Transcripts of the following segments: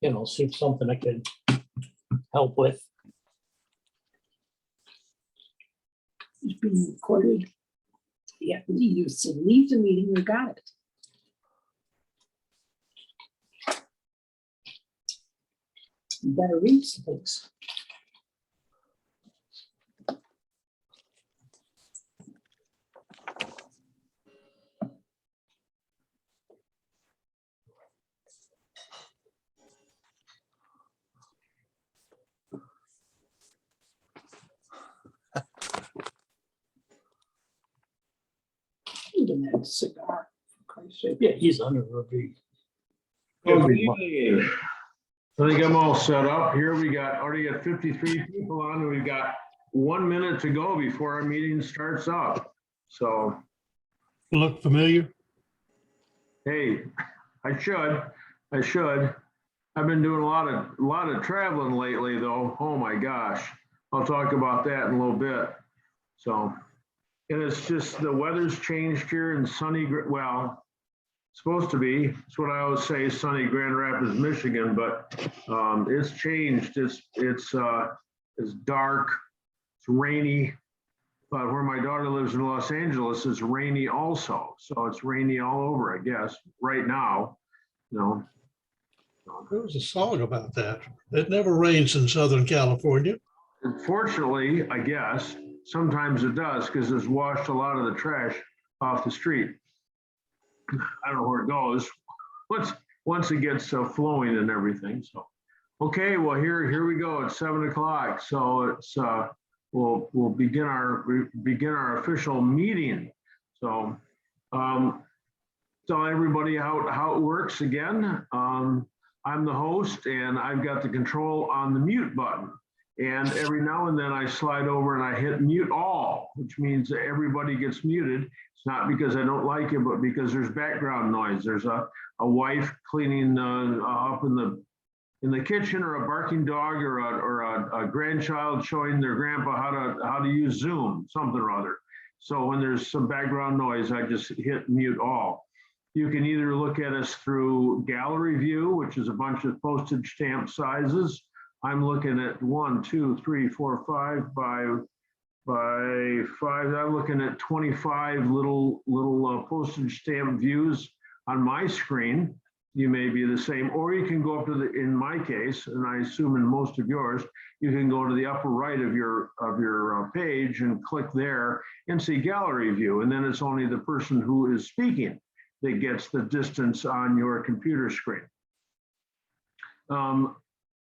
see if something I could help with. It's being recorded. Yeah, you said leave the meeting, you got it. You gotta read some things. Even that cigar, for Christ's sake. Yeah, he's under review. Good evening. I think I'm all set up here. We already got 53 people on, and we've got 1 minute to go before our meeting starts up. So, Look familiar? hey, I should. I've been doing a lot of traveling lately, though. Oh my gosh, I'll talk about that in a little bit. So, and it's just the weather's changed here in sunny, well, supposed to be. It's what I always say, sunny Grand Rapids, Michigan, but it's changed. It's dark, it's rainy, but where my daughter lives in Los Angeles, it's rainy also. So it's rainy all over, I guess, right now. There was a song about that. It never rains in Southern California. Unfortunately, I guess, sometimes it does because it's washed a lot of the trash off the street. I don't know where it goes once it gets flowing and everything. So, okay, well here we go. It's 7 o'clock. So it's we'll begin our official meeting. So tell everybody how it works again. I'm the host and I've got the control on the mute button. And every now and then I slide over and I hit mute all, which means that everybody gets muted. It's not because I don't like it, but because there's background noise. There's a wife cleaning up in the kitchen, or a barking dog, or a grandchild showing their grandpa how to use Zoom, something or other. So when there's some background noise, I just hit mute all. You can either look at us through gallery view, which is a bunch of postage stamp sizes. I'm looking at 1, 2, 3, 4, 5 by 5. I'm looking at 25 little postage stamp views on my screen. You may be the same, or you can go up to in my case, and I assume in most of yours, you can go to the upper right of your page and click there and see gallery view, and then it's only the person who is speaking that gets the distance on your computer screen.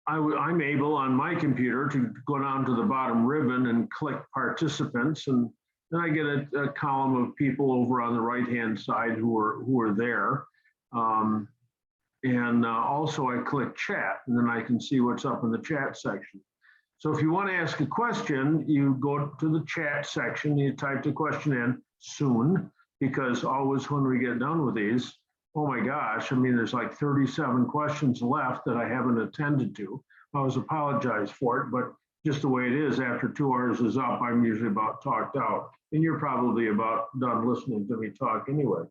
I'm able on my computer to go down to the bottom ribbon and click participants, and then I get a column of people over on the right-hand side who are there. Also I click chat, and then I can see what's up in the chat section. So if you want to ask a question, you go to the chat section, you type the question in soon, because always when we get done with these, oh my gosh, I mean, there's like 37 questions left that I haven't attended to. I always apologize for it, but just the way it is, after 2 hours is up, I'm usually about talked out. And you're probably about done listening to me talk anyway.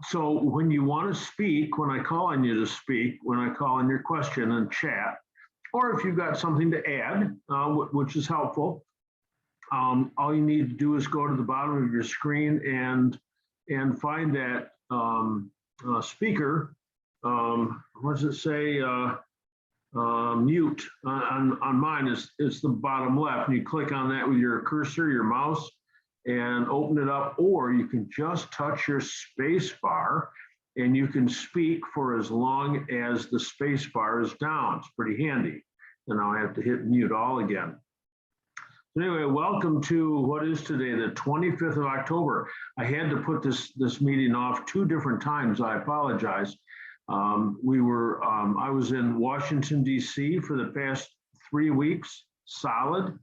So when you want to speak, when I call on you to speak, when I call on your question and chat, or if you've got something to add, which is helpful, all you need to do is go to the bottom of your screen and find that speaker. What does it say? Mute on mine is the bottom left. And you click on that with your cursor, your mouse, and open it up, or you can just touch your space bar and you can speak for as long as the space bar is down. It's pretty handy. And now I have to hit mute all again. Anyway, welcome to what is today, the 25th of October. I had to put this meeting off 2 different times. I apologize. I was in Washington, D.C. for the past 3 weeks, solid,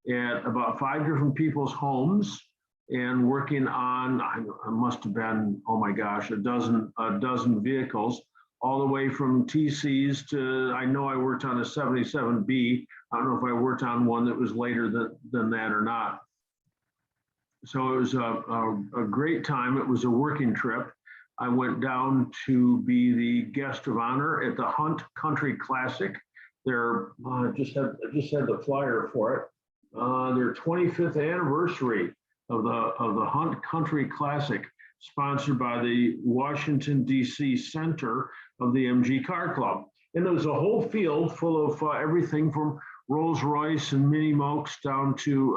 at about 5 different people's homes, and working on, I must have been, oh my gosh, a dozen vehicles, all the way from TCs to, I know I worked on a 77B. I don't know if I worked on one that was later than that or not. So it was a great time. It was a working trip. I went down to be the guest of honor at the Hunt Country Classic. They're I just had the flyer for it. Their 25th anniversary of the Hunt Country Classic, sponsored by the Washington, D.C. Center of the MG Car Club. And there was a whole field full of everything from Rolls Royce and Mini Mokes down to,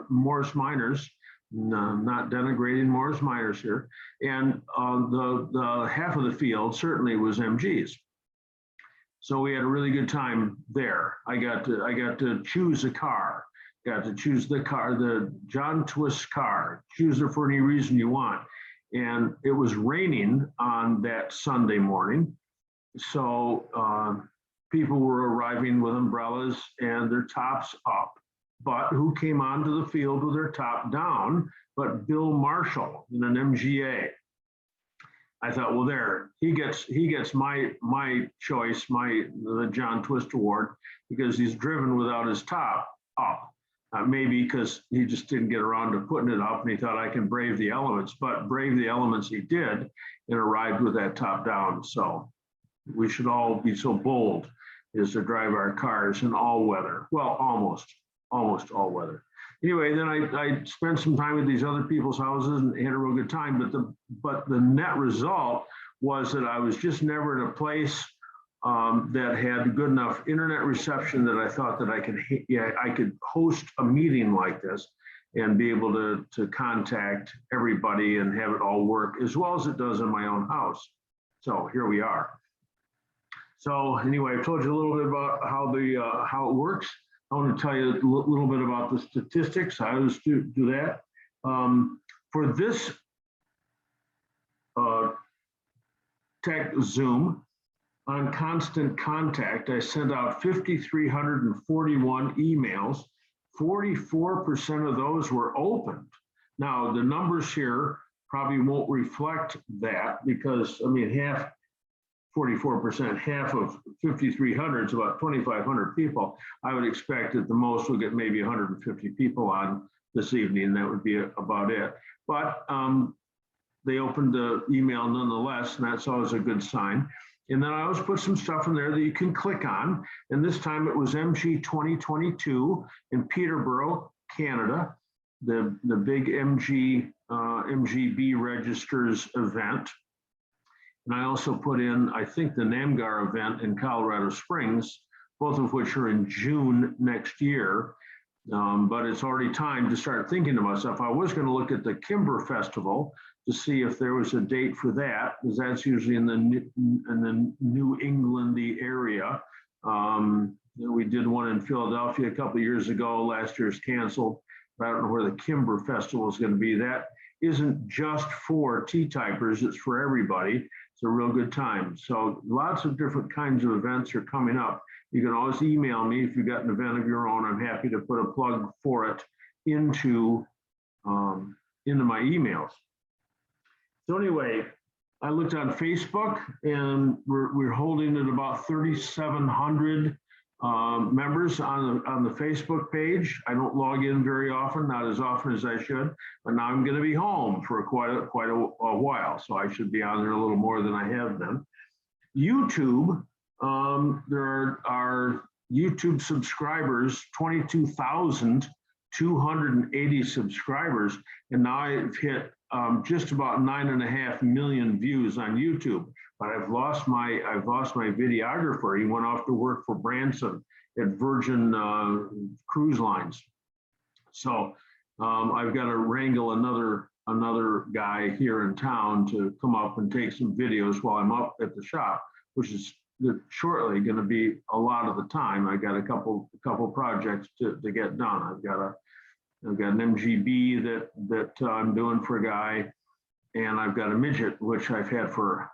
Morris Miners. No, not denigrating Morris Miners here. And the half of the field certainly was MGs. So we had a really good time there. I got to choose a car. Got to choose the car, the John Twist car. Choose it for any reason you want. And it was raining on that Sunday morning. So people were arriving with umbrellas and their tops up. But who came onto the field with their top down? But Bill Marshall in an MGA. I thought, well, there he gets my choice, the John Twist Award, because he's driven without his top up. Maybe because he just didn't get around to putting it up, and he thought I can brave the elements. But brave the elements he did, and arrived with that top down. So we should all be so bold as to drive our cars in all weather. Well, almost all weather. Anyway, then I spent some time at these other people's houses and had a real good time. But the net result was that I was just never in a place that had good enough internet reception that I thought that I could host a meeting like this and be able to contact everybody and have it all work as well as it does in my own house. So here we are. So anyway, I've told you a little bit about how it works. I want to tell you a little bit about the statistics. I always do that. For this tech Zoom on Constant Contact, I sent out 5,341 emails. 44% of those were opened. Now, the numbers here probably won't reflect that because, 44%, half of 5,300 is about 2,500 people. I would expect that the most will get maybe 150 people on this evening. That would be about it. But they opened the email nonetheless, and that's always a good sign. And then I always put some stuff in there that you can click on. And this time it was MG 2022 in Peterborough, Canada, the big MGB registers event. And I also put in, I think, the NAMGAR event in Colorado Springs, both of which are in June next year. But it's already time to start thinking to myself, I was going to look at the Kimber Festival to see if there was a date for that, because that's usually in the New Englandy area. We did one in Philadelphia a couple of years ago. Last year's canceled. I don't know where the Kimber Festival is going to be. That isn't just for T-typers, it's for everybody. It's a real good time. So lots of different kinds of events are coming up. You can always email me if you've got an event of your own. I'm happy to put a plug for it into my emails. So anyway, I looked on Facebook and we're holding at about 3,700 members on the Facebook page. I don't log in very often, not as often as I should, but now I'm going to be home for quite a while, so I should be on there a little more than I have been. YouTube, there are YouTube subscribers, 22,280 subscribers, and now I've hit just about 9.5 million views on YouTube. But I've lost my videographer. He went off to work for Branson at Virgin Cruise Lines. So I've got to wrangle another guy here in town to come up and take some videos while I'm up at the shop, which is shortly going to be a lot of the time. I got a couple projects to get done. I've got an MGB that I'm doing for a guy, and I've got a midget which I've had for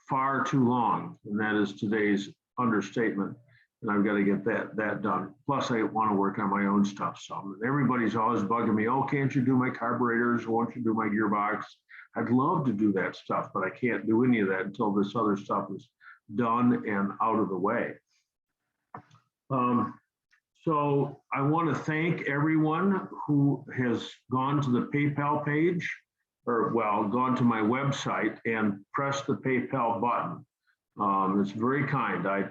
far too long, and that is today's understatement. And I've got to get that done. Plus, I want to work on my own stuff. So everybody's always bugging me. Oh, can't you do my carburetors? Won't you do my gearbox? I'd love to do that stuff, but I can't do any of that until this other stuff is done and out of the way. So I want to thank everyone who has gone to the PayPal page, or well, gone to my website and pressed the PayPal button. It's very kind. I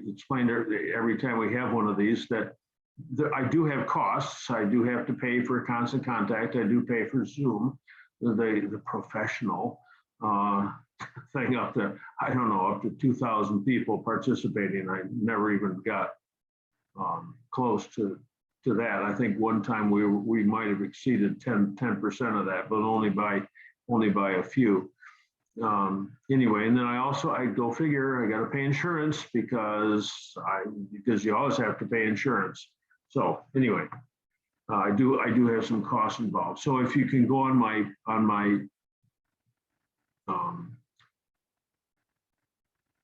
explained every time we have one of these that I do have costs. I do have to pay for constant contact. I do pay for Zoom, the professional thing up to, I don't know, up to 2,000 people participating. I never even got close to that. I think one time we might have exceeded 10% of that, but only by a few. Anyway, and then I go figure I got to pay insurance because you always have to pay insurance. So anyway, I do have some costs involved. So if you can go on my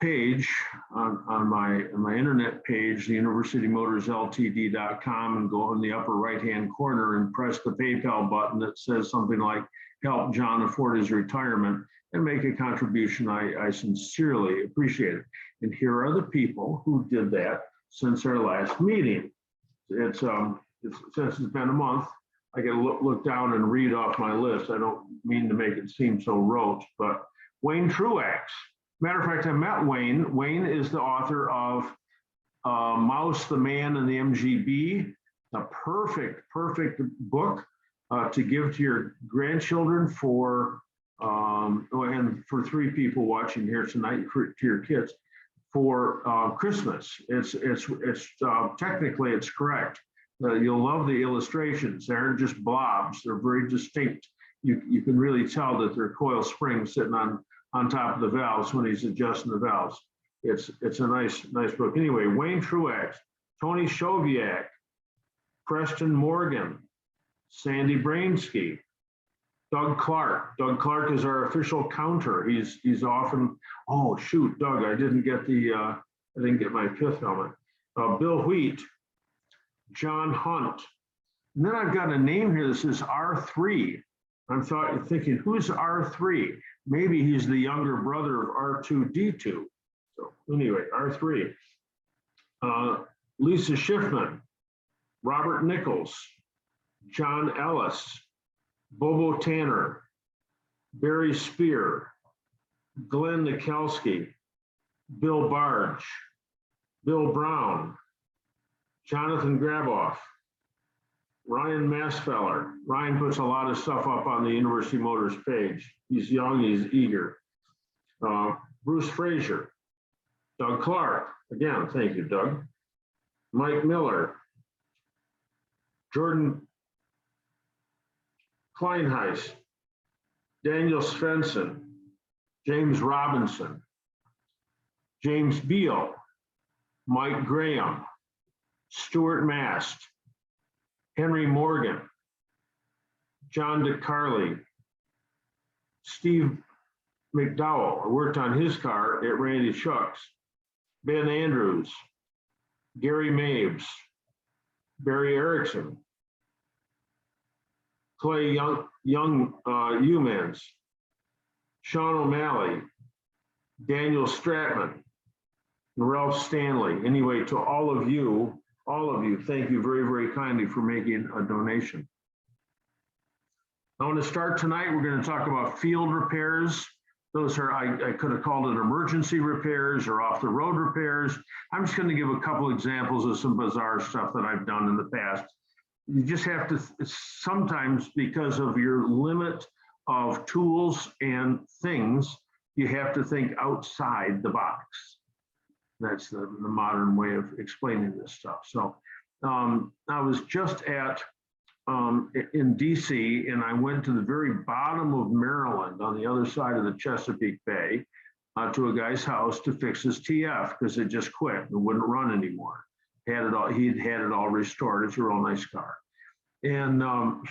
page on my internet page, the universitymotorsltd.com, and go in the upper right hand corner and press the PayPal button that says something like help John afford his retirement and make a contribution. I sincerely appreciate it. And here are the people who did that since our last meeting. Since it's been a month, I got to look down and read off my list. I don't mean to make it seem so rote, but Wayne Truax. Matter of fact, I met Wayne. Wayne is the author of Mouse, the Man, and the MGB, a perfect book to give to your grandchildren and for 3 people watching here tonight, to your kids, for Christmas. It's technically it's correct. You'll love the illustrations. They aren't just blobs. They're very distinct. You can really tell that they're coil springs sitting on top of the valves when he's adjusting the valves. It's a nice book. Anyway, Wayne Truax, Tony Shoviak, Preston Morgan, Sandy Brainsky, Doug Clark. Doug Clark is our official counter. He's often, oh shoot, Doug, I didn't get my fifth helmet. Bill Wheat, John Hunt. And then I've got a name here that says R3. I'm thinking, who's R3? Maybe he's the younger brother of R2D2. So anyway, R3. Lisa Schiffman, Robert Nichols, John Ellis, Bobo Tanner, Barry Spear, Glenn Nikelski, Bill Barge, Bill Brown, Jonathan Graboff, Ryan Massfeller. Ryan puts a lot of stuff up on the University Motors page. He's young, he's eager. Bruce Frazier, Doug Clark. Again, thank you, Doug. Mike Miller, Jordan Kleinheis, Daniel Svensson, James Robinson, James Beal, Mike Graham, Stuart Mast, Henry Morgan, John DeCarly, Steve McDowell. I worked on his car at Randy Shucks, Ben Andrews, Gary Mabes, Barry Erickson, Clay Young Humans, Sean O'Malley, Daniel Stratman, and Ralph Stanley. Anyway, to all of you, thank you very, very kindly for making a donation. I want to start tonight. We're going to talk about field repairs. Those are, I could have called it emergency repairs or off the road repairs. I'm just going to give a couple examples of some bizarre stuff that I've done in the past. You just have to, sometimes because of your limit of tools and things, you have to think outside the box. That's the modern way of explaining this stuff. So I was just in DC, and I went to the very bottom of Maryland on the other side of the Chesapeake Bay to a guy's house to fix his TF because it just quit. It wouldn't run anymore. He'd had it all restored. It's a real nice car. And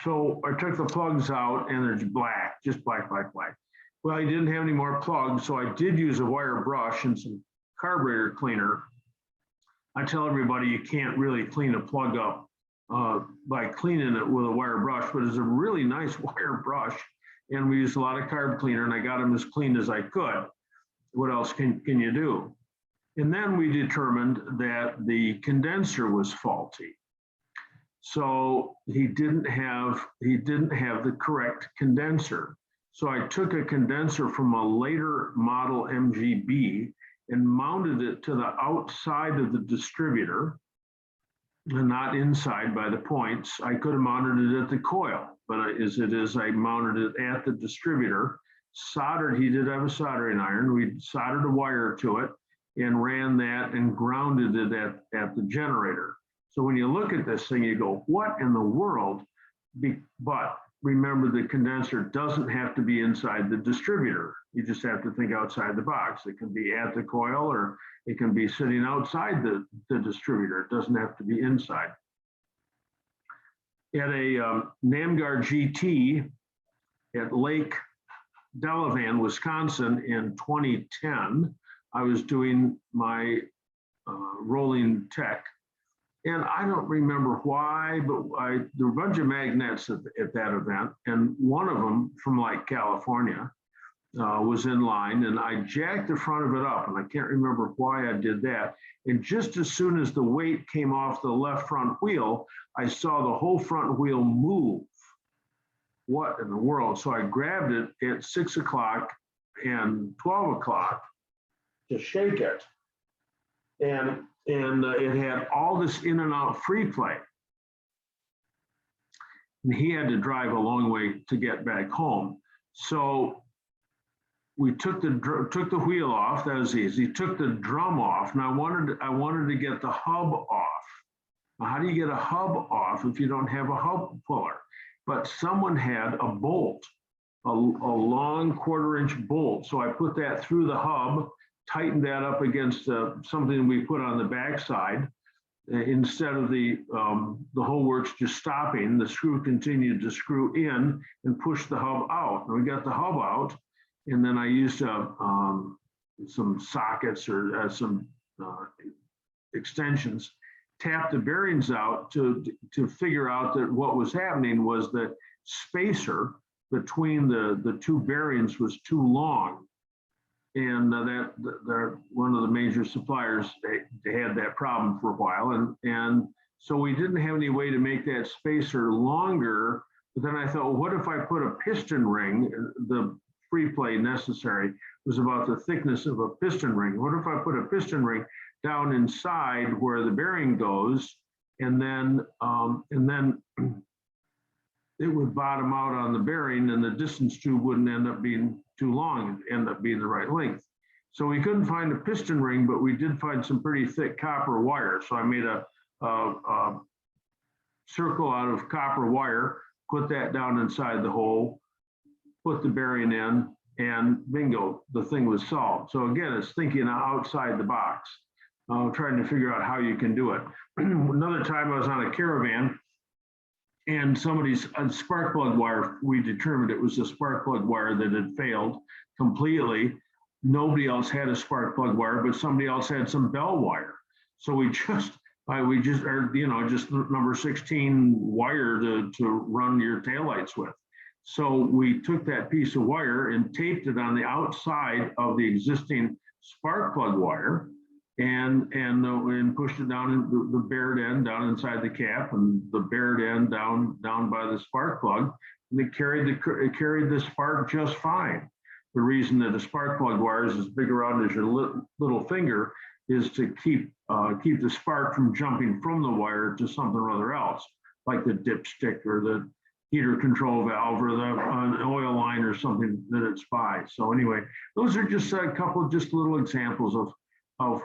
so I took the plugs out, and there's black, just black. Well, he didn't have any more plugs, so I did use a wire brush and some carburetor cleaner. I tell everybody you can't really clean a plug up by cleaning it with a wire brush, but it's a really nice wire brush, and we used a lot of carb cleaner, and I got them as clean as I could. What else can you do? And then we determined that the condenser was faulty. So he didn't have the correct condenser. So I took a condenser from a later model MGB and mounted it to the outside of the distributor and not inside by the points. I could have mounted it at the coil, but as it is, I mounted it at the distributor, soldered, he did have a soldering iron. We soldered a wire to it and ran that and grounded it at the generator. So when you look at this thing, you go, what in the world? But remember, the condenser doesn't have to be inside the distributor. You just have to think outside the box. It can be at the coil or it can be sitting outside the distributor. It doesn't have to be inside. At a NamGuard GT at Lake Delavan, Wisconsin in 2010, I was doing my rolling tech. And I don't remember why, but there were a bunch of magnets at that event. And one of them from like California was in line, and I jacked the front of it up, and I can't remember why I did that. And just as soon as the weight came off the left front wheel, I saw the whole front wheel move. What in the world? So I grabbed it at 6 o'clock and 12 o'clock to shake it. And it had all this in and out free play. And he had to drive a long way to get back home. So we took the wheel off. That was easy. Took the drum off. And I wanted to get the hub off. Now, how do you get a hub off if you don't have a hub puller? But someone had a bolt, a long 1/4-inch bolt. So I put that through the hub, tightened that up against something we put on the backside. Instead of the whole works just stopping, the screw continued to screw in and push the hub out. And we got the hub out, and then I used some sockets or some extensions, tapped the bearings out to figure out that what was happening was the spacer between the two bearings was too long. And they're one of the major suppliers, they had that problem for a while. And so we didn't have any way to make that spacer longer. But then I thought, well, what if I put a piston ring? The free play necessary was about the thickness of a piston ring. What if I put a piston ring down inside where the bearing goes, and then it would bottom out on the bearing, and the distance tube wouldn't end up being too long, it'd end up being the right length. So we couldn't find a piston ring, but we did find some pretty thick copper wire. So I made a circle out of copper wire, put that down inside the hole, put the bearing in, and bingo, the thing was solved. So again, it's thinking outside the box, trying to figure out how you can do it. Another time I was on a caravan, and somebody's spark plug wire, we determined it was a spark plug wire that had failed completely. Nobody else had a spark plug wire, but somebody else had some bell wire. So we just number 16 wire to run your taillights with. So we took that piece of wire and taped it on the outside of the existing spark plug wire, and pushed it down in the bared end down inside the cap, and the bared end down by the spark plug, and it carried the spark just fine. The reason that a spark plug wire is as big around as your little finger is to keep the spark from jumping from the wire to something or other else, like the dipstick or the heater control valve or an oil line or something that it's by. So anyway, those are just a couple of just little examples of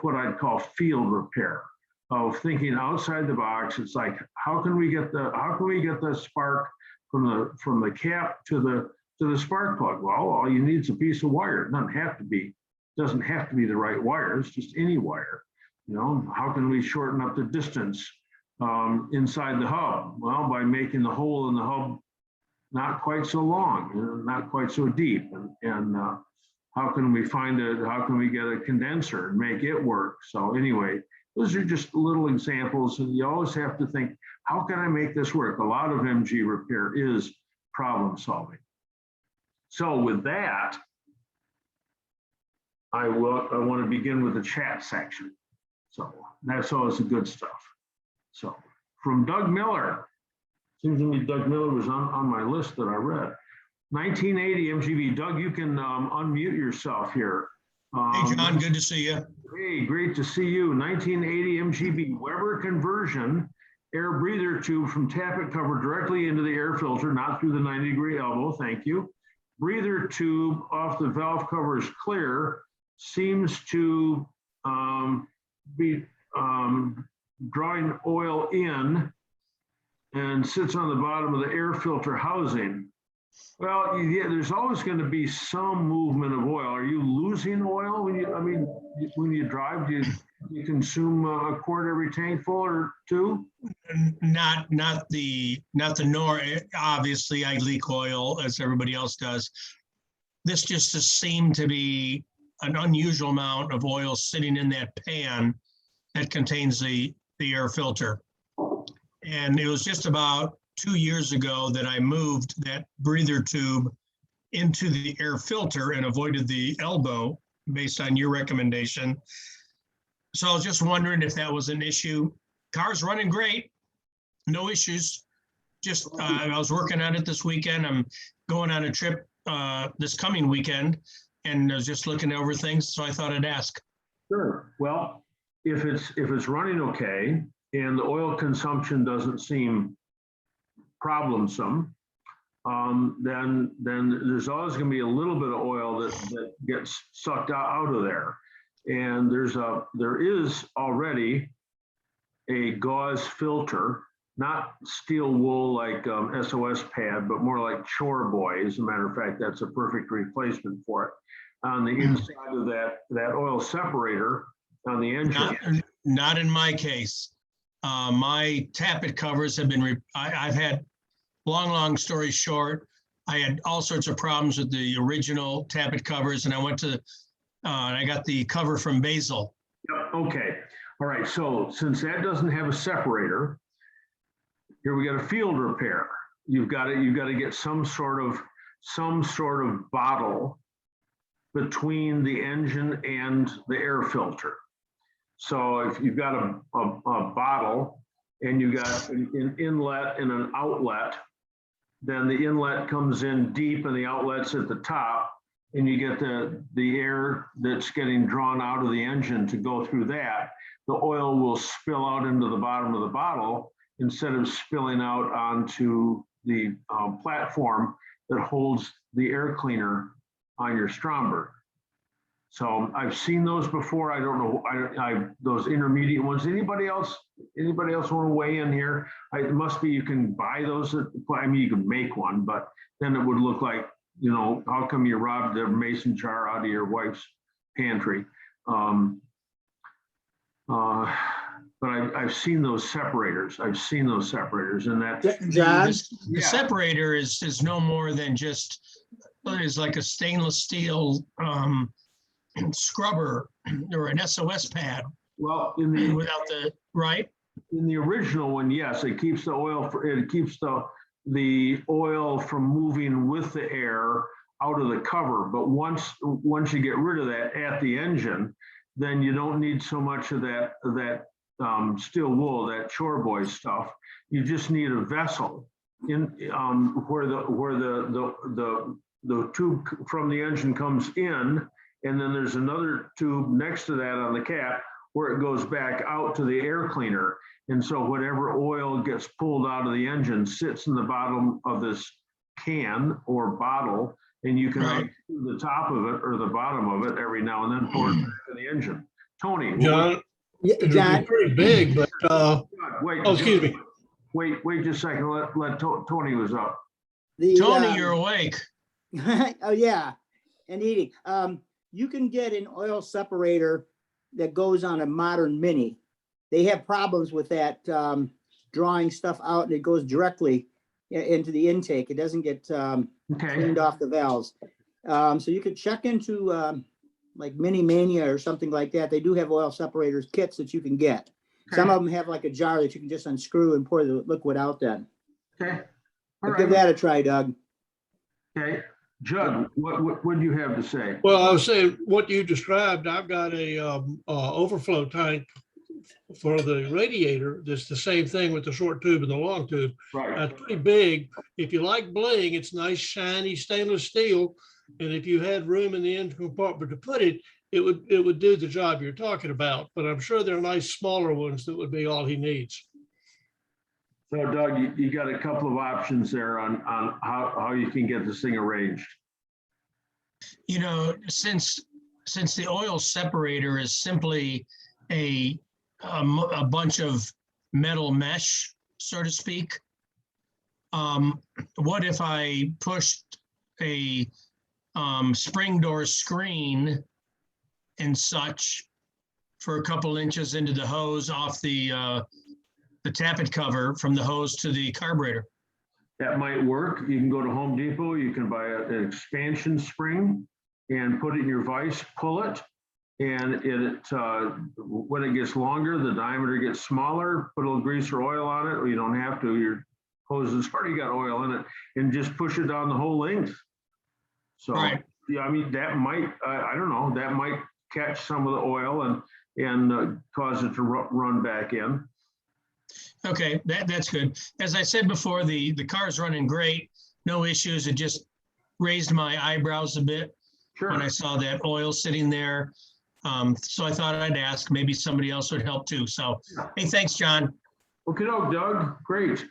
what I'd call field repair, of thinking outside the box. It's like, how can we get the spark from the cap to the spark plug? Well, all you need is a piece of wire. It doesn't have to be the right wire. It's just any wire. You know, how can we shorten up the distance inside the hub? Well, by making the hole in the hub not quite so long, not quite so deep, and how can we get a condenser and make it work? So anyway, those are just little examples, and you always have to think, how can I make this work? A lot of MG repair is problem solving. So with that, I want to begin with the chat section. So that's always the good stuff. So from Doug Miller, seems to me Doug Miller was on my list that I read. 1980 MGB. Doug, you can unmute yourself here. Hey, John, good to see you. Hey, great to see you. 1980 MGB Weber conversion air breather tube from tappet cover directly into the air filter, not through the 90-degree elbow. Thank you. Breather tube off the valve cover is clear. Seems to be drawing oil in and sits on the bottom of the air filter housing. Well, yeah, there's always going to be some movement of oil. Are you losing oil when when you drive? Do you consume a quart every tank full or two? Not the obviously I leak oil as everybody else does. This just seemed to be an unusual amount of oil sitting in that pan that contains the air filter. And it was just about 2 years ago that I moved that breather tube into the air filter and avoided the elbow based on your recommendation. So I was just wondering if that was an issue. Car's running great, no issues. Just I was working on it this weekend. I'm going on a trip this coming weekend, and I was just looking over things, so I thought I'd ask. Sure. Well, if it's running okay and the oil consumption doesn't seem problemsome, then there's always going to be a little bit of oil that gets sucked out of there. And there is already a gauze filter, not steel wool like SOS pad, but more like Chore Boy. As a matter of fact, that's a perfect replacement for it. On the inside of that oil separator on the engine. Not in my case. My tappet covers have been, I've had, long story short, I had all sorts of problems with the original tappet covers, and I went to, and I got the cover from Basil. Yep, okay. All right, so since that doesn't have a separator, here we got a field repair. You've got to get some sort of bottle between the engine and the air filter. So if you've got a bottle and you got an inlet and an outlet, then the inlet comes in deep and the outlet's at the top, and you get the air that's getting drawn out of the engine to go through that. The oil will spill out into the bottom of the bottle instead of spilling out onto the platform that holds the air cleaner on your Stromberg. So I've seen those before. I don't know, those intermediate ones. Anybody else want to weigh in here? It must be you can buy those. I mean, you can make one, but then it would look like, you know, how come you robbed a mason jar out of your wife's pantry? But I've seen those separators. and that. John? The separator is no more than just, is like a stainless steel scrubber or an SOS pad. Well, without the, right? In the original one, yes, it keeps the oil. It keeps the oil from moving with the air out of the cover. But once you get rid of that at the engine, then you don't need so much of that steel wool, that Chore Boy stuff. You just need a vessel in where the tube from the engine comes in, and then there's another tube next to that on the cap where it goes back out to the air cleaner. And so whatever oil gets pulled out of the engine sits in the bottom of this can or bottle, and you can Right. do the top of it or the bottom of it every now and then pour it back in the engine. Tony. John, Yeah, it would John, be pretty big, but, Wait. oh, excuse me. Wait just a second. Let Tony was up. Tony, you're awake. Oh, yeah, and eating. You can get an oil separator that goes on a modern Mini. They have problems with that, drawing stuff out, and it goes directly into the intake. It doesn't get Okay. cleaned off the valves. So you could check into like Mini Mania or something like that. They do have oil separators kits that you can get. Some of them have like a jar that you can just unscrew and pour the liquid out then. Okay. All But give right. that a try, Doug. Okay. Judd, what do you have to say? Well, I was saying, what you described, I've got a overflow tank for the radiator. That's the same thing with the short tube and the long tube. Right. That's pretty big. If you like bling, it's nice, shiny stainless steel. And if you had room in the engine compartment to put it, it would do the job you're talking about. But I'm sure there are nice smaller ones that would be all he needs. So Doug, you got a couple of options there on how you can get this thing arranged. You know, since the oil separator is simply a bunch of metal mesh, so to speak, what if I pushed a spring door screen and such for a couple inches into the hose off the tappet cover from the hose to the carburetor? That might work. You can go to Home Depot, you can buy an expansion spring and put it in your vise, pull it, and when it gets longer, the diameter gets smaller, put a little grease or oil on it, or you don't have to, your hose has already got oil in it, and just push it down the whole length. So, Right. yeah, I mean, that might, I don't know, that might catch some of the oil and cause it to run back in. Okay, that's good. As I said before, the car's running great, no issues. It just raised my eyebrows a bit Sure. when I saw that oil sitting there. So I thought I'd ask, maybe somebody else would help too. So, hey, thanks, John. Okay, Doug, great.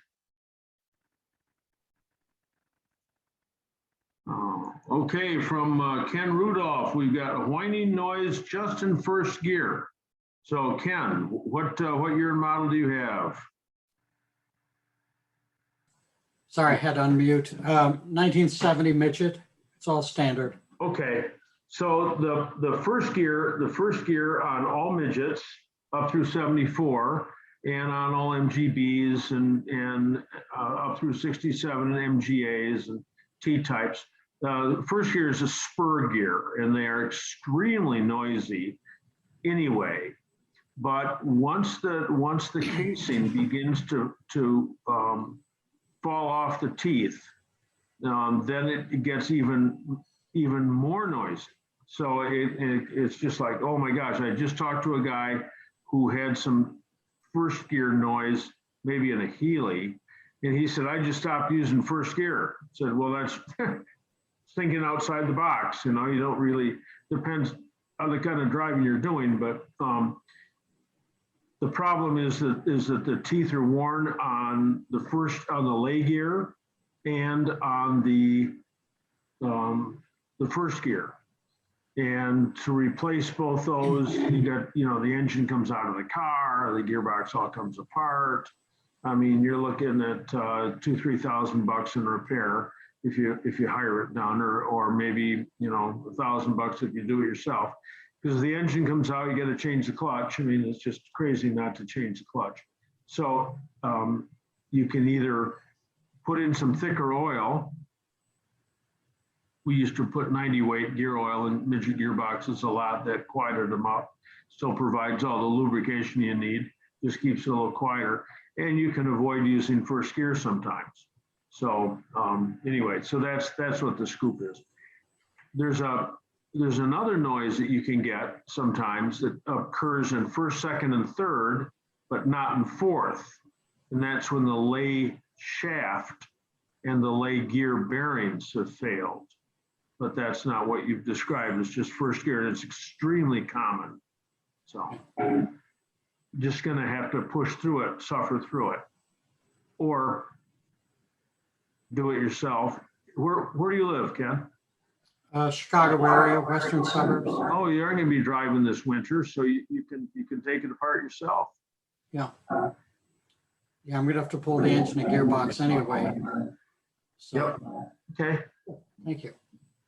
Okay, from Ken Rudolph, we've got a whining noise just in first gear. So Ken, what year and model do you have? Sorry, I had to unmute. 1970 midget. It's all standard. Okay, so the first gear on all midgets up through 74 and on all MGBs and up through 67 and MGAs and T-types. The first gear is a spur gear and they are extremely noisy anyway. But once the casing begins to fall off the teeth, then it gets even more noisy. So it's just like, oh my gosh, I just talked to a guy who had some first gear noise, maybe in a Healy, and he said, I just stopped using first gear. I said, well, that's thinking outside the box. You know, you don't really, depends on the kind of driving you're doing, but the problem is that the teeth are worn on the lay gear and on the first gear. And to replace both those, you got, the engine comes out of the car, the gearbox all comes apart. I mean, you're looking at $2,000-3,000 in repair if you hire it done, or maybe $1,000 if you do it yourself. Because the engine comes out, you got to change the clutch. I mean, it's just crazy not to change the clutch. So you can either put in some thicker oil. We used to put 90 weight gear oil in midget gearboxes a lot. That quieted them up. Still provides all the lubrication you need. Just keeps it a little quieter. And you can avoid using first gear sometimes. So anyway, so that's what the scoop is. There's another noise that you can get sometimes that occurs in first, second, and third, but not in fourth. And that's when the lay shaft and the lay gear bearings have failed. But that's not what you've described. It's just first gear, and it's extremely common. So just gonna have to push through it, suffer through it, or do it yourself. Where do you live, Ken? Chicago area, western suburbs. Oh, you aren't gonna be driving this winter, so you can take it apart yourself. Yeah. Yeah, I'm gonna have to pull the engine and gearbox anyway. So, Yep. Okay. thank you.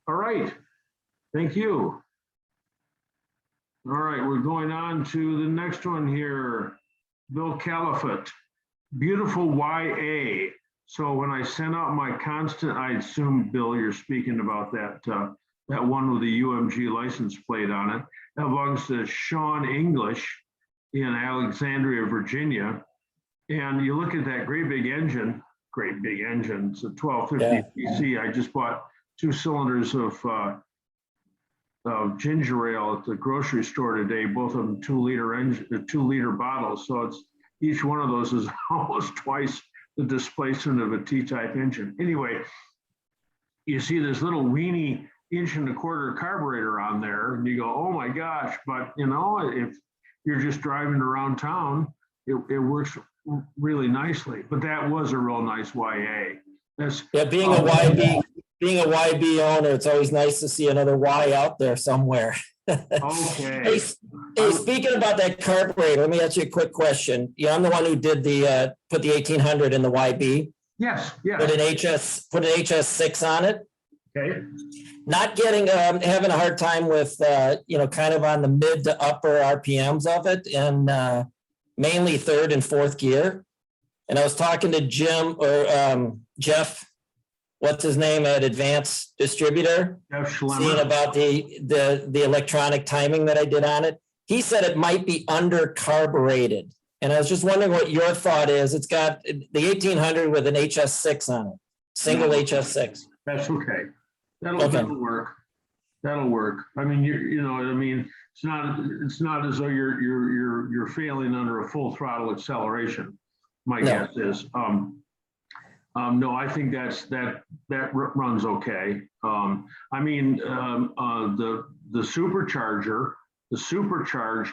All right. Thank you. All right, we're going on to the next one here. Bill Califat, beautiful YA. So when I sent out my constant, I assume, Bill, you're speaking about that one with the UMG license plate on it. That belongs to Sean English in Alexandria, Virginia. And you look at that great big engine, it's a 1250 PC. I just bought 2 cylinders of ginger ale at the grocery store today, both of them 2-liter bottles. So it's each one of those is almost twice the displacement of a T-type engine. Anyway, you see this little weeny 1.25-inch carburetor on there, and you go, oh my gosh! But you know, if you're just driving around town, it works really nicely. But that was a real nice YA. That's Yeah, being a YB owner, it's always nice to see another Y out there somewhere. okay. Hey, speaking about that carburetor, let me ask you a quick question. Yeah, I'm the one who did the put the 1800 in the YB, Yes, put an HS6 on it. okay. Not getting, having a hard time with, kind of on the mid to upper RPMs of it, and mainly 3rd and 4th gear. And I was talking to Jim or Jeff, what's his name at Advanced Distributor, Jeff seeing Schlemmer. about the electronic timing that I did on it. He said it might be under carbureted. And I was just wondering what your thought is. It's got the 1800 with an HS6 on it, single HS6. That's okay. That'll work. That'll work. I mean, you know what I mean. It's not as though you're failing under a full throttle acceleration. My guess is. No, I think that runs okay. I mean, the supercharged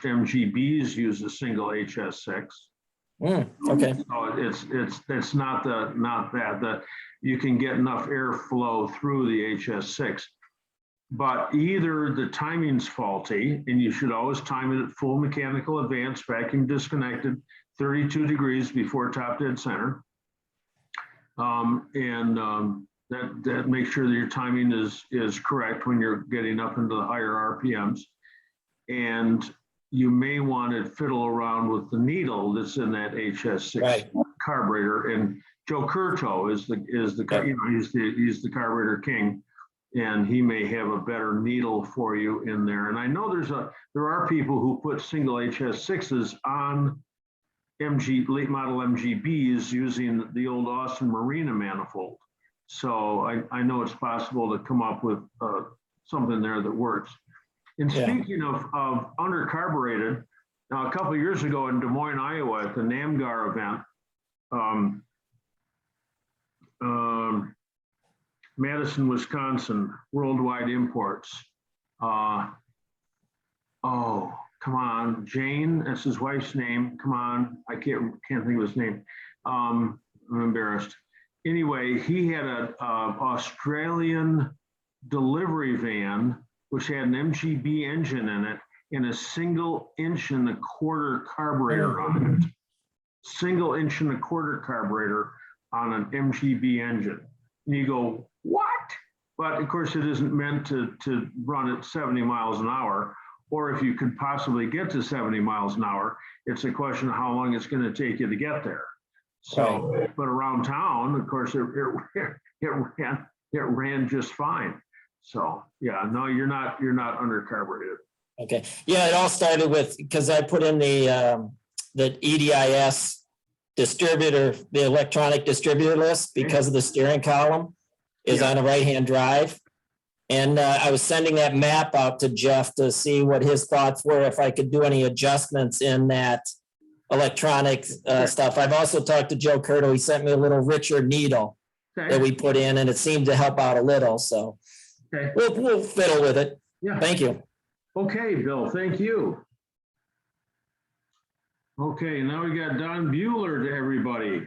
MGBs use a single HS6. Okay. So it's not that you can get enough airflow through the HS6, but either the timing's faulty, and you should always time it at full mechanical advance, vacuum disconnected, 32 degrees before top dead center. That makes sure that your timing is correct when you're getting up into the higher RPMs. And you may want to fiddle around with the needle that's in that HS6 carburetor. And Joe Curto is the he's the carburetor king, and he may have a better needle for you in there. And I know there are people who put single HS6s on late model MGBs using the old Austin Marina manifold. So I know it's possible to come up with something there that works. And speaking of undercarbureted, now a couple of years ago in Des Moines, Iowa, at the NAMGAR event, Madison, Wisconsin, Worldwide Imports. Oh, come on, Jane, that's his wife's name. Come on, I can't think of his name. I'm embarrassed. Anyway, he had an Australian delivery van, which had an MGB engine in it and a 1.25 inch carburetor on it. 1.25 inch carburetor on an MGB engine. And you go, what? But of course, it isn't meant to run at 70 miles an hour. Or if you could possibly get to 70 miles an hour, it's a question of how long it's going to take you to get there. So, but around town, of course, it ran just fine. So yeah, no, you're not undercarbureted. Okay. Yeah, it all started with, because I put in the EDIS distributor, the electronic distributor list, because of the steering column is on a right-hand drive. And I was sending that map out to Jeff to see what his thoughts were, if I could do any adjustments in that electronic stuff. I've also talked to Joe Curto. He sent me a little richer needle that we put in, and it seemed to help out a little. So we'll fiddle with it. Yeah. Thank you. Okay, Bill, thank you. Okay, now we got Don Bueller to everybody.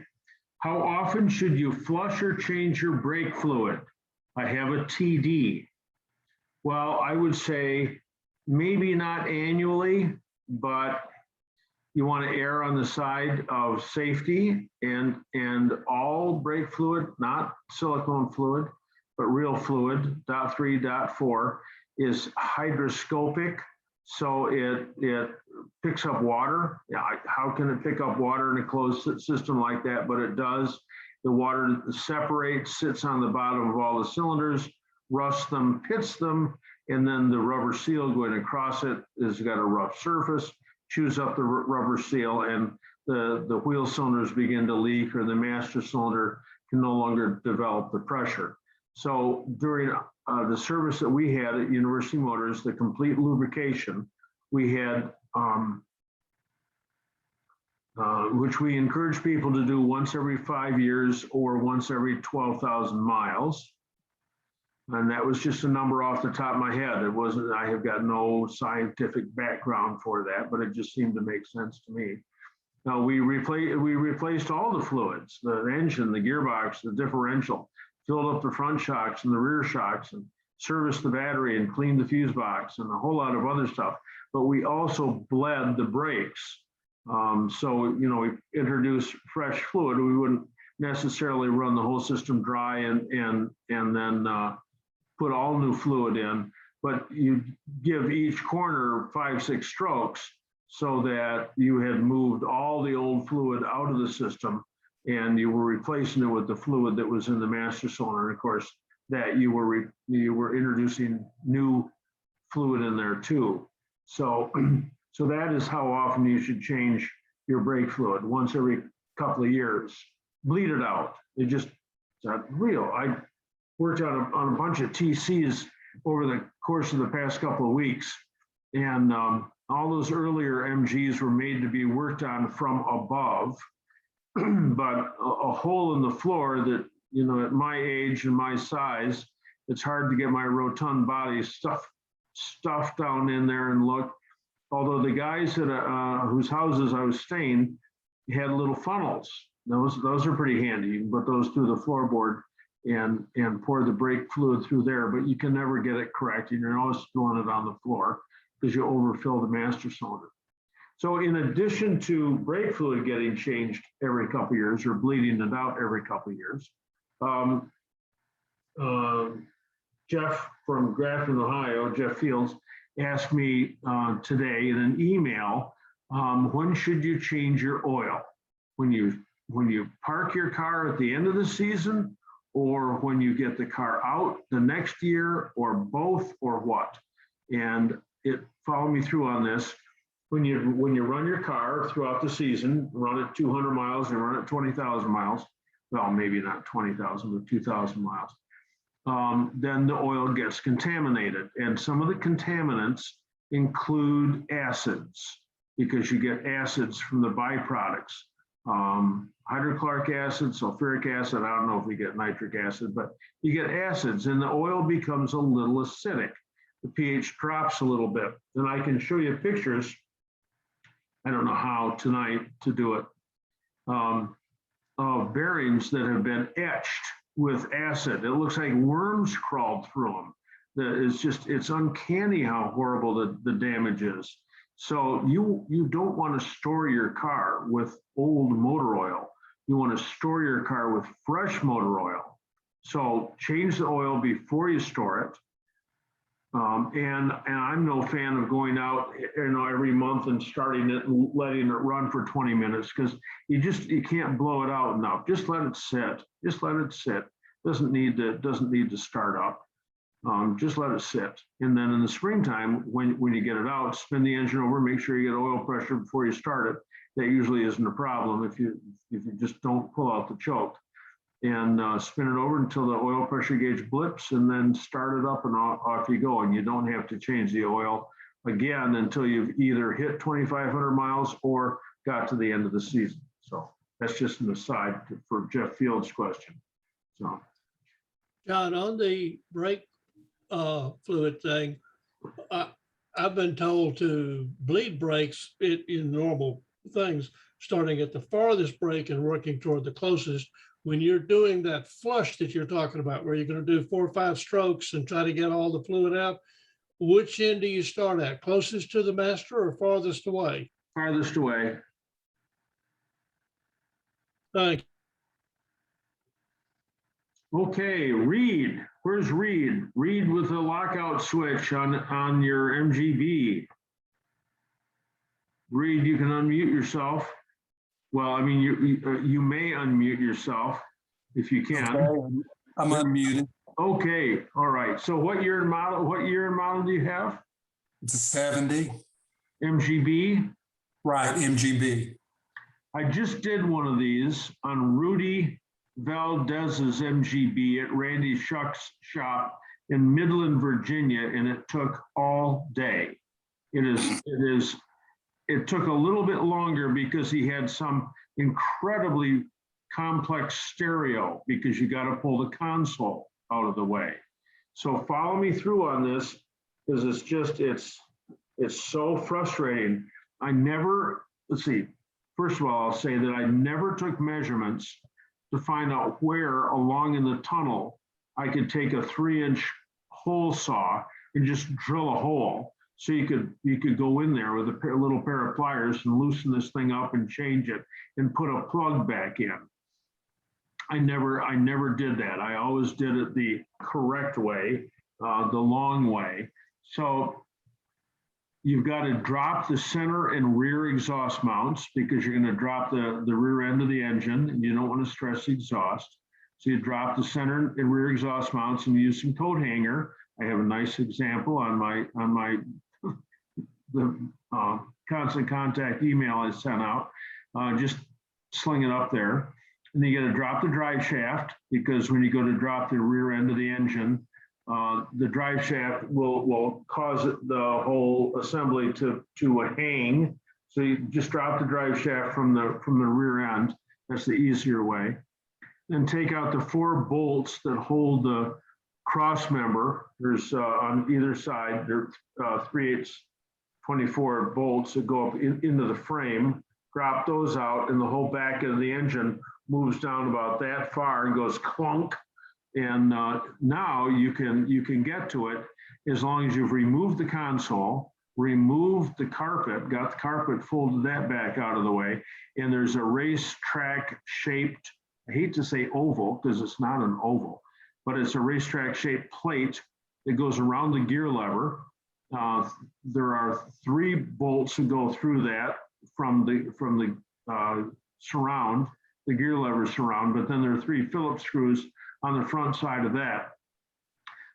How often should you flush or change your brake fluid? I have a TD. Well, I would say maybe not annually, but you want to err on the side of safety, and all brake fluid, not silicone fluid, but real fluid, .3, .4, is hygroscopic. So it picks up water. Yeah, how can it pick up water in a closed system like that? But it does. The water separates, sits on the bottom of all the cylinders, rusts them, pits them, and then the rubber seal going across it has got a rough surface, chews up the rubber seal, and the wheel cylinders begin to leak, or the master cylinder can no longer develop the pressure. So during the service that we had at University Motors, the complete lubrication, we had, which we encourage people to do once every 5 years or once every 12,000 miles. And that was just a number off the top of my head. It wasn't, I have got no scientific background for that, but it just seemed to make sense to me. Now we replaced all the fluids, the engine, the gearbox, the differential, filled up the front shocks and the rear shocks, and serviced the battery and cleaned the fuse box and a whole lot of other stuff. But we also bled the brakes. So, you know, we introduced fresh fluid. We wouldn't necessarily run the whole system dry and then put all new fluid in, but you give each corner 5-6 strokes so that you had moved all the old fluid out of the system and you were replacing it with the fluid that was in the master cylinder. And of course, that you were introducing new fluid in there too. So that is how often you should change your brake fluid, once every couple of years. Bleed it out. It's not real. I worked on a bunch of TCs over the course of the past couple of weeks, and all those earlier MGs were made to be worked on from above, but a hole in the floor that, you know, at my age and my size, it's hard to get my rotund body stuffed down in there and look. Although the guys whose houses I was staying had little funnels. Those are pretty handy. You can put those through the floorboard and pour the brake fluid through there, but you can never get it correct. And you're always spilling it on the floor because you overfill the master cylinder. So in addition to brake fluid getting changed every couple of years or bleeding it out every couple of years, Jeff from Grafton, Ohio, Jeff Fields, asked me today in an email, when should you change your oil? When you park your car at the end of the season, or when you get the car out the next year, or both, or what? And it followed me through on this. When you run your car throughout the season, run it 200 miles and run it 20,000 miles, well, maybe not 20,000, but 2,000 miles, then the oil gets contaminated. And some of the contaminants include acids, because you get acids from the byproducts. Hydrochloric acid, sulfuric acid, I don't know if we get nitric acid, but you get acids and the oil becomes a little acidic. The pH drops a little bit. And I can show you pictures, I don't know how tonight to do it, of bearings that have been etched with acid. It looks like worms crawled through them. It's uncanny how horrible the damage is. So you don't want to store your car with old motor oil. You want to store your car with fresh motor oil. So change the oil before you store it. And I'm no fan of going out, you know, every month and starting it and letting it run for 20 minutes, because you can't blow it out enough. Just let it sit. Just let it sit. Doesn't need to start up. Just let it sit. And then in the springtime, when you get it out, spin the engine over, make sure you get oil pressure before you start it. That usually isn't a problem if you just don't pull out the choke. And spin it over until the oil pressure gauge blips, and then start it up and off you go. And you don't have to change the oil again until you've either hit 2,500 miles or got to the end of the season. So that's just an aside for Jeff Fields' question. So, John, on the brake fluid thing, I've been told to bleed brakes in normal things, starting at the farthest brake and working toward the closest. When you're doing that flush that you're talking about, where you're going to do 4 or 5 strokes and try to get all the fluid out, which end do you start at? Closest to the master or farthest away? farthest away. Thank you. Okay, Reed. Where's Reed? Reed with the lockout switch on your MGB. Reed, you can unmute yourself. Well, I mean, you may unmute yourself if you can. I'm unmuted. Okay, all right. So what year and model do you have? It's a 70. MGB? Right, MGB. I just did one of these on Rudy Valdez's MGB at Randy Shuck's shop in Midland, Virginia, and it took all day. It took a little bit longer because he had some incredibly complex stereo because you got to pull the console out of the way. So follow me through on this because it's so frustrating. Let's see, first of all, I'll say that I never took measurements to find out where along in the tunnel I could take a 3-inch hole saw and just drill a hole. So you could go in there with a little pair of pliers and loosen this thing up and change it and put a plug back in. I never did that. I always did it the correct way, the long way. So you've got to drop the center and rear exhaust mounts because you're going to drop the rear end of the engine and you don't want to stress the exhaust. So you drop the center and rear exhaust mounts and use some coat hanger. I have a nice example on my constant contact email I sent out. Just sling it up there. And then you got to drop the drive shaft because when you go to drop the rear end of the engine, the drive shaft will cause the whole assembly to hang. So you just drop the drive shaft from the rear end. That's the easier way. Then take out the 4 bolts that hold the cross member. There's on either side, there are 3/8 24 bolts that go up into the frame. Drop those out, and the whole back of the engine moves down about that far and goes clunk. And now you can get to it as long as you've removed the console, removed the carpet, got the carpet, folded that back out of the way, and there's a racetrack shaped, I hate to say oval because it's not an oval, but it's a racetrack shaped plate that goes around the gear lever. There are 3 bolts that go through that from the surround, the gear lever surround, but then there are 3 Phillips screws on the front side of that.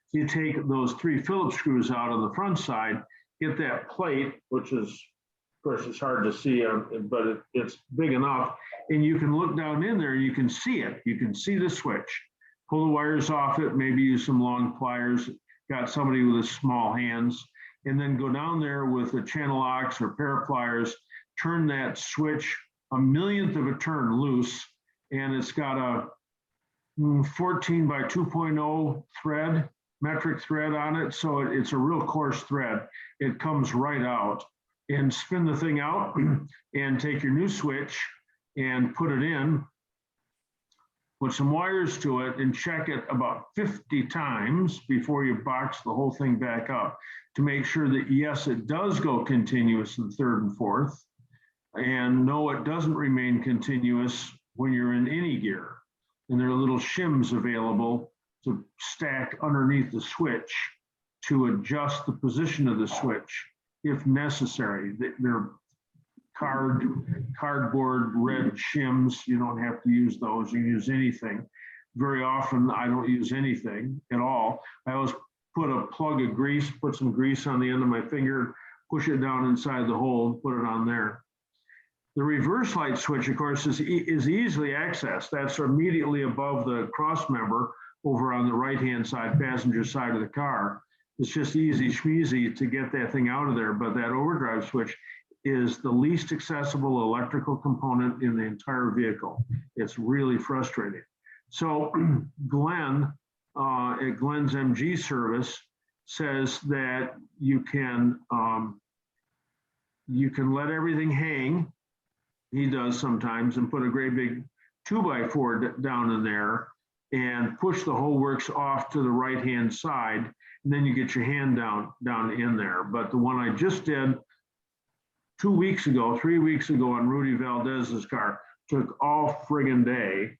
So you take those 3 Phillips screws out on the front side, get that plate, which is, of course, it's hard to see, but it's big enough, and you can look down in there, you can see it. You can see the switch. Pull the wires off it, maybe use some long pliers, got somebody with small hands, and then go down there with a channel locks or pair of pliers, turn that switch a millionth of a turn loose, and it's got a 14 by 2.0 thread, metric thread on it. So it's a real coarse thread. It comes right out. And spin the thing out and take your new switch and put it in, put some wires to it and check it about 50 times before you box the whole thing back up to make sure that yes, it does go continuous in 3rd and 4th. And no, it doesn't remain continuous when you're in any gear. And there are little shims available to stack underneath the switch to adjust the position of the switch if necessary. They're cardboard red shims. You don't have to use those. You use anything. Very often, I don't use anything at all. I always put a plug of grease, put some grease on the end of my finger, push it down inside the hole, and put it on there. The reverse light switch, of course, is easily accessed. That's immediately above the cross member over on the right-hand side, passenger side of the car. It's just easy schmeezy to get that thing out of there, but that overdrive switch is the least accessible electrical component in the entire vehicle. It's really frustrating. So Glenn, at Glenn's MG service, says that you can let everything hang. He does sometimes, and put a great big 2x4 down in there and push the whole works off to the right-hand side. And then you get your hand down in there. But the one I just did 3 weeks ago on Rudy Valdez's car took all friggin' day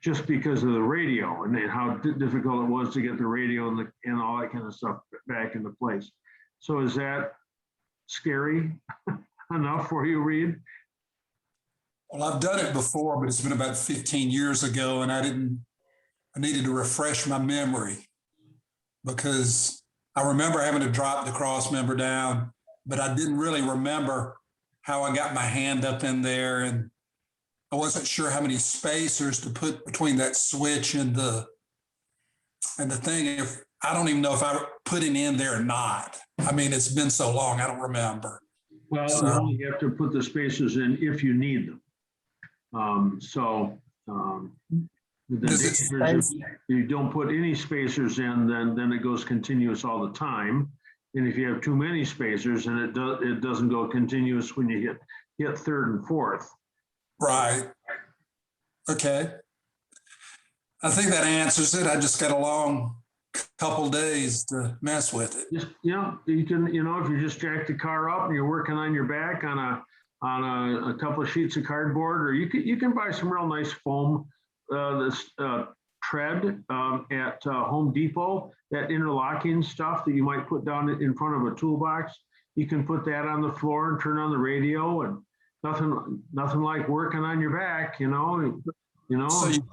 just because of the radio and how difficult it was to get the radio and all that kind of stuff back into place. So is that scary enough for you, Reed? Well, I've done it before, but it's been about 15 years ago, and I needed to refresh my memory because I remember having to drop the cross member down, but I didn't really remember how I got my hand up in there. And I wasn't sure how many spacers to put between that switch and the thing. If I don't even know if I put it in there or not. I mean, it's been so long, I don't remember. Well, So- you only have to put the spacers in if you need them. Does it If you don't put any spacers in, then it goes continuous all the time. And if you have too many spacers, and it doesn't go continuous when you hit third and fourth. Right. Okay. I think that answers it. I just got a long couple days to mess with it. Just, yeah, you can, if you just jack the car up and you're working on your back on a couple of sheets of cardboard, or you can buy some real nice foam, this tread at Home Depot, that interlocking stuff that you might put down in front of a toolbox. You can put that on the floor and turn on the radio, and nothing like working on your back, So you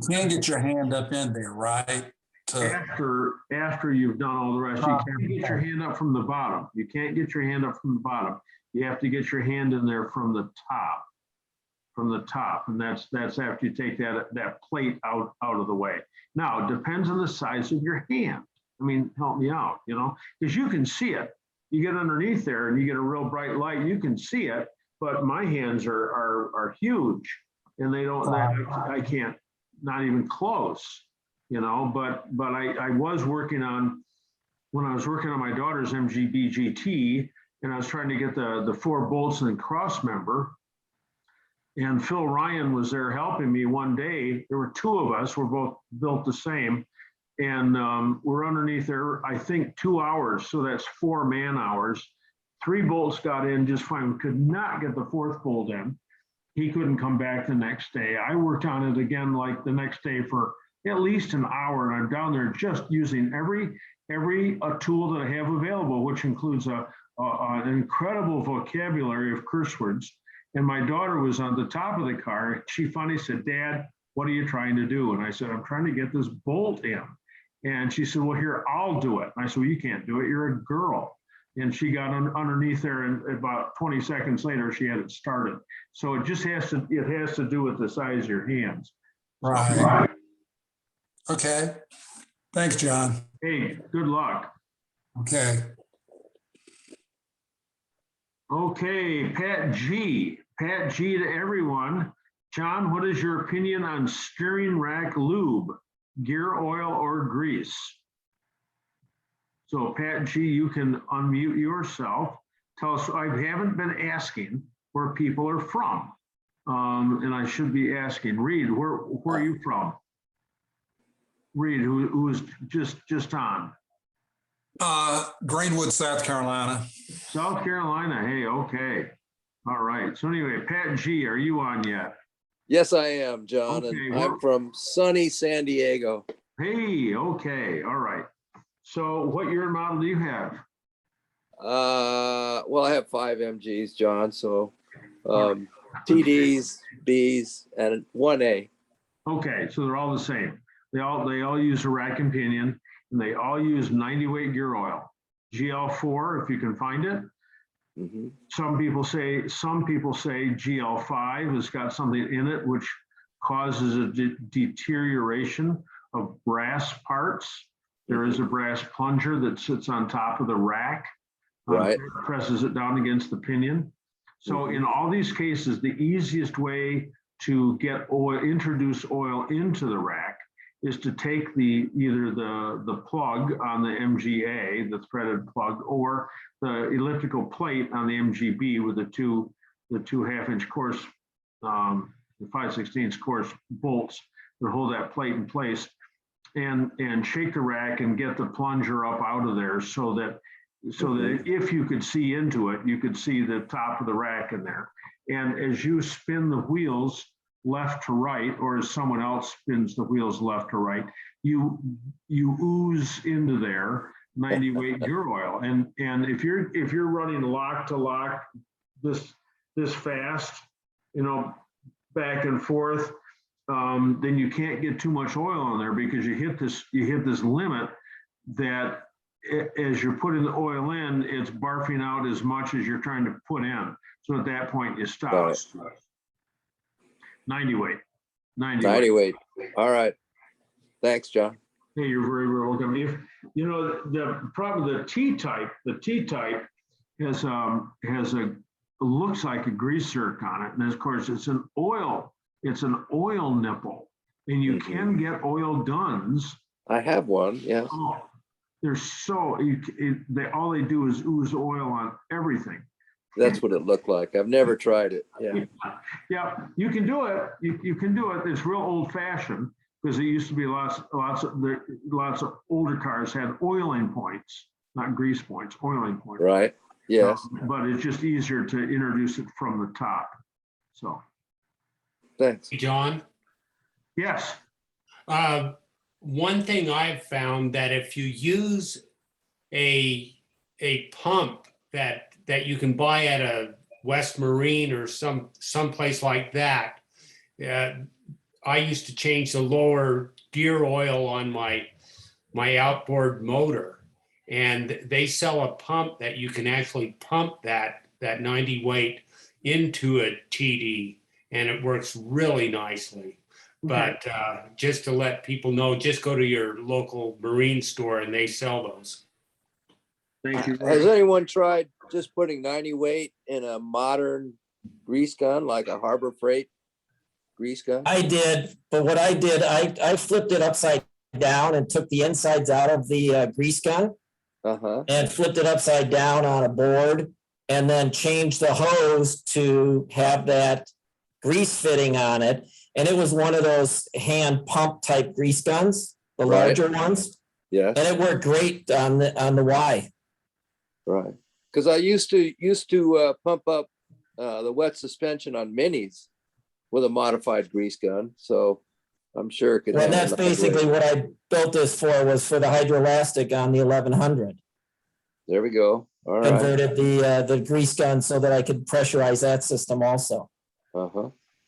can get your hand up in there, right? After you've done all the rest. You can't get your hand up from the bottom. You can't get your hand up from the bottom. You have to get your hand in there from the top. And that's after you take that plate out of the way. Now, it depends on the size of your hand. I mean, help me out, because you can see it. You get underneath there and you get a real bright light, you can see it, but my hands are huge, and I can't, not even close, but I was working on, when I was working on my daughter's MGB GT, and I was trying to get the 4 bolts and cross member, and Phil Ryan was there helping me one day. There were 2 of us, we're both built the same, and we're underneath there, I think 2 hours, so that's 4 man hours. 3 bolts got in just fine. We could not get the 4th bolt in. He couldn't come back the next day. I worked on it again like the next day for at least an hour, and I'm down there just using every tool that I have available, which includes an incredible vocabulary of curse words. And my daughter was on the top of the car. She finally said, "Dad, what are you trying to do?" And I said, "I'm trying to get this bolt in." And she said, "Well, here, I'll do it." And I said, "Well, you can't do it. You're a girl." And she got underneath there, and about 20 seconds later, she had it started. So it just has to do with the size of your hands. Right. Okay. Thanks, John. Hey, good luck. Okay. Okay, Pat G to everyone. John, what is your opinion on steering rack lube, gear oil or grease? So Pat G, you can unmute yourself. Tell us, I haven't been asking where people are from. And I should be asking, Reed, where are you from? Reed, who is just on. Greenwood, South Carolina. South Carolina, hey, okay. All right, so anyway, Pat G, are you on yet? Yes, I am, John, Okay, and I'm from sunny San Diego. Hey, okay, all right. So what year and model do you have? Well, I have 5 MGs, John, so TDs, Bs, and 1A. Okay, so they're all the same. They all use a rack and pinion, and they all use 90 weight gear oil. GL4, if you can find it. Mm-hmm. Some people say GL5 has got something in it which causes a deterioration of brass parts. There is a brass plunger that sits on top of the rack. Right. Presses it down against the pinion. So in all these cases, the easiest way to get oil, introduce oil into the rack, is to take either the plug on the MGA, the threaded plug, or the elliptical plate on the MGB with the two 1/2-inch course, the 5/16 course bolts that hold that plate in place, and shake the rack and get the plunger up out of there so that if you could see into it, you could see the top of the rack in there. And as you spin the wheels left to right, or as someone else spins the wheels left to right, you ooze into there 90 weight gear oil. And if you're running lock to lock this fast, back and forth, then you can't get too much oil on there, because you hit this limit that as you're putting the oil in, it's barfing out as much as you're trying to put in. So at that point, you stop. 90 weight. 90 90 weight. weight. All right. Thanks, John. Hey, you're very, very welcome. If, you know, the problem, the T-type has a, looks like a grease zerk on it. And of course, it's an oil nipple. And you can get oil guns. I have one, yes. Oh, they're so, all they do is ooze oil on everything. That's what it looked like. I've never tried it. Yeah. Yeah, you can do it. You can do it. It's real old fashioned because it used to be lots of older cars had oiling points, not grease points, oiling points. Right. Yes. But it's just easier to introduce it from the top. So, Thanks. John, yes. one thing I've found that if you use a pump that you can buy at a West Marine or someplace like that, I used to change the lower gear oil on my outboard motor, and they sell a pump that you can actually pump that 90 weight into a TD, and it works really nicely. But just to let people know, just go to your local marine store and they sell those. Thank you. Has anyone tried just putting 90 weight in a modern grease gun, like a Harbor Freight grease gun? I did, but what I did, I flipped it upside down and took the insides out of the grease gun and flipped it upside down on a board and then changed the hose to have that grease fitting on it. And it was one of those hand pump type grease guns, the larger ones. Yeah. And it worked great on the Y. Right. Because I used to pump up the wet suspension on minis with a modified grease gun. So I'm sure it could. And that's basically what I built this for, was for the hydroelastic on the 1100. There we go. All right. Converted the grease gun so that I could pressurize that system also.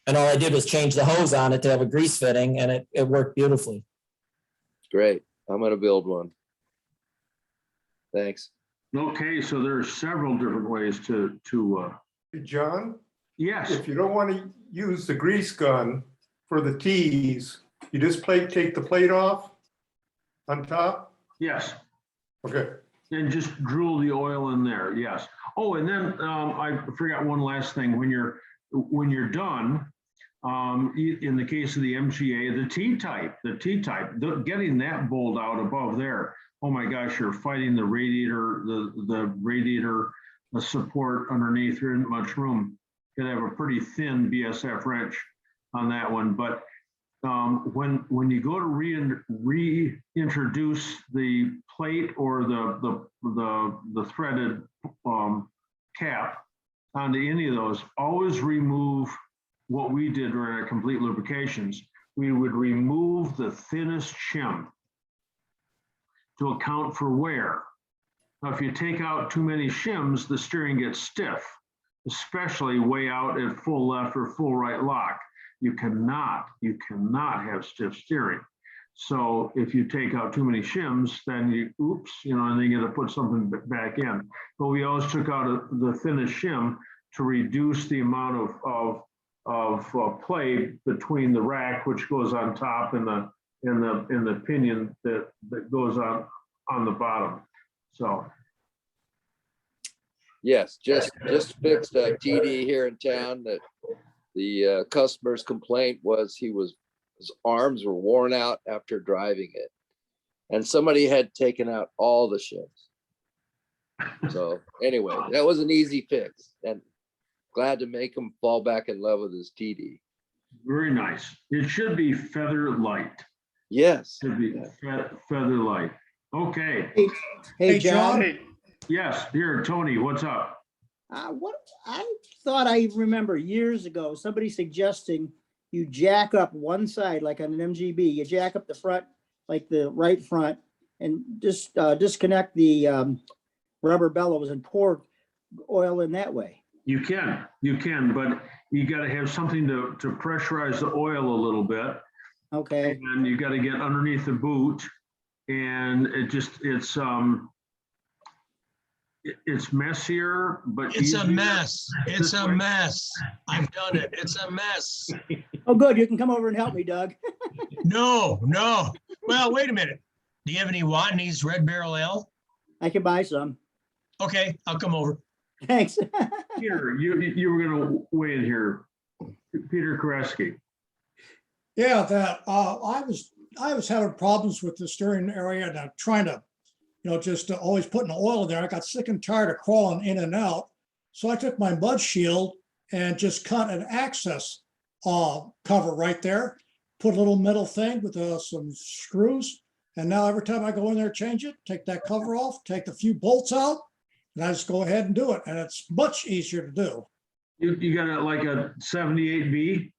And all I did was change the hose on it to have a grease fitting, and it worked beautifully. Great. I'm going to build one. Thanks. Okay, so there are several different ways to John, yes. if you don't want to use the grease gun for the T's, you just take the plate off on top? Yes. Okay. And just drool the oil in there, yes. Oh, and then I forgot one last thing. When you're done, in the case of the MGA, the T-type, getting that bolt out above there, oh my gosh, you're fighting the radiator, the support underneath. There isn't much room. You have a pretty thin BSF wrench on that one. But when you go to reintroduce the plate or the threaded cap onto any of those, always remove what we did during our complete lubrications. We would remove the thinnest shim to account for wear. Now, if you take out too many shims, the steering gets stiff, especially way out at full left or full right lock. You cannot have stiff steering. So if you take out too many shims, then and then you got to put something back in. But we always took out the thinnest shim to reduce the amount of play between the rack, which goes on top, and the pinion that goes on the bottom. So. Yes, just fixed a TD here in town that the customer's complaint was his arms were worn out after driving it. And somebody had taken out all the shims. So anyway, that was an easy fix, and glad to make him fall back in love with his TD. Very nice. It should be feather light. Yes. Should be feather light. Okay. Hey, John. Yes, here, Tony, what's up? What I thought I remember years ago, somebody suggesting you jack up one side, like on an MGB, you jack up the front, like the right front, and just disconnect the rubber bellows and pour oil in that way. You can, but you got to have something to pressurize the oil a little bit. Okay. And you got to get underneath the boot, and it's messier, but it's a mess. It's a mess. I've done it. It's a mess. Oh, good. You can come over and help me, Doug. No, no. Well, wait a minute. Do you have any Watney's Red Barrel Ale? I can buy some. Okay, I'll come over. Thanks. Peter, you were gonna weigh in here. Peter Koreski. Yeah, that I was having problems with the steering area and I'm trying to, just always putting the oil in there. I got sick and tired of crawling in and out. So I took my mud shield and just cut an access cover right there, put a little metal thing with some screws. And now every time I go in there, change it, take that cover off, take a few bolts out, and I just go ahead and do it. And it's much easier to do. You got like a 78B?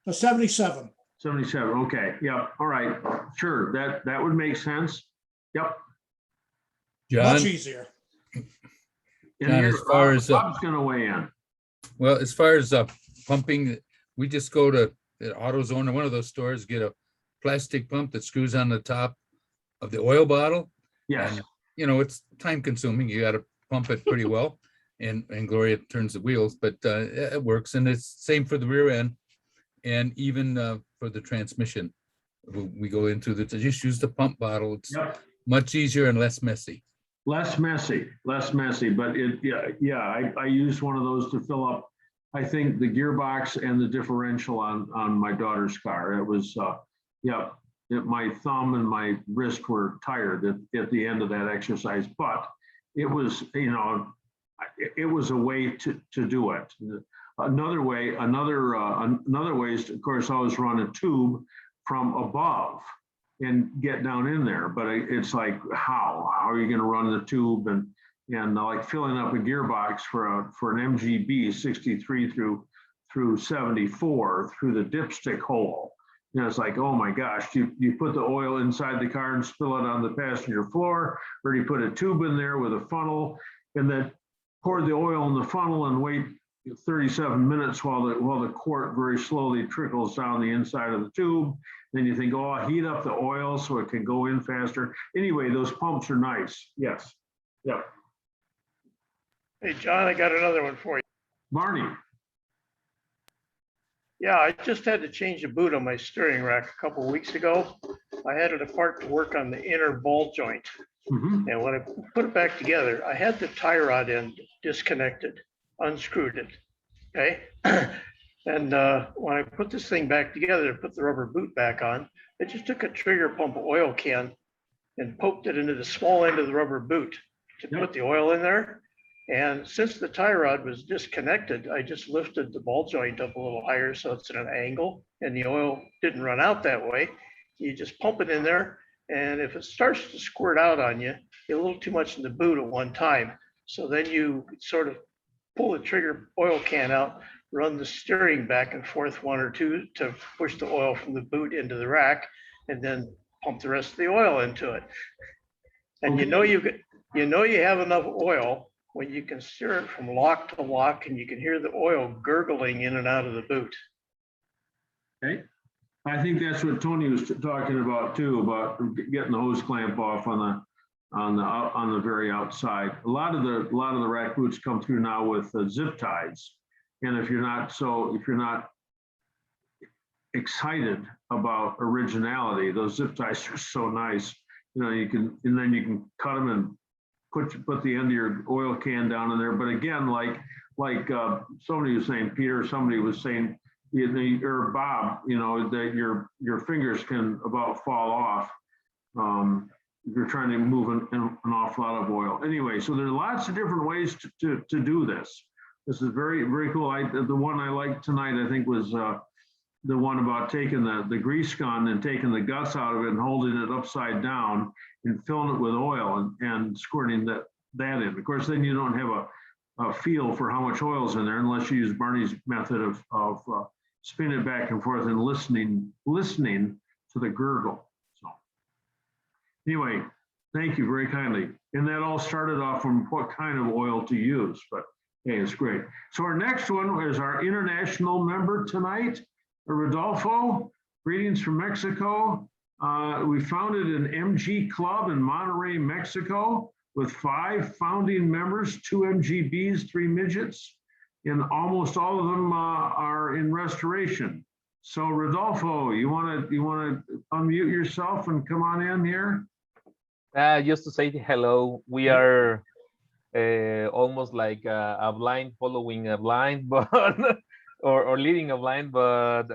A 77. 77, okay, yep, all right, sure, that would make sense. Yep. John, Much easier. And John, here, as far as, Bob's gonna weigh in. well, as far as pumping, we just go to the AutoZone or one of those stores, get a plastic pump that screws on the top of the oil bottle. Yes, And, it's time consuming. You got to pump it pretty well. And Gloria turns the wheels, but it works. And it's same for the rear end and even for the transmission. We go into just use the pump bottle. It's yep, much easier and less messy. less messy, but I used one of those to fill up, I think, the gearbox and the differential on my daughter's car. It was, my thumb and my wrist were tired at the end of that exercise, but it was, it was a way to do it. Another way is, of course, always run a tube from above and get down in there. But it's like, how are you going to run the tube and like filling up a gearbox for an MGB 63 through 74 through the dipstick hole? It's like, oh my gosh, you put the oil inside the car and spill it on the passenger floor, or you put a tube in there with a funnel and then pour the oil in the funnel and wait 37 minutes while the quart very slowly trickles down the inside of the tube. Then you think, oh, I'll heat up the oil so it can go in faster. Anyway, those pumps are nice. Yes. Yep. Hey, John, I got another one for you. Barney. Yeah, I just had to change the boot on my steering rack a couple of weeks ago. I had it apart to work on the inner ball joint. Mhm. And when I put it back together, I had the tie rod end disconnected, unscrewed it, okay? And when I put this thing back together, put the rubber boot back on, I just took a trigger pump oil can and poked it into the small end of the rubber boot to put the oil in there. And since the tie rod was disconnected, I just lifted the ball joint up a little higher so it's at an angle and the oil didn't run out that way. You just pump it in there. And if it starts to squirt out on you, get a little too much in the boot at one time. So then you sort of pull the trigger oil can out, run the steering back and forth one or two to push the oil from the boot into the rack, and then pump the rest of the oil into it. And you know you have enough oil when you can steer it from lock to lock and you can hear the oil gurgling in and out of the boot. Okay. I think that's what Tony was talking about too, about getting the hose clamp off on the very outside. A lot of the rack boots come through now with zip ties, and if you're not excited about originality, those zip ties are so nice. You can cut them and put the end of your oil can down in there. But again, like somebody was saying, Peter, somebody was saying, or Bob, that your fingers can about fall off if you're trying to move an awful lot of oil. Anyway, so there's lots of different ways to do this. This is very, very cool. The one I liked tonight, I think, was the one about taking the grease gun and taking the guts out of it and holding it upside down and filling it with oil and squirting that in. Of course, then you don't have a feel for how much oil is in there unless you use Barney's method of spinning it back and forth and listening to the gurgle. So anyway, thank you very kindly. And that all started off from what kind of oil to use, but hey, it's great. So our next one is our international member tonight, Rodolfo. Greetings from Mexico. We founded an MG club in Monterrey, Mexico, with 5 founding members, 2 MGBs, 3 midgets, and almost all of them are in restoration. So Rodolfo, you want to unmute yourself and come on in here? Just to say hello, we are almost like a blind following a blind, but or leading a blind, but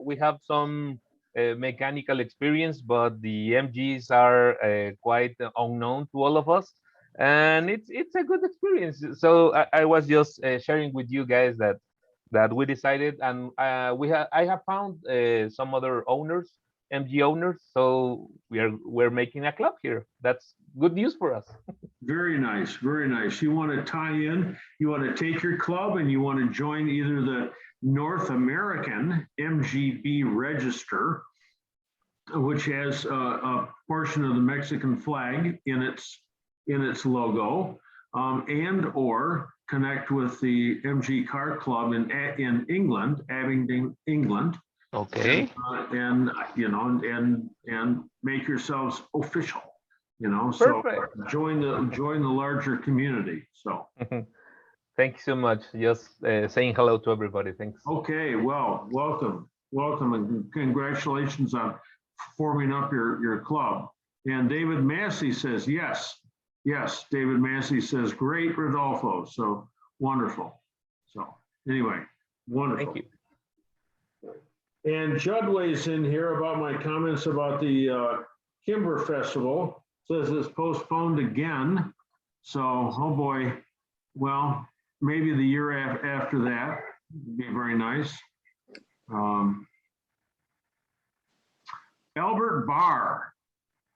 we have some mechanical experience, but the MGs are quite unknown to all of us, and it's a good experience. So I was just sharing with you guys that we decided, and I have found some other owners, MG owners, so we're making a club here. That's good news for us. Very nice, very nice. You want to tie in, you want to take your club and you want to join either the North American MGB register, which has a portion of the Mexican flag in its logo, and or connect with the MG Car Club in England, Abingdon, England. Okay. And you know, and make yourselves official. You know, Perfect. so join the larger community. So thank you so much. Just saying hello to everybody. Thanks. okay, well, welcome, and congratulations on forming up your club. And David Massey says yes. David Massey says great, Rodolfo. So wonderful. So anyway, wonderful. Thank you. And Judd weighs in here about my comments about the Kimber Festival. Says it's postponed again. So, oh boy, well, maybe the year after that would be very nice. Albert Barr,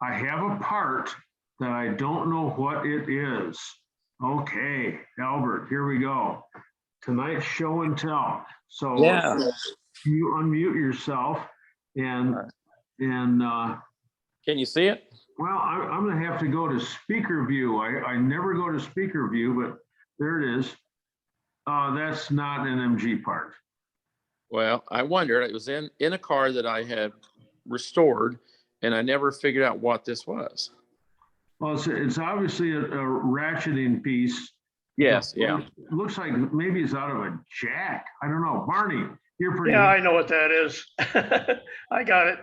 I have a part that I don't know what it is. Okay, Albert, here we go. Tonight's show and tell. So Yeah. you unmute yourself and Can you see it? well, I'm gonna have to go to speaker view. I never go to speaker view, but there it is. That's not an MG part. Well, I wondered, it was in a car that I had restored and I never figured out what this was. Well, it's obviously a ratcheting piece. Yes, yeah. It looks like maybe it's out of a jack. I don't know. Barney, you're pretty. Yeah, I know what that is. I got it.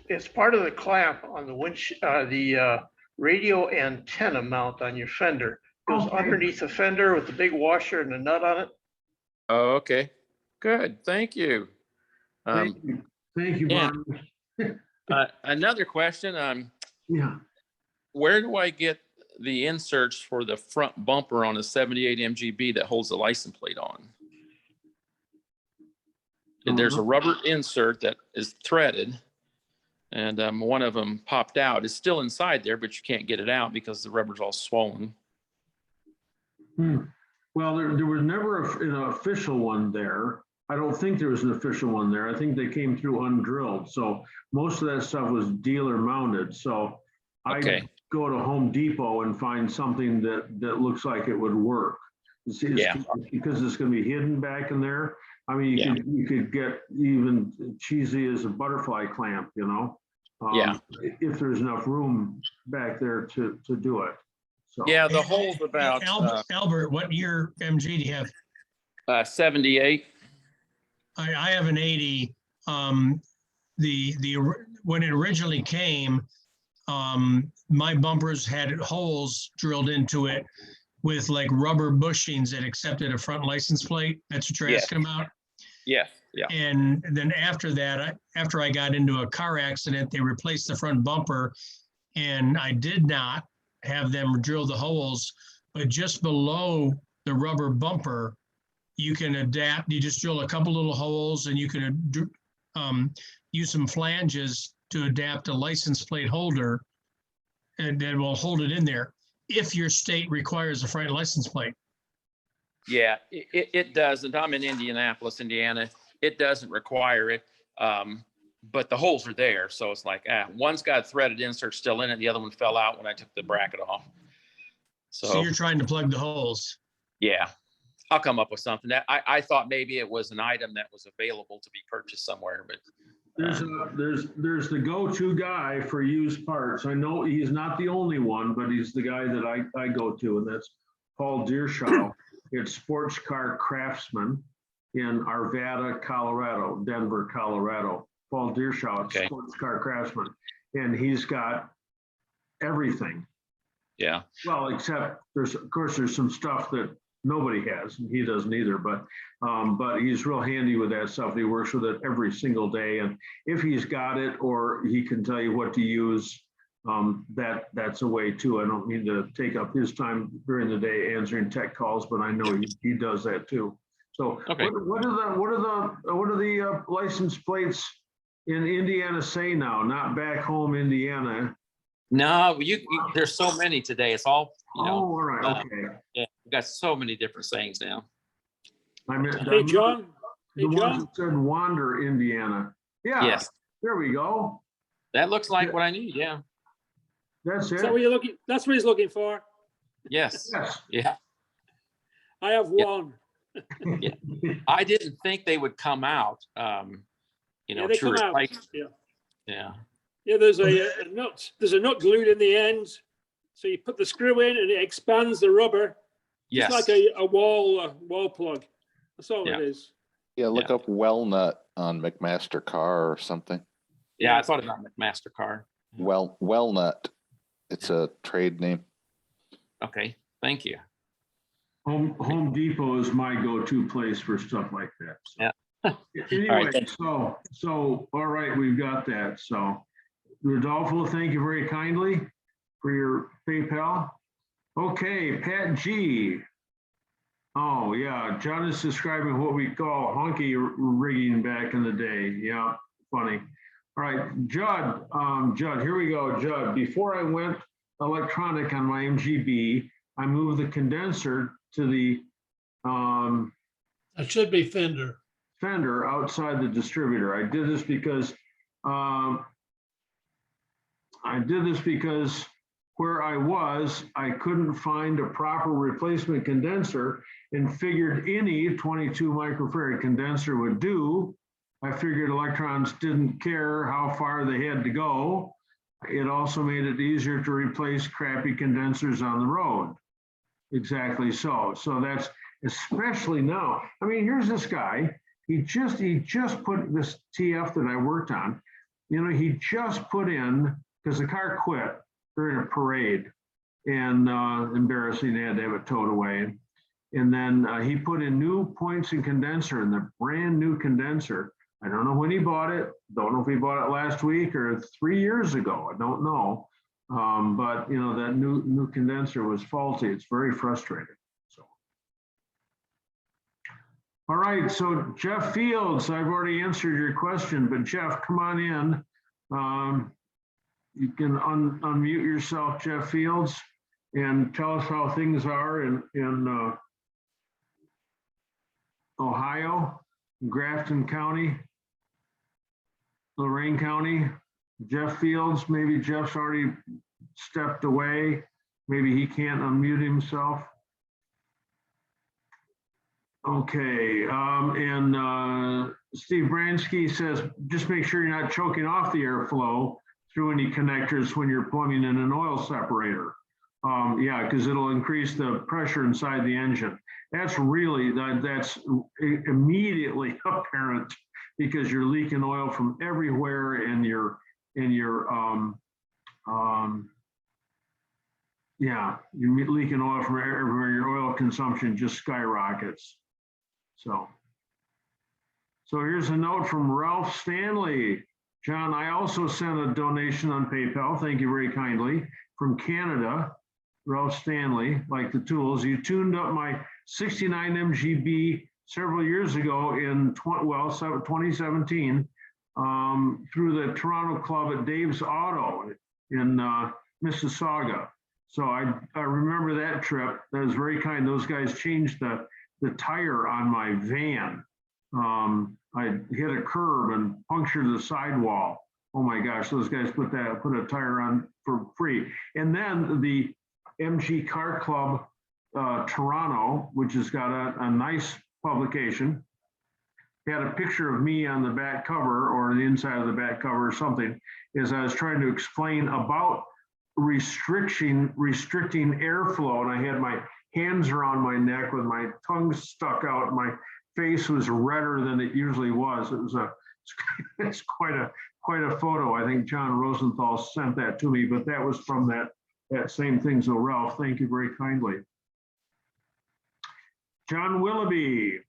It's part of the clamp on the radio antenna mount on your fender. Goes underneath the fender with the big washer and the nut on it. Oh, okay. Good. Thank you. Thank you, yeah. Barney. Another question. Yeah. Where do I get the inserts for the front bumper on a 78 MGB that holds the license plate on? There's a rubber insert that is threaded, and one of them popped out. It's still inside there, but you can't get it out because the rubber's all swollen. Well, there was never an official one there. I don't think there was an official one there. I think they came through undrilled. So most of that stuff was dealer mounted. So I go to Home Depot and find something that looks like it would work. Because it's going to be hidden back in there. I mean, you could get even cheesy as a butterfly clamp, you know, if there's enough room back there to do it. So. Yeah, the hole's about. Albert, what year MG do you have? 78. I have an 80. When it originally came, my bumpers had holes drilled into it with like rubber bushings that accepted a front license plate. That's what you're asking about? Yes, yeah. And then after that, after I got into a car accident, they replaced the front bumper, and I did not have them drill the holes, but just below the rubber bumper, you can adapt. You just drill a couple little holes, and you can use some flanges to adapt a license plate holder, and then we'll hold it in there if your state requires a front license plate. Yeah, it doesn't. I'm in Indianapolis, Indiana. It doesn't require it, but the holes are there. So it's like, one's got threaded insert still in it. The other one fell out when I took the bracket off. So you're trying to plug the holes. Yeah, I'll come up with something. That I thought maybe it was an item that was available to be purchased somewhere, but there's the go-to guy for used parts. I know he's not the only one, but he's the guy that I go to, and that's Paul Deershaw. It's Sports Car Craftsman, in Arvada, Colorado, Denver, Colorado, Paul Deershout, Okay. sports car craftsman. And he's got everything. Yeah. Well, except there's, of course, there's some stuff that nobody has, and he doesn't either, but he's real handy with that stuff. He works with it every single day. And if he's got it, or he can tell you what to use, that's a way too. I don't mean to take up his time during the day answering tech calls, but I know he does that too. So Okay. what are the license plates in Indiana say now? Not back home, Indiana. No, there's so many today. It's all, Oh, all right, okay. Yeah, we've got so many different sayings now. Hey, John. The ones that said Wander, Indiana. Yeah. Yes. There we go. That looks like what I need. Yeah. That's it. Is that what you're looking? That's what he's looking for. Yes. Yes. Yeah. I have one. Yeah. I didn't think they would come out. Yeah, they to come out. replace. Yeah. Yeah. Yeah, there's a nut. There's a nut glued in the end, so you put the screw in and it expands the rubber. Yes. It's like a wall plug. That's all it is. Yeah, look up Wellnut on McMaster Car or something. Yeah, I thought about McMaster-Car. Wellnut. It's a trade name. Okay, thank you. Home Depot is my go-to place for stuff like that. So. Yeah. Anyway, All right, so all right, we've got that. So Rodolfo, thank you very kindly for your PayPal. Okay, Pat G. Oh yeah, John is describing what we call honky rigging back in the day. Yeah, funny. All right, Judd, here we go, Judd. Before I went electronic on my MGB, I moved the condenser to the That should be Fender. Fender outside the distributor. I did this because where I was, I couldn't find a proper replacement condenser and figured any 22 microfarad condenser would do. I figured electrons didn't care how far they had to go. It also made it easier to replace crappy condensers on the road. Exactly so. So that's especially now. I mean, here's this guy. He just put this TF that I worked on. He just put in, because the car quit during a parade, and embarrassing, they had to have it towed away. And then he put in new points and condenser, and the brand new condenser. I don't know when he bought it. Don't know if he bought it last week or 3 years ago. I don't know. But that new condenser was faulty. It's very frustrating. So, all right. So Jeff Fields, I've already answered your question, but Jeff, come on in. You can unmute yourself, Jeff Fields, and tell us how things are in Ohio, Grafton County, Lorain County. Jeff Fields, maybe Jeff's already stepped away. Maybe he can't unmute himself. Okay, and Steve Bransky says, just make sure you're not choking off the airflow through any connectors when you're plumbing in an oil separator. Yeah, because it'll increase the pressure inside the engine. That's really, that's immediately apparent because you're leaking oil from everywhere and you're leaking oil from everywhere. Your oil consumption just skyrockets. So here's a note from Ralph Stanley. John, I also sent a donation on PayPal. Thank you very kindly. From Canada, Ralph Stanley, like the tools. You tuned up my 69 MGB several years ago in 2017 through the Toronto Club at Dave's Auto in Mississauga. So I remember that trip. That was very kind. Those guys changed the tire on my van. I hit a curb and punctured the sidewall. Oh my gosh, those guys put a tire on for free. And then the MG Car Club Toronto, which has got a nice publication, had a picture of me on the back cover or the inside of the back cover or something, as I was trying to explain about restricting airflow. And I had my hands around my neck with my tongue stuck out, my face was redder than it usually was. It's quite a photo. I think John Rosenthal sent that to me, but that was from that same thing. So Ralph, thank you very kindly. John Willoughby.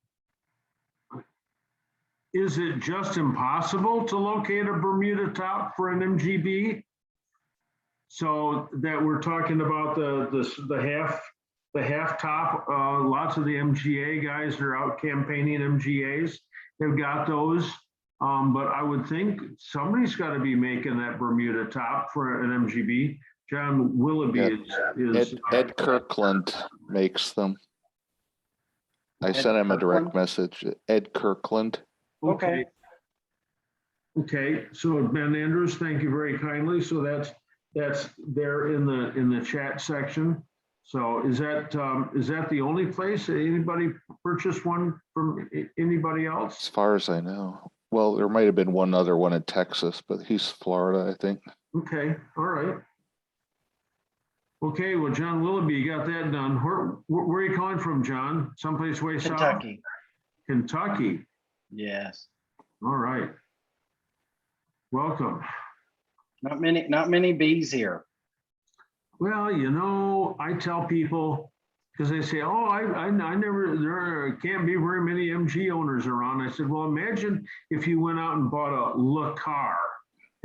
Is it just impossible to locate a Bermuda top for an MGB? So that we're talking about the half top. Lots of the MGA guys are out campaigning MGAs. They've got those, but I would think somebody's got to be making that Bermuda top for an MGB. John Willoughby is Ed Kirkland makes them. I sent him a direct message. Ed Kirkland. Okay. Okay. So Ben Andrews, thank you very kindly. So that's there in the chat section. So is that the only place that anybody purchased one from anybody else? As far as I know. Well, there might have been one other one in Texas, but he's Florida, I think. Okay. All right. Okay. Well, John Willoughby, you got that done. Where are you calling from, John? Someplace way south? Kentucky. Kentucky. Yes. All right. Welcome. Not many bees here. Well, you know, I tell people, because they say, oh, I never, there can't be very many MG owners around. I said, well, imagine if you went out and bought a Le Car,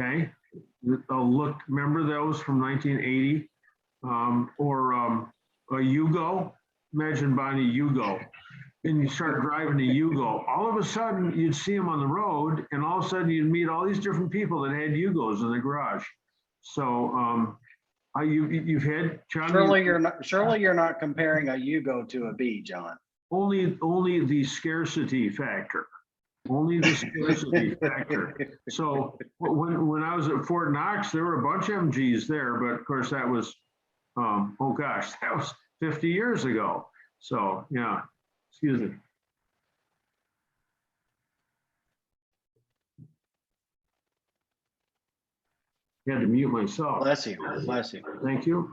okay? Remember those from 1980? Or a Yugo? Imagine buying a Yugo. And you start driving a Yugo. All of a sudden, you'd see them on the road, and all of a sudden, you'd meet all these different people that had Yugos in the garage. So, you've had John. Surely you're not comparing a Yugo to a bee, John. Only the scarcity factor. Only the scarcity factor. So when I was at Fort Knox, there were a bunch of MGs there, but of course that was, oh gosh, that was 50 years ago. So yeah. Excuse me. I had to mute myself. Bless you. Bless you. Thank you.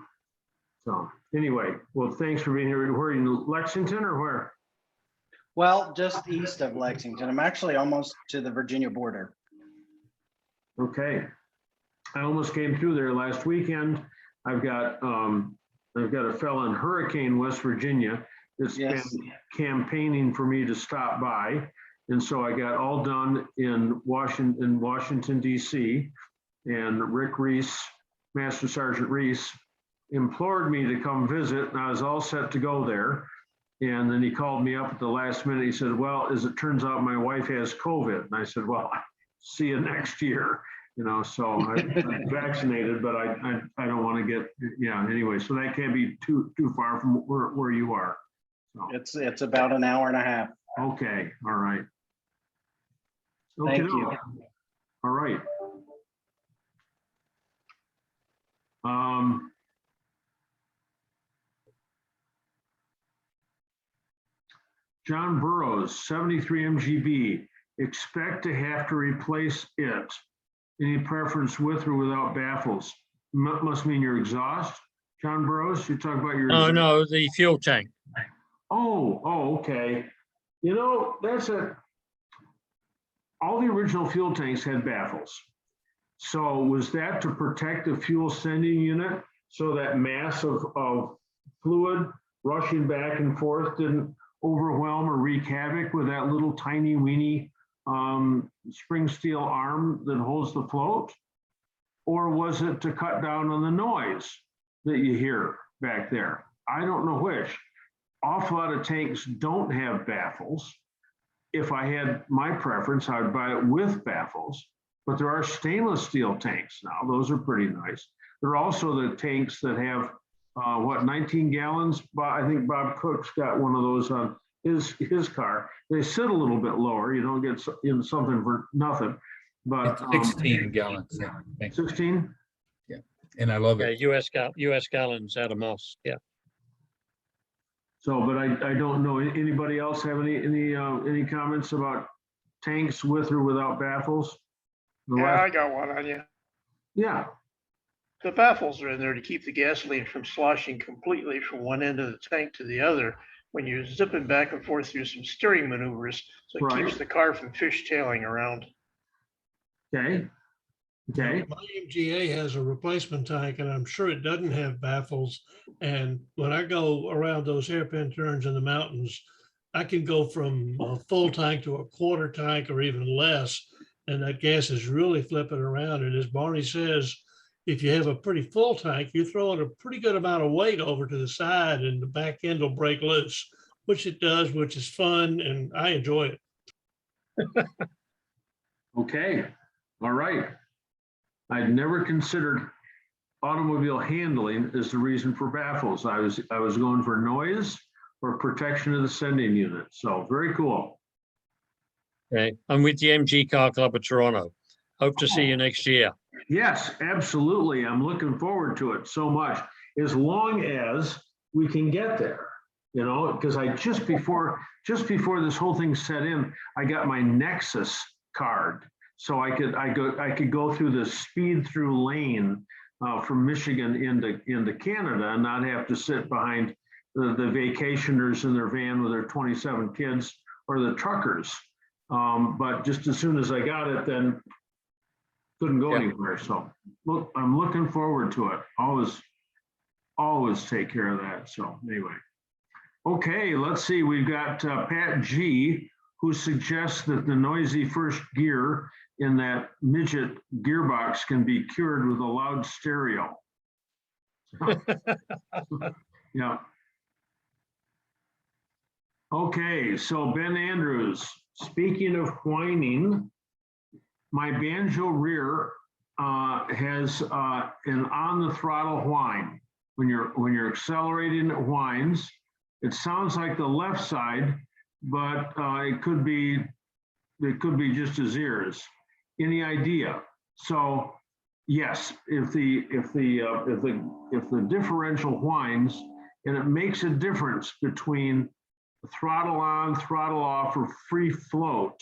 So anyway, well, thanks for being here. Where are you, in Lexington or where? Well, just east of Lexington. I'm actually almost to the Virginia border. Okay. I almost came through there last weekend. I've got a fellow in Hurricane, West Virginia, that's been campaigning for me to stop by. And so I got all done in Washington, D.C. And Rick Reese, Master Sergeant Reese, implored me to come visit, and I was all set to go there. And then he called me up at the last minute. He said, well, as it turns out, my wife has COVID. And I said, well, see you next year. You know, so I'm vaccinated, but I don't want to get, anyway, so that can't be too far from where you are. So. It's about an hour and a half. Okay, all right. Thank you. All right. John Burrows, 73 MGB, expect to have to replace it. Any preference with or without baffles? Must mean your exhaust. John Burrows, you talk about your. Oh, no, the fuel tank. Oh, okay. You know, all the original fuel tanks had baffles. So was that to protect the fuel sending unit so that mass of fluid rushing back and forth didn't overwhelm or wreak havoc with that little tiny weeny spring steel arm that holds the float? Or was it to cut down on the noise that you hear back there? I don't know which. Awful lot of tanks don't have baffles. If I had my preference, I would buy it with baffles, but there are stainless steel tanks now. Those are pretty nice. There are also the tanks that have 19 gallons. I think Bob Cook's got one of those on his car. They sit a little bit lower. You don't get something for nothing. But 16 gallons. Yeah. 16. Yeah, and I love it. US gallons out of Moss. Yeah. So, but I don't know. Anybody else have any comments about tanks with or without baffles? Yeah, I got one on you. Yeah. The baffles are in there to keep the gasoline from sloshing completely from one end of the tank to the other. when you're zipping back and forth through some steering maneuvers. So it keeps Right. the car from fishtailing around. Okay. Okay. My MGA has a replacement tank and I'm sure it doesn't have baffles. And when I go around those hairpin turns in the mountains, I can go from a full tank to a quarter tank or even less. And that gas is really flipping around. And as Barney says, if you have a pretty full tank, you're throwing a pretty good amount of weight over to the side and the back end will break loose, which it does, which is fun. And I enjoy it. Okay. All right. I'd never considered automobile handling as the reason for baffles. I was going for noise or protection of the sending unit. So very cool. Okay, I'm with the MG Car Club of Toronto. Hope to see you next year. Yes, absolutely. I'm looking forward to it so much, as long as we can get there, you know, because I just before this whole thing set in, I got my Nexus card. So I could go through the speed through lane from Michigan into Canada and not have to sit behind the vacationers in their van with their 27 kids or the truckers. But just as soon as I got it, then couldn't go anywhere. So look, I'm looking forward to it. Always take care of that. So anyway, okay, let's see. We've got Pat G, who suggests that the noisy first gear in that midget gearbox can be cured with a loud stereo. Yeah. Okay, so Ben Andrews, speaking of whining, my banjo rear has an on the throttle whine. When you're accelerating, it whines. It sounds like the left side, but it could be just his ears. Any idea? So yes, if the differential whines, and it makes a difference between throttle on, throttle off, or free float.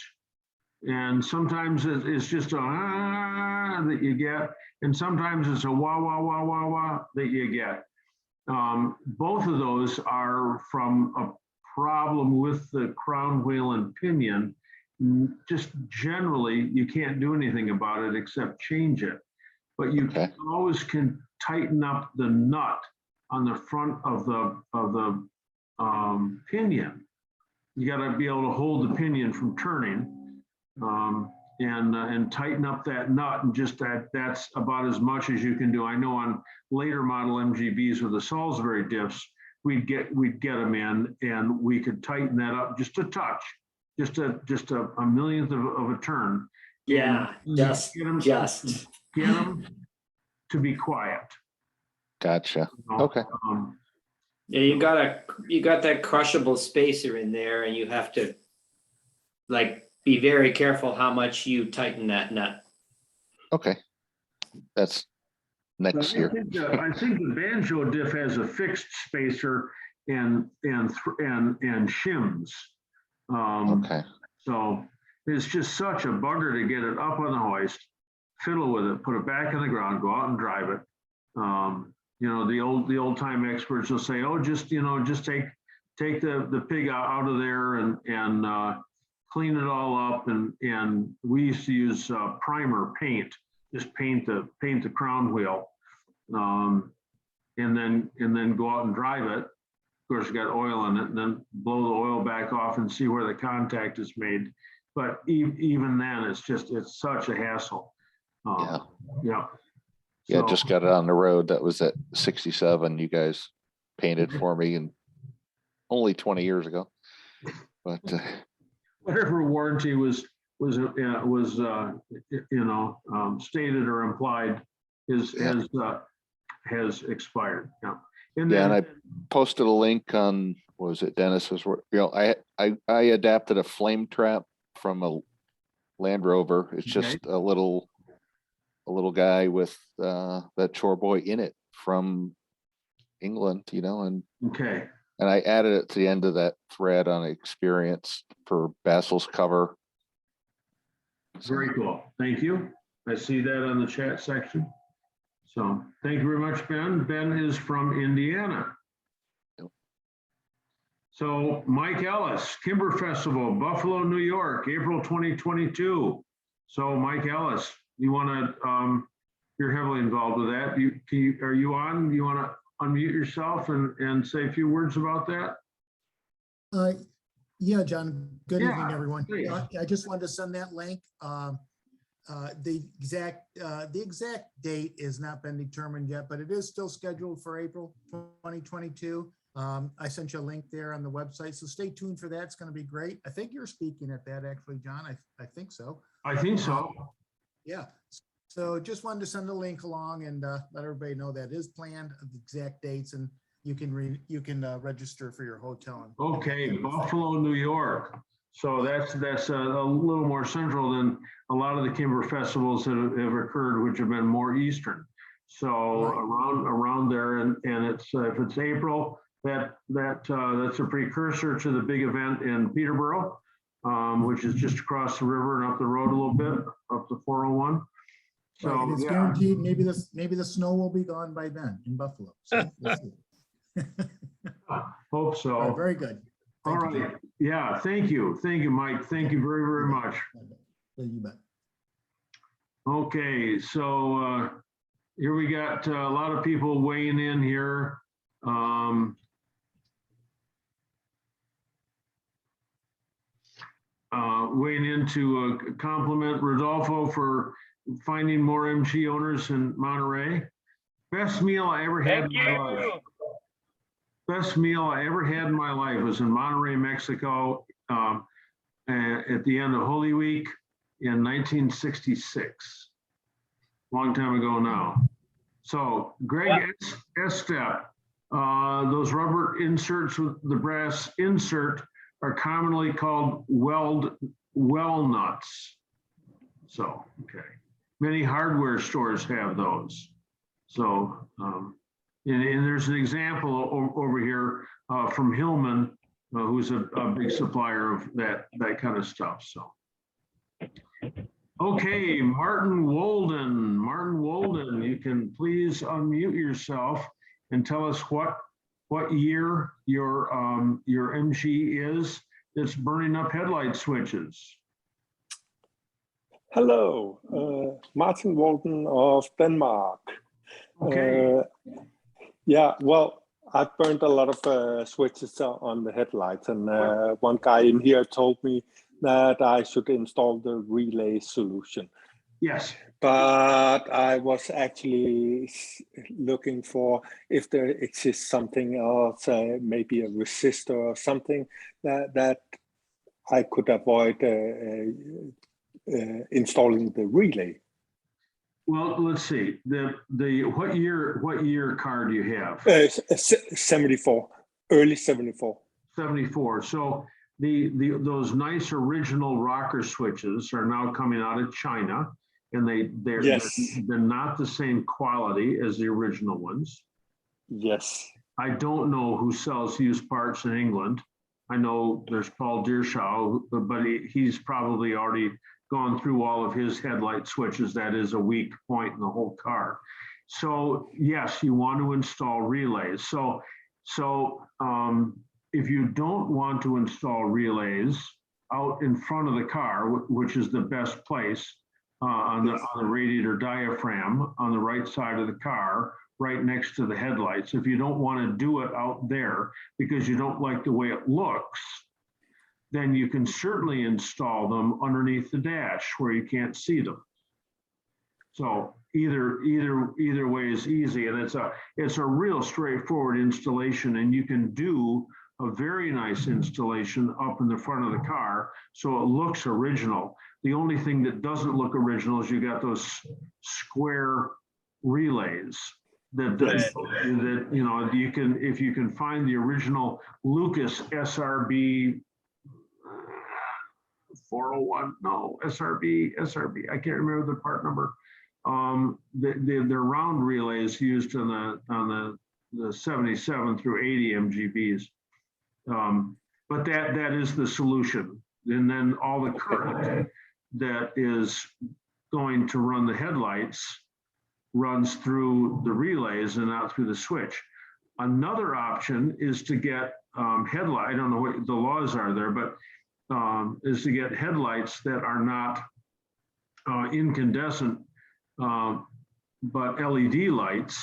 And sometimes it's just a ah that you get, and sometimes it's a wah, wah, wah, wah, wah that you get. Both of those are from a problem with the crown wheel and pinion. Just generally, you can't do anything about it except change it. But you always can tighten up the nut on the front of the pinion. You got to be able to hold the pinion from turning, and tighten up that nut, and just that's about as much as you can do. I know on later model MGBs with the Salisbury diffs, we'd get them in, and we could tighten that up just a touch, just a millionth of a turn. Yeah, just get them to be quiet. Gotcha. You know, Okay. Yeah, you got that crushable spacer in there and you have to like be very careful how much you tighten that nut. Okay. That's next year. I think the banjo diff has a fixed spacer and shims. Okay. So it's just such a bugger to get it up on the hoist, fiddle with it, put it back in the ground, go out and drive it. You know, the old time experts will say, oh, just take the pig out of there and clean it all up. And we used to use primer paint, just paint the crown wheel, and then go out and drive it. Of course, you got oil in it, and then blow the oil back off and see where the contact is made. But even then, it's such a hassle. Yeah. Yeah, So, just got it on the road. That was at 67. You guys painted for me, and only 20 years ago. But whatever warranty was stated or implied has expired. Yeah. And yeah, then, and I posted a link on, what was it, Dennis's work? You know, I adapted a flame trap from a Land Rover. It's just a little guy with that chore boy in it from England, you know, and I added it to the end of that thread on experience for Baffles cover. Very cool. Thank you. I see that on the chat section. So thank you very much, Ben. Ben is from Indiana. So Mike Ellis, Timber Festival, Buffalo, New York, April 2022. So Mike Ellis, you want to, you're heavily involved with that. Are you on? You want to unmute yourself and say a few words about that? Yeah, John, good Yeah, evening, everyone. please. I just wanted to send that link. The exact date has not been determined yet, but it is still scheduled for April 2022. I sent you a link there on the website, so stay tuned for that. It's going to be great. I think you're speaking at that actually, John. I think so. I think so. Yeah. So just wanted to send a link along and let everybody know that is planned, the exact dates, and you can register for your hotel. Okay, Buffalo, New York. So that's a little more central than a lot of the timber festivals that have occurred, which have been more eastern. So around there, and it's if it's April, that's a precursor to the big event in Peterborough, which is just across the river and up the road a little bit, up the 401. So Right, and it's guaranteed. Maybe the snow will be gone by then in Buffalo. So we'll see. Hope so. All right, very good. All right. Yeah. Thank you, Mike. Thank you very, very much. You bet. Okay, so here we got a lot of people weighing in here. Weighing in to compliment Rodolfo for finding more MG owners in Monterey. Best meal I ever had in my life. Best meal I ever had in my life was in Monterey, Mexico, at the end of Holy Week in 1966. Long time ago now. So Greg Estep, those rubber inserts with the brass insert are commonly called well nuts. So, okay. Many hardware stores have those. So, and there's an example over here from Hillman, who's a big supplier of that kind of stuff. So, okay, Martin Wolden. Martin Wolden, you can please unmute yourself and tell us what year your MG is that's burning up headlight switches. Hello, Martin Walden of Denmark. Okay. Yeah, well, I've burned a lot of switches on the headlights, and one guy in here told me that I should install the relay solution. Yes. But I was actually looking for if there exists something else, maybe a resistor or something that I could avoid installing the relay. Well, let's see. What year car do you have? 74, early 74. 74. So those nice original rocker switches are now coming out of China, and they're not the same quality as the original ones. Yes. I don't know who sells used parts in England. I know there's Paul Deershaw, but he's probably already gone through all of his headlight switches. That is a weak point in the whole car. So yes, you want to install relays. So if you don't want to install relays out in front of the car, which is the best place on the radiator diaphragm on the right side of the car, right next to the headlights. If you don't want to do it out there because you don't like the way it looks, then you can certainly install them underneath the dash where you can't see them. So either way is easy, and it's a real straightforward installation, and you can do a very nice installation up in the front of the car so it looks original. The only thing that doesn't look original is you got those square relays that you know, you can, if you can find the original Lucas SRB 401, no, SRB, I can't remember the part number. They're round relays used on the 77 through 80 MGBs. But that is the solution. And then all the current that is going to run the headlights runs through the relays and not through the switch. Another option is to get headlight, I don't know what the laws are there, but is to get headlights that are not incandescent, but LED lights.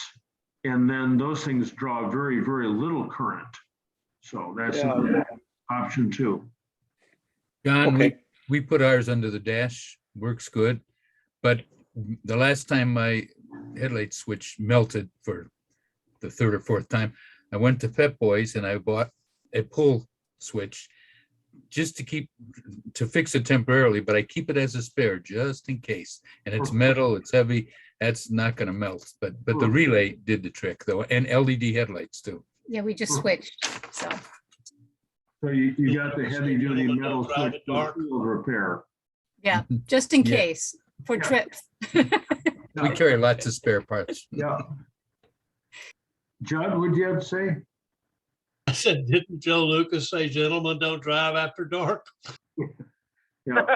And then those things draw very, very little current. So that's an option too. John, we put ours under the dash, works good. But the last time my headlight switch melted for the third or fourth time, I went to Pep Boys and I bought a pull switch just to fix it temporarily, but I keep it as a spare just in case. And it's metal, it's heavy, that's not gonna melt. But the relay did the trick though, and LED headlights too. Yeah, we just switched, so. So you got the heavy duty metal switch for field repair. Yeah, just in Yeah. case for trips. We carry lots of spare parts. Yeah. Judd, what'd you have to say? I said, didn't Joe Lucas say, gentlemen, don't drive after dark? Yeah.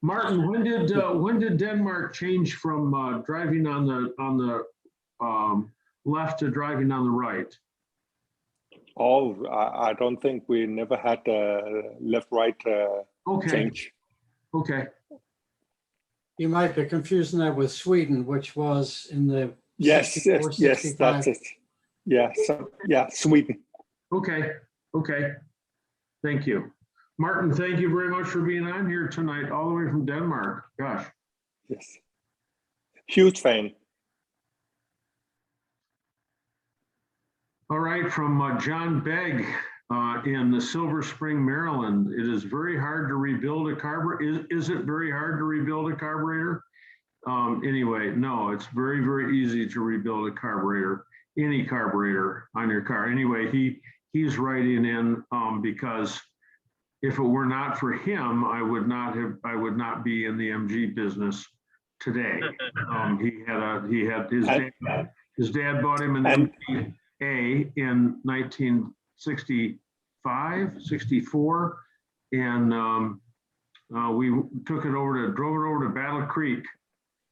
Martin, when did Denmark change from driving on the left to driving on the right? Oh, I don't think we never had a left-right change. Okay. You might be confusing that with Sweden, which was in the Yes, 64, yes, 65. that's it. Yeah, so, yeah, Sweden. Okay. Thank you. Martin, thank you very much for being on here tonight, all the way from Denmark. Gosh. Yes. Huge fan. All right, from John Begg in the Silver Spring, Maryland. It is very hard to rebuild a carburetor. Is it very hard to rebuild a carburetor? Anyway, no, it's very, very easy to rebuild a carburetor, any carburetor on your car. Anyway, he's writing in because if it were not for him, I would not be in the MG business today. His dad bought him an MG in 1965, 64, and we drove it over to Battle Creek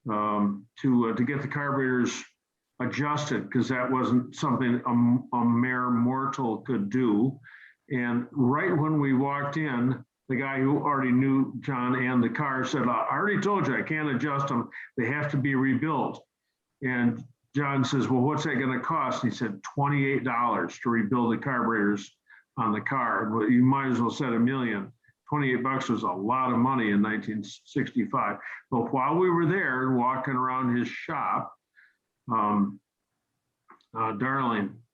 to get the carburetors adjusted, because that wasn't something a mere mortal could do. And right when we walked in, the guy who already knew John and the car said, I already told you I can't adjust them. They have to be rebuilt. And John says, well, what's that going to cost? He said, $28 to rebuild the carburetors on the car. Well, you might as well set $1 million. $28 was a lot of money in 1965. But while we were there walking around his shop,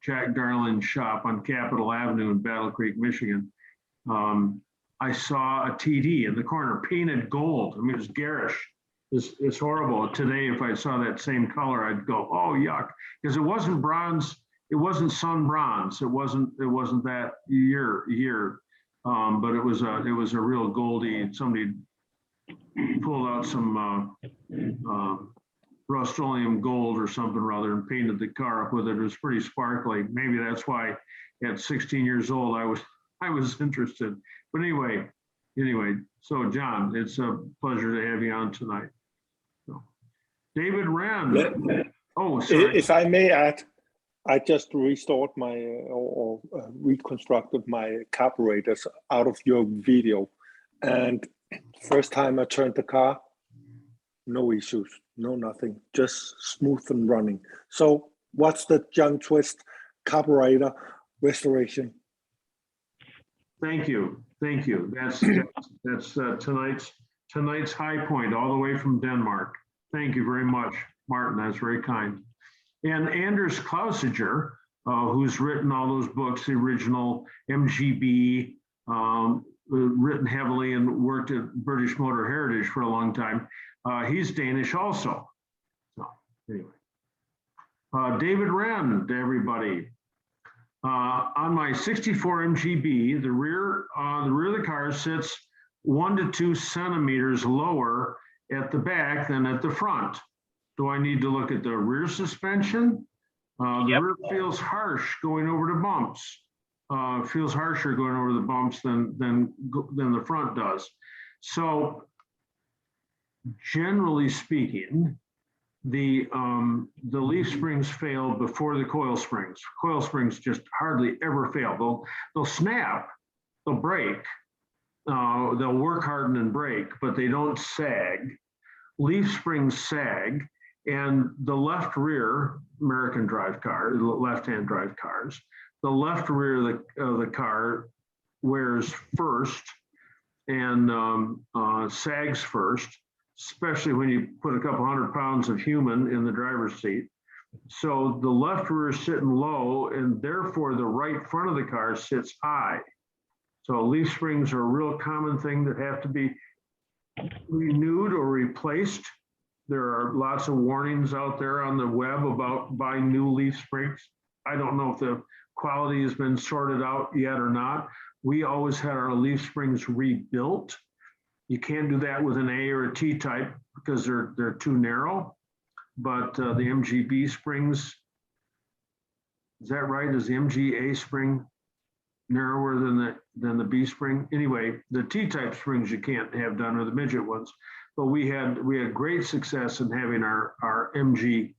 Jack Darling's shop on Capitol Avenue in Battle Creek, Michigan, I saw a TD in the corner, painted gold. I mean, it was garish. It's horrible. Today, if I saw that same color, I'd go, oh, yuck. Because it wasn't bronze. It wasn't sun bronze. It wasn't that year. But it was a real goldy. Somebody pulled out some Rust-Oleum gold or something or other and painted the car up with it. It was pretty sparkly. Maybe that's why at 16 years old I was interested. But anyway, so John, it's a pleasure to have you on tonight. So, David Wren. Oh, sorry. If I may add, I just restored my or reconstructed my carburetors out of your video, and first time I turned the car, no issues, no nothing, just smooth and running. So what's the John Twist carburetor restoration? Thank you. That's tonight's high point, all the way from Denmark. Thank you very much, Martin. That's very kind. And Anders Klausiger, who's written all those books, the original MGB, written heavily and worked at British Motor Heritage for a long time. He's Danish also. So anyway, David Wren to everybody. On my 64 MGB, the rear of the car sits 1 to 2 centimeters lower at the back than at the front. Do I need to look at the rear suspension? The rear feels harsh going over the bumps. Feels harsher going over the bumps than the front does. So generally speaking, the leaf springs fail before the coil springs. Coil springs just hardly ever fail. They'll snap, they'll break, they'll work harden and break, but they don't sag. Leaf springs sag, and the left rear American drive car, left-hand drive cars, the left rear of the car wears first and sags first, especially when you put a couple 100 pounds of human in the driver's seat. So the left rear is sitting low, and therefore the right front of the car sits high. So leaf springs are a real common thing that have to be renewed or replaced. There are lots of warnings out there on the web about buying new leaf springs. I don't know if the quality has been sorted out yet or not. We always had our leaf springs rebuilt. You can't do that with an A or a T type because they're too narrow. But the MGB springs, is that right? Is the MGA spring narrower than the B spring? Anyway, the T type springs you can't have done, or the midget ones. But we had great success in having our MG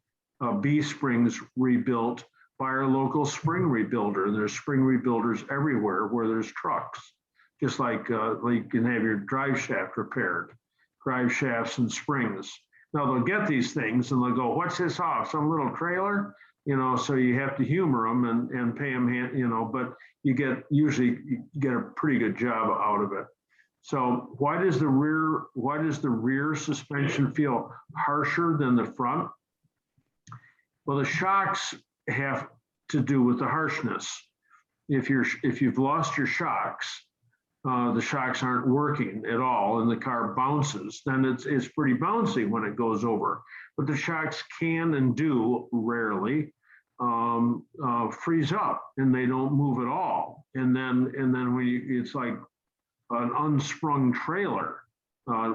B springs rebuilt by our local spring rebuilder. There's spring rebuilders everywhere where there's trucks, just like you can have your drive shaft repaired, drive shafts and springs. Now they'll get these things and they'll go, what's this off? Some little trailer? So you have to humor them and pay them, but usually you get a pretty good job out of it. So why does the rear suspension feel harsher than the front? Well, the shocks have to do with the harshness. If you've lost your shocks, the shocks aren't working at all and the car bounces, then it's pretty bouncy when it goes over. But the shocks can and do rarely freeze up and they don't move at all. And then it's like an unsprung trailer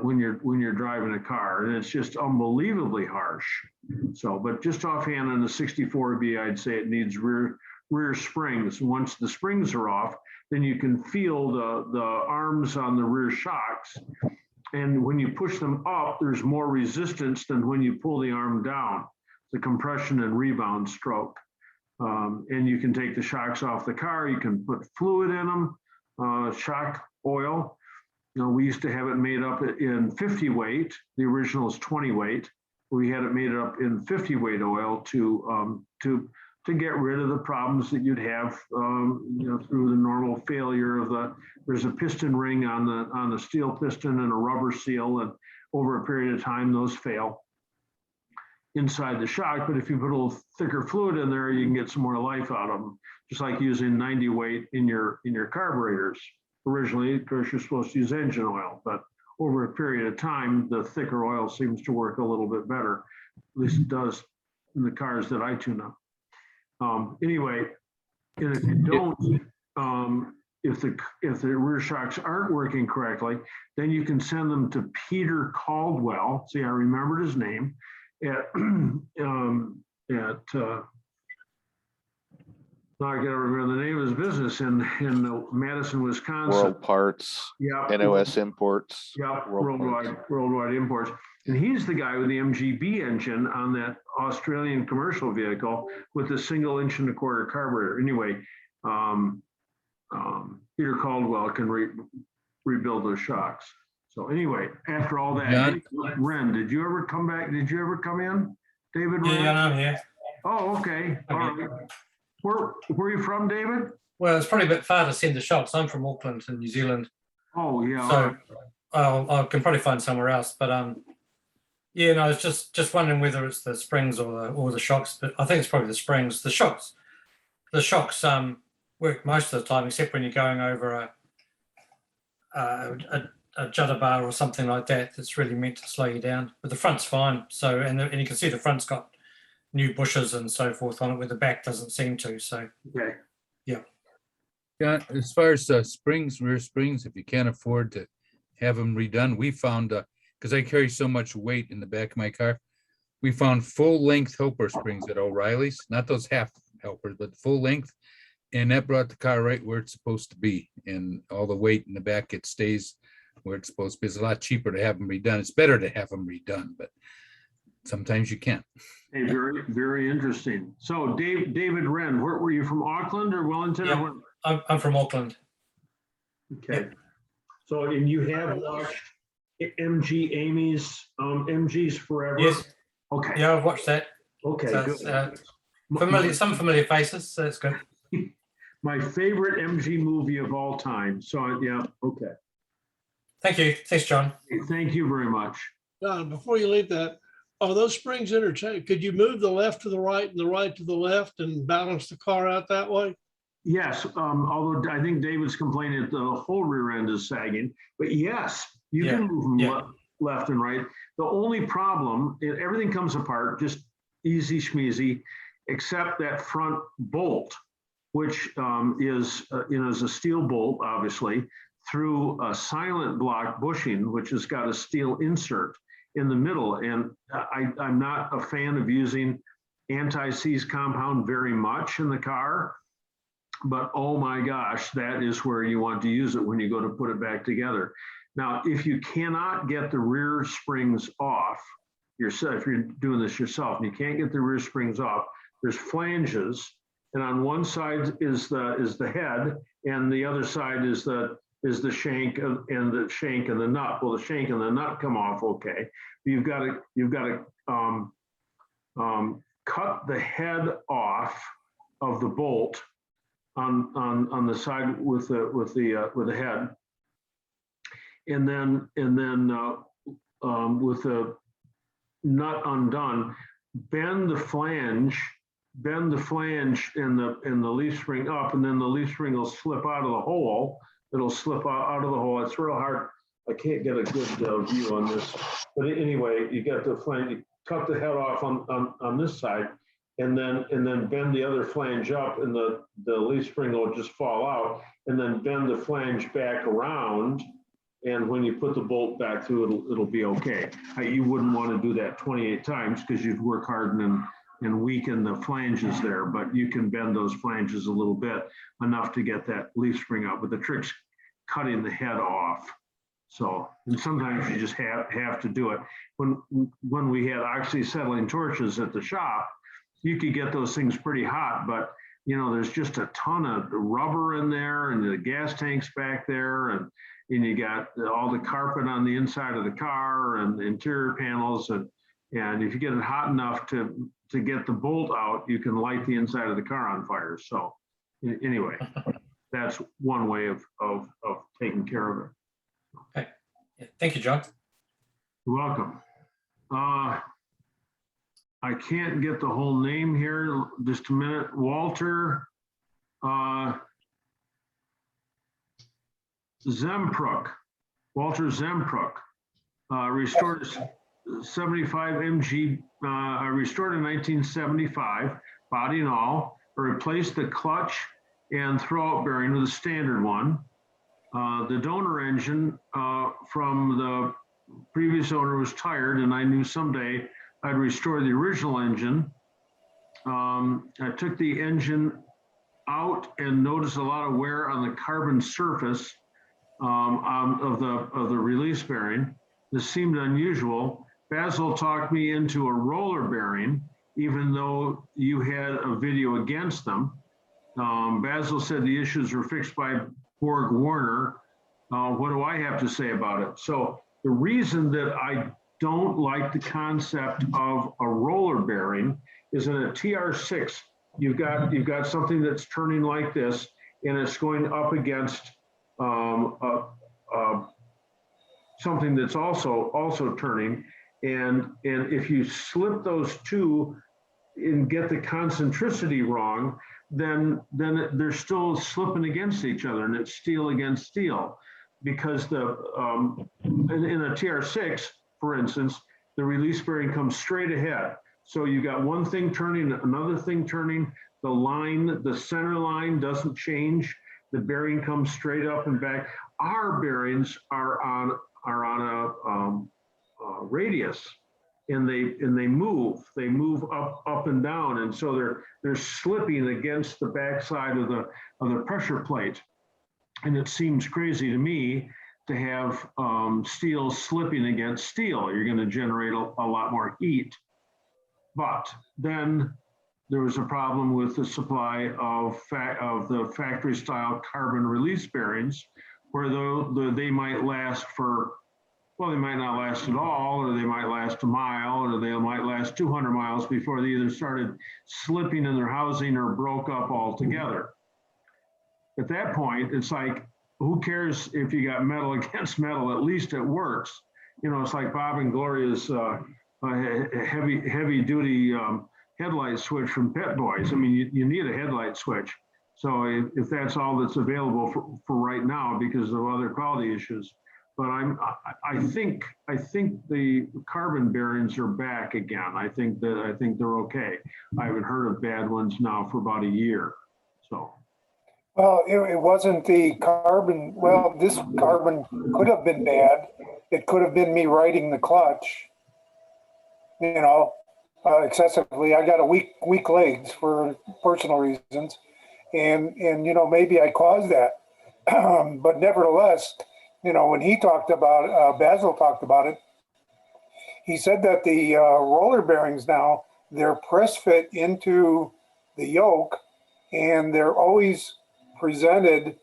when you're driving a car, and it's just unbelievably harsh. So, but just offhand on the 64B, I'd say it needs rear springs. Once the springs are off, then you can feel the arms on the rear shocks. And when you push them up, there's more resistance than when you pull the arm down, the compression and rebound stroke. And you can take the shocks off the car. You can put fluid in them, shock oil. We used to have it made up in 50 weight. The original is 20 weight. We had it made up in 50 weight oil to get rid of the problems that you'd have, through the normal failure of there's a piston ring on the steel piston and a rubber seal, and over a period of time, those fail inside the shock. But if you put a little thicker fluid in there, you can get some more life out of them, just like using 90 weight in your carburetors. Originally, of course, you're supposed to use engine oil, but over a period of time, the thicker oil seems to work a little bit better. At least it does in the cars that I tune up. Anyway, and if you don't, if the rear shocks aren't working correctly, then you can send them to Peter Caldwell. See, I remembered his name at now I gotta remember the name of his business in Madison, Wisconsin. World Parts, yeah, NOS Imports. Yeah, Worldwide worldwide imports. And he's the guy with the MGB engine on that Australian commercial vehicle with the single 1.25 inch carburetor. Anyway, Peter Caldwell can rebuild those shocks. So anyway, after all that, John? Ren, did you ever come back? Did you ever come in, David? Yeah, I'm here. Oh, okay. All right. Where are you from, David? Well, it's probably a bit far to send the shocks. I'm from Auckland in New Zealand. Oh, yeah. So I can probably find somewhere else. But yeah, no, I was just wondering whether it's the springs or the shocks. But I think it's probably the springs. The shocks work most of the time, except when you're going over a judder bar or something like that. That's really meant to slow you down. But the front's fine. So and you can see the front's got new bushes and so forth on it, where the back doesn't seem to. So okay, yeah. Yeah, as far as springs, rear springs, if you can't afford to have them redone, we found, because I carry so much weight in the back of my car, we found full length helper springs at O'Reilly's, not those half helpers, but full length. And that brought the car right where it's supposed to be. And all the weight in the back, it stays where it's supposed to be. It's a lot cheaper to have them redone. It's better to have them redone, but sometimes you can't. Hey, very, very interesting. So David Wren, where were you from, Auckland or Wellington? Yeah. Or I'm from Auckland. okay. So, and you have watched MG Amy's, MG's Forever? Yes. Okay. Yeah, I've watched that. Okay, So good. it's, some familiar faces, so it's good. My favorite MG movie of all time. So, yeah, okay. Thank you. Thanks, John. Thank you very much. Don, before you leave that, are those springs interchangeable? Could you move the left to the right and the right to the left and balance the car out that way? Yes, although I think David's complaining that the whole rear end is sagging, but yes, you can move them left and right. The only problem, everything comes apart, just easy schmeezy, except that front bolt, which is a steel bolt, obviously, through a silent block bushing, which has got a steel insert in the middle. And I'm not a fan of using anti-seize compound very much in the car, but oh my gosh, that is where you want to use it when you go to put it back together. Now, if you cannot get the rear springs off yourself, if you're doing this yourself and you can't get the rear springs off, there's flanges, and on one side is the head, and the other side is the shank and the shank and the nut. Well, the shank and the nut come off okay. You've got to cut the head off of the bolt on the side with the head, and then with the nut undone, bend the flange and the leaf spring up, and then the leaf spring will slip out of the hole. It'll slip out of the hole. It's real hard. I can't get a good view on this, but anyway, you get the flange. You cut the head off on this side, and then bend the other flange up, and the leaf spring will just fall out, and then bend the flange back around, and when you put the bolt back through, it'll be okay. You wouldn't want to do that 28 times because you'd work hard and weaken the flanges there, but you can bend those flanges a little bit, enough to get that leaf spring out, but the trick's cutting the head off. So, and sometimes you just have to do it. When we had oxyacetylene torches at the shop, you could get those things pretty hot, but there's just a ton of rubber in there, and the gas tanks back there, and you got all the carpet on the inside of the car and the interior panels, and if you get it hot enough to get the bolt out, you can light the inside of the car on fire. So anyway, that's one way of taking care of it. Okay. Yeah, thank you, John. You're welcome. I can't get the whole name here. Just a minute. Walter Zempruk. Walter Zempruk. Restored 75 MG. Restored in 1975, body and all. Replaced the clutch and throwout bearing with a standard one. The donor engine from the previous owner was tired, and I knew someday I'd restore the original engine. I took the engine out and noticed a lot of wear on the carbon surface of the release bearing. This seemed unusual. Basil talked me into a roller bearing, even though you had a video against them. Basil said the issues were fixed by Borg Warner. What do I have to say about it? So the reason that I don't like the concept of a roller bearing is in a TR6, you've got something that's turning like this, and it's going up against something that's also turning. And if you slip those two and get the concentricity wrong, then they're still slipping against each other, and it's steel against steel. Because in a TR6, for instance, the release bearing comes straight ahead. So you got one thing turning, another thing turning, the center line doesn't change. The bearing comes straight up and back. Our bearings are on a radius, and they move up and down, and so they're slipping against the backside of the pressure plate. And it seems crazy to me to have steel slipping against steel. You're going to generate a lot more heat But then there was a problem with the supply of the factory style carbon release bearings, where they might last for, well, they might not last at all, or they might last a mile, or they might last 200 miles before they either started slipping in their housing or broke up altogether. At that point, it's like, who cares if you got metal against metal? At least it works. You know, it's like Bob and Gloria's heavy duty headlight switch from Pet Boys. I mean, you need a headlight switch. So if that's all that's available for right now because of other quality issues. But I think the carbon bearings are back again. I think they're okay. I haven't heard of bad ones now for about a year. So. Well, it wasn't the carbon. Well, this carbon could have been bad. It could have been me riding the clutch, you know, excessively. I got a weak legs for personal reasons, and you know, maybe I caused that. But nevertheless, you know, when he talked about Basil talked about it, he said that the roller bearings now, they're press fit into the yoke, and they're always presented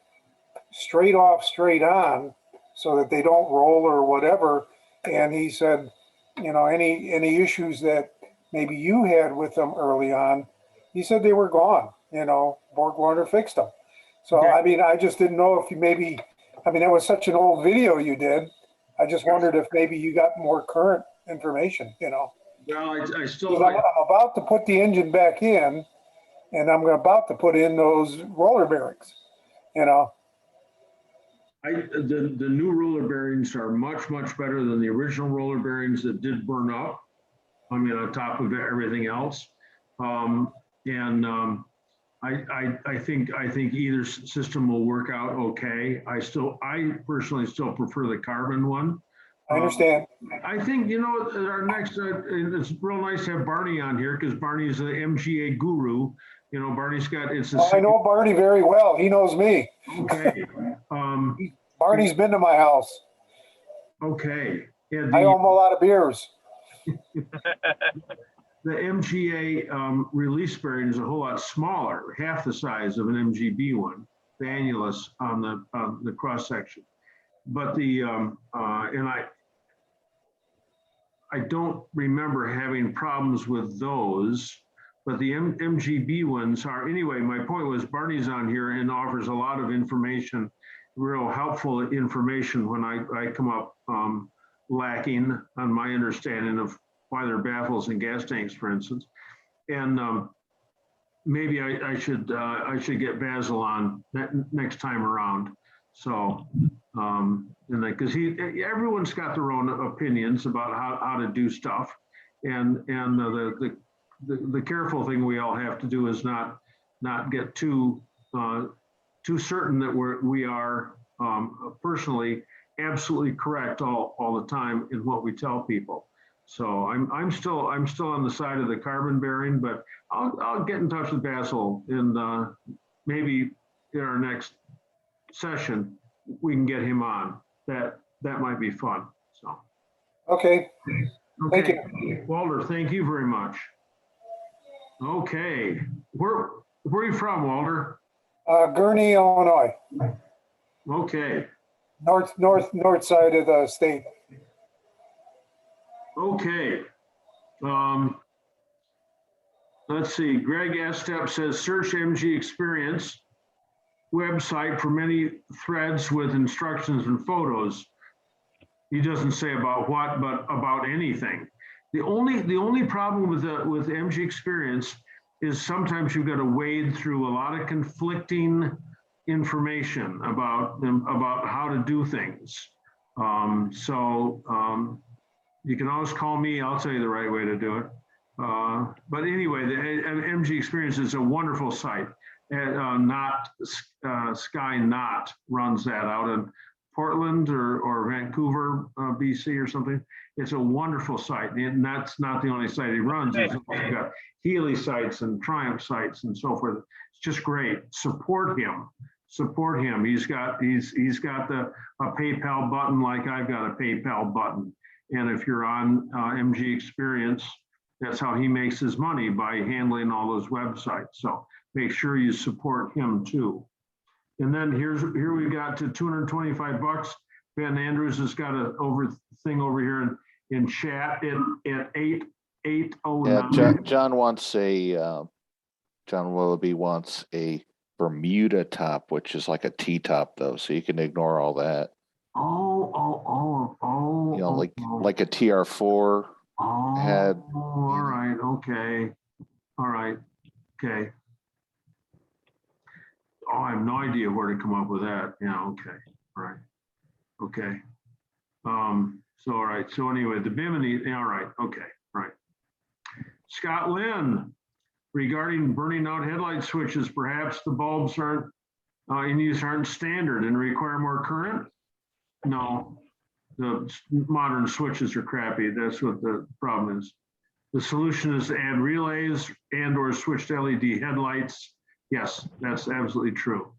straight off, straight on, so that they don't roll or whatever. And he said, you know, any issues that maybe you had with them early on, he said they were gone. You know, BorgWarner fixed them. So I mean, I just didn't know if you maybe, I mean, that was such an old video you did. I just wondered if maybe you got more current information. You know. Well, I still. I'm about to put the engine back in, and I'm about to put in those roller bearings, you know. The new roller bearings are much better than the original roller bearings that did burn up. I mean, on top of everything else. I think either system will work out okay. I personally still prefer the carbon one. I understand. I think, you know, our next, it's real nice to have Barney on here because Barney's the MGA guru. You know, Barney's got, I know Barney very well. He knows me. Okay. Barney's been to my house. Okay. Yeah, I owe him a lot of beers. The MGA release bearing is a whole lot smaller, half the size of an MGB one, the annulus on the cross section. But and I don't remember having problems with those, but the MGB ones are, anyway, my point was Barney's on here and offers a lot of information, real helpful information when I come up lacking on my understanding of why they're baffles and gas tanks, for instance. And maybe I should get Basil on next time around. So, because everyone's got their own opinions about how to do stuff, and the careful thing we all have to do is not get too certain that we are personally absolutely correct all the time in what we tell people. So I'm still on the side of the carbon bearing, but I'll get in touch with Basil and maybe in our next session we can get him on. That might be fun. So okay. Thank you, Walter. Thank you very much. Okay, where are you from, Walter? Gurnee, Illinois. Okay. North side of the state. Okay. Let's see. Greg Estep says search MG Experience website for many threads with instructions and photos. He doesn't say about what, but about anything. The only problem with MG Experience is sometimes you've got to wade through a lot of conflicting information about how to do things. You can always call me. I'll tell you the right way to do it. But anyway, the MG Experience is a wonderful site. Sky Knot runs that out in Portland or Vancouver, BC or something. It's a wonderful site, and that's not the only site he runs. He's also got Healy sites and Triumph sites and so forth. It's just great. Support him. Support him. He's got a PayPal button like I've got a PayPal button. And if you're on MG Experience That's how he makes his money, by handling all those websites. So make sure you support him too. And then here we got to 225 bucks. Ben Andrews has got a thing over here in chat at 809. Yeah, John wants John Willoughby wants a Bermuda top, which is like a T-top though, so you can ignore all that. You know, like a TR4 had. All right, okay. All right, okay. Oh, I have no idea where to come up with that. Yeah, okay, all right, okay. So, all right, so anyway, the Bimini, all right, okay, right. Scott Lynn, regarding burning out headlight switches, perhaps the bulbs aren't, in use aren't standard and require more current? No, the modern switches are crappy. That's what the problem is. The solution is to add relays and or switched LED headlights. Yes, that's absolutely true.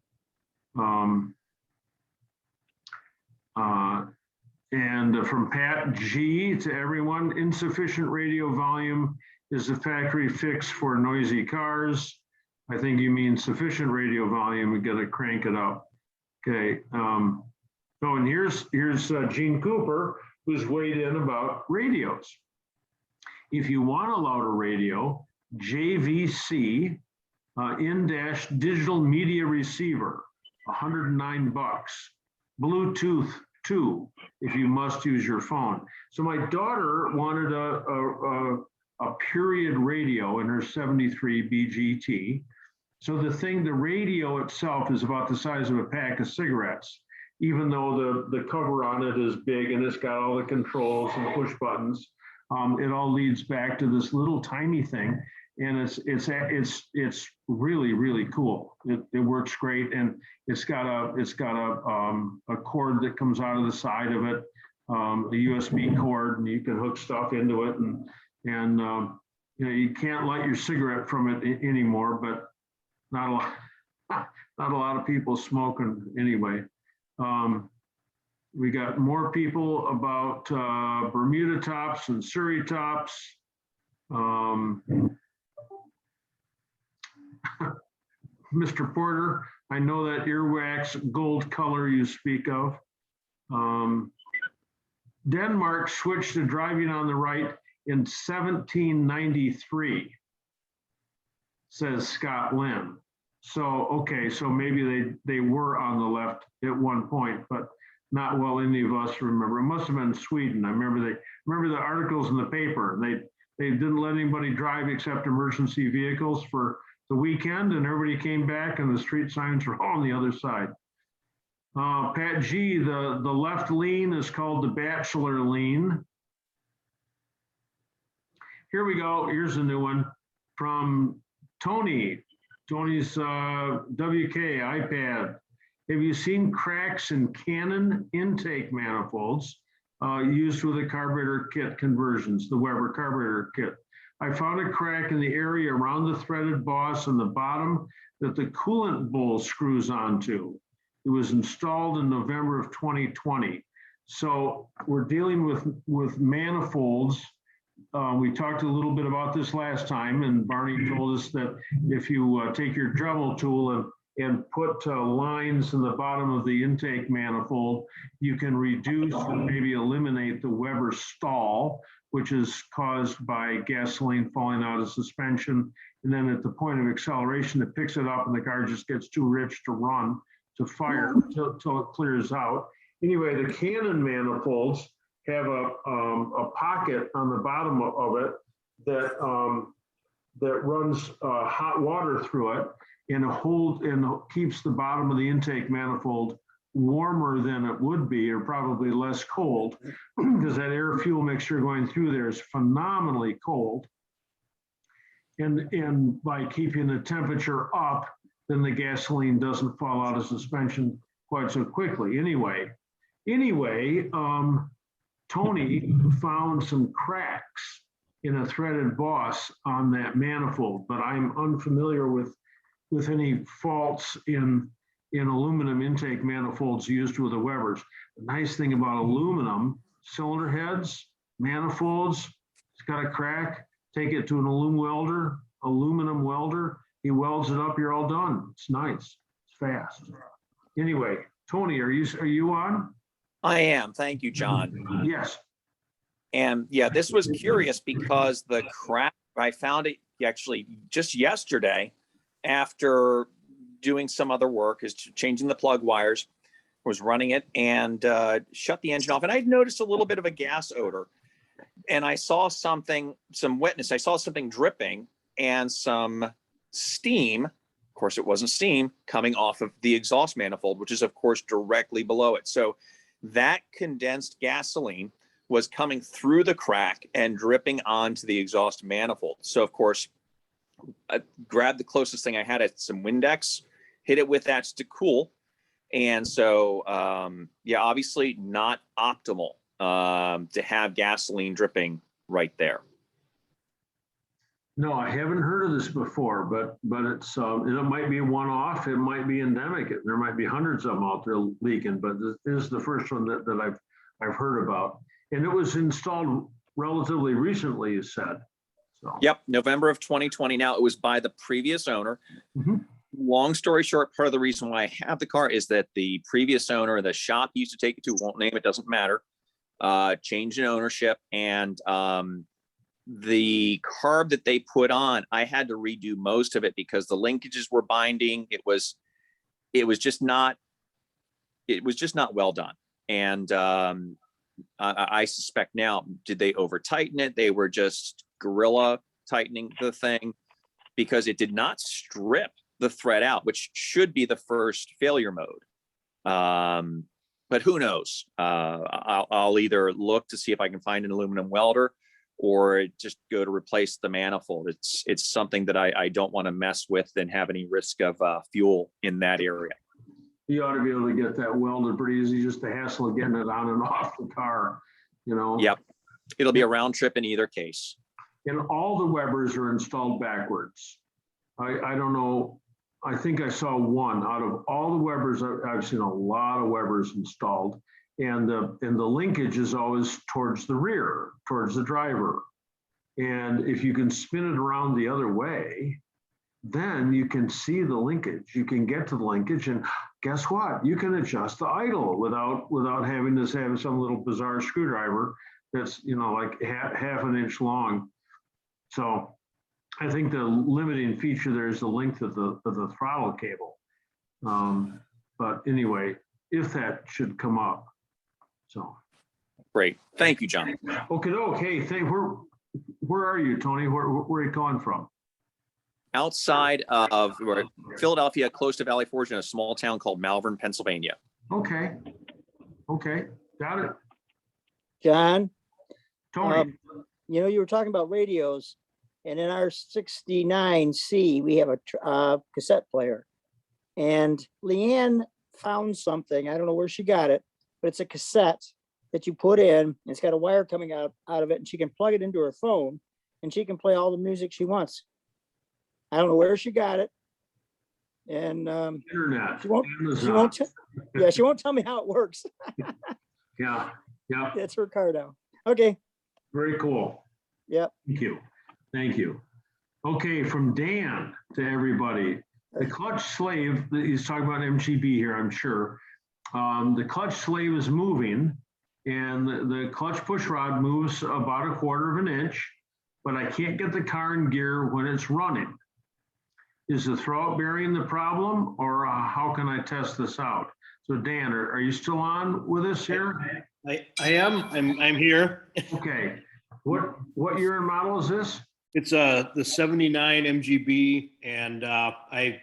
And from Pat G to everyone, insufficient radio volume is a factory fix for noisy cars. I think you mean sufficient radio volume, we gotta crank it up. Okay, so and here's Gene Cooper, who's weighed in about radios. If you want a louder radio, JVC in-dash digital media receiver, 109 bucks. Bluetooth 2, if you must use your phone. So my daughter wanted a period radio in her 73 BGT. So the radio itself is about the size of a pack of cigarettes, even though the cover on it is big and it's got all the controls and push buttons. It all leads back to this little tiny thing, and it's really, really cool. It works great, and it's got a cord that comes out of the side of it, a USB cord, and you can hook stuff into it, and you know, you can't light your cigarette from it anymore, but not a lot of people smoking anyway. We got more people about Bermuda tops and Surrey tops. Mr. Porter, I know that earwax gold color you speak of. Denmark switched to driving on the right in 1793, says Scott Lynn. So, okay, so maybe they were on the left at one point, but not well any of us remember. It must have been Sweden. I remember the articles in the paper. They didn't let anybody drive except emergency vehicles for the weekend, and everybody came back and the street signs were all on the other side. Pat G, the left lean is called the bachelor lean. Here we go. Here's a new one from Tony. Tony's WK iPad. Have you seen cracks in Canon intake manifolds used with the carburetor kit conversions, the Weber carburetor kit? I found a crack in the area around the threaded boss on the bottom that the coolant bowl screws onto. It was installed in November of 2020. So we're dealing with manifolds. We talked a little bit about this last time, and Barney told us that if you take your Dremel tool and put lines in the bottom of the intake manifold, you can reduce or maybe eliminate the Weber stall, which is caused by gasoline falling out of suspension. And then at the point of acceleration, it picks it up and the car just gets too rich to run, to fire till it clears out. Anyway, the Canon manifolds have a pocket on the bottom of it that runs hot water through it, and keeps the bottom of the intake manifold warmer than it would be, or probably less cold, because that air fuel mixture going through there is phenomenally cold. And by keeping the temperature up, then the gasoline doesn't fall out of suspension quite so quickly. Anyway, Tony found some cracks in a threaded boss on that manifold, but I'm unfamiliar with any faults in aluminum intake manifolds used with the Webers. The nice thing about aluminum cylinder heads, manifolds, it's got a crack, take it to an aluminum welder. He welds it up, you're all done. It's nice, it's fast. Anyway, Tony, are you on? I am. Thank you, John. Yes. And yeah, this was curious because the crack, I found it actually just yesterday after doing some other work, is changing the plug wires, was running it and shut the engine off. And I'd noticed a little bit of a gas odor. And I saw some wetness. I saw something dripping and some steam. Of course, it wasn't steam coming off of the exhaust manifold, which is, of course, directly below it. So that condensed gasoline was coming through the crack and dripping onto the exhaust manifold. So, of course, I grabbed the closest thing I had at some Windex, hit it with that just to cool. And so, yeah, obviously not optimal to have gasoline dripping right there. No, I haven't heard of this before, but it's it might be one off. It might be endemic. There might be hundreds of them out there leaking, but this is the first one that I've heard about. And it was installed relatively recently, you said. So. Yep, November of 2020. Now, it was by the previous owner. Mm-hmm. Long story short, part of the reason why I have the car is that the previous owner, the shop he used to take it to, won't name it, doesn't matter, changed in ownership. And the carb that they put on, I had to redo most of it because the linkages were binding. It was just not well done. And I suspect now, did they over tighten it? They were just gorilla tightening the thing because it did not strip the thread out, which should be the first failure mode. But who knows? I'll either look to see if I can find an aluminum welder or just go to replace the manifold. It's something that I don't want to mess with and have any risk of fuel in that area. You ought to be able to get that welded pretty easy, just the hassle of getting it on and off the car, you know? Yep. It'll be a round trip in either case. And all the Webers are installed backwards. I don't know. I think I saw one out of all the Webers. I've seen a lot of Webers installed, and the linkage is always towards the rear, towards the driver. And if you can spin it around the other way, then you can see the linkage. You can get to the linkage, and guess what? You can adjust the idle without having to have some little bizarre screwdriver that's, you know, like half an inch long. So I think the limiting feature there is the length of the throttle cable. But anyway, if that should come up. So great. Thank you, John. Okay. Where are you, Tony? Where are you calling from? Outside of Philadelphia, close to Valley Forge, in a small town called Malvern, Pennsylvania. Okay. Got it. John? Tony. You know, you were talking about radios, and in our 69C, we have a cassette player. And Leanne found something, I don't know where she got it, but it's a cassette that you put in, and it's got a wire coming out of it, and she can plug it into her phone, and she can play all the music she wants. I don't know where she got it. And internet. She won't tell me how it works. Yeah. That's her car now. Okay. Very cool. Yep. Thank you. Okay, from Dan to everybody. The clutch slave, he's talking about MGB here, I'm sure. The clutch slave is moving, and the clutch push rod moves about 1/4 of an inch, but I can't get the car in gear when it's running. Is the throwout bearing the problem, or how can I test this out? So Dan, are you still on with us here? I am. I'm here. Okay. What year and model is this? It's the 79 MGB, and I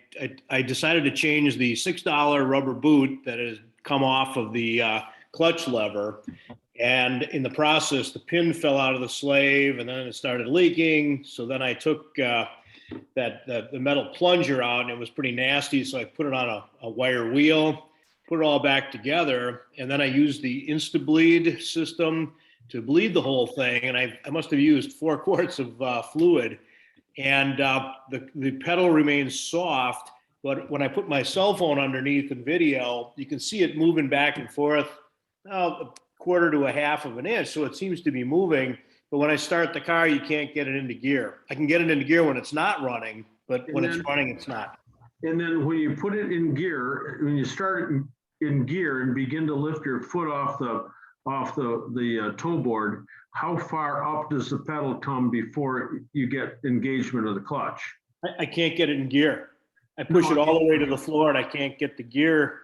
decided to change the $6 rubber boot that has come off of the clutch lever. And in the process, the pin fell out of the slave, and then it started leaking. So then I took the metal plunger out, and it was pretty nasty. So I put it on a wire wheel, put it all back together, and then I used the InstaBleed system to bleed the whole thing. And I must have used 4 quarts of fluid, and the pedal remains soft. But when I put my cell phone underneath and video, you can see it moving back and forth, 1/4 to 1/2 of an inch. So it seems to be moving, but when I start the car, you can't get it into gear. I can get it into gear when it's not running, but when it's running, it's not. And then when you put it in gear, when you start it in gear and begin to lift your foot off the toe board, how far up does the pedal come before you get engagement of the clutch? I can't get it in gear. I push it all the way to the floor and I can't get the gear,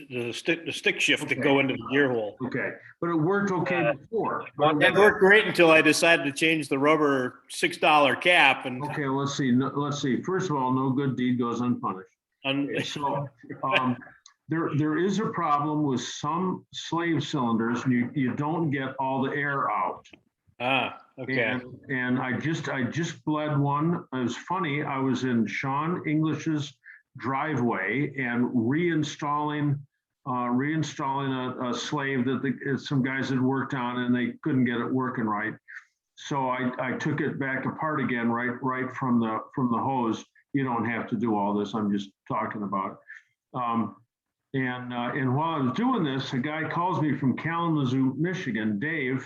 the stick shift to go into the gear hole. Okay, but it worked okay before. It worked great until I decided to change the rubber $6 cap and. Okay, let's see. Let's see. First of all, no good deed goes unpunished. So there is a problem with some slave cylinders. You don't get all the air out. Ah, okay. And I just bled one. It was funny. I was in Sean English's driveway and reinstalling a slave that some guys had worked on, and they couldn't get it working right. So I took it back apart again, right from the hose. You don't have to do all this. I'm just talking about it. And while I was doing this, a guy calls me from Kalamazoo, Michigan, Dave,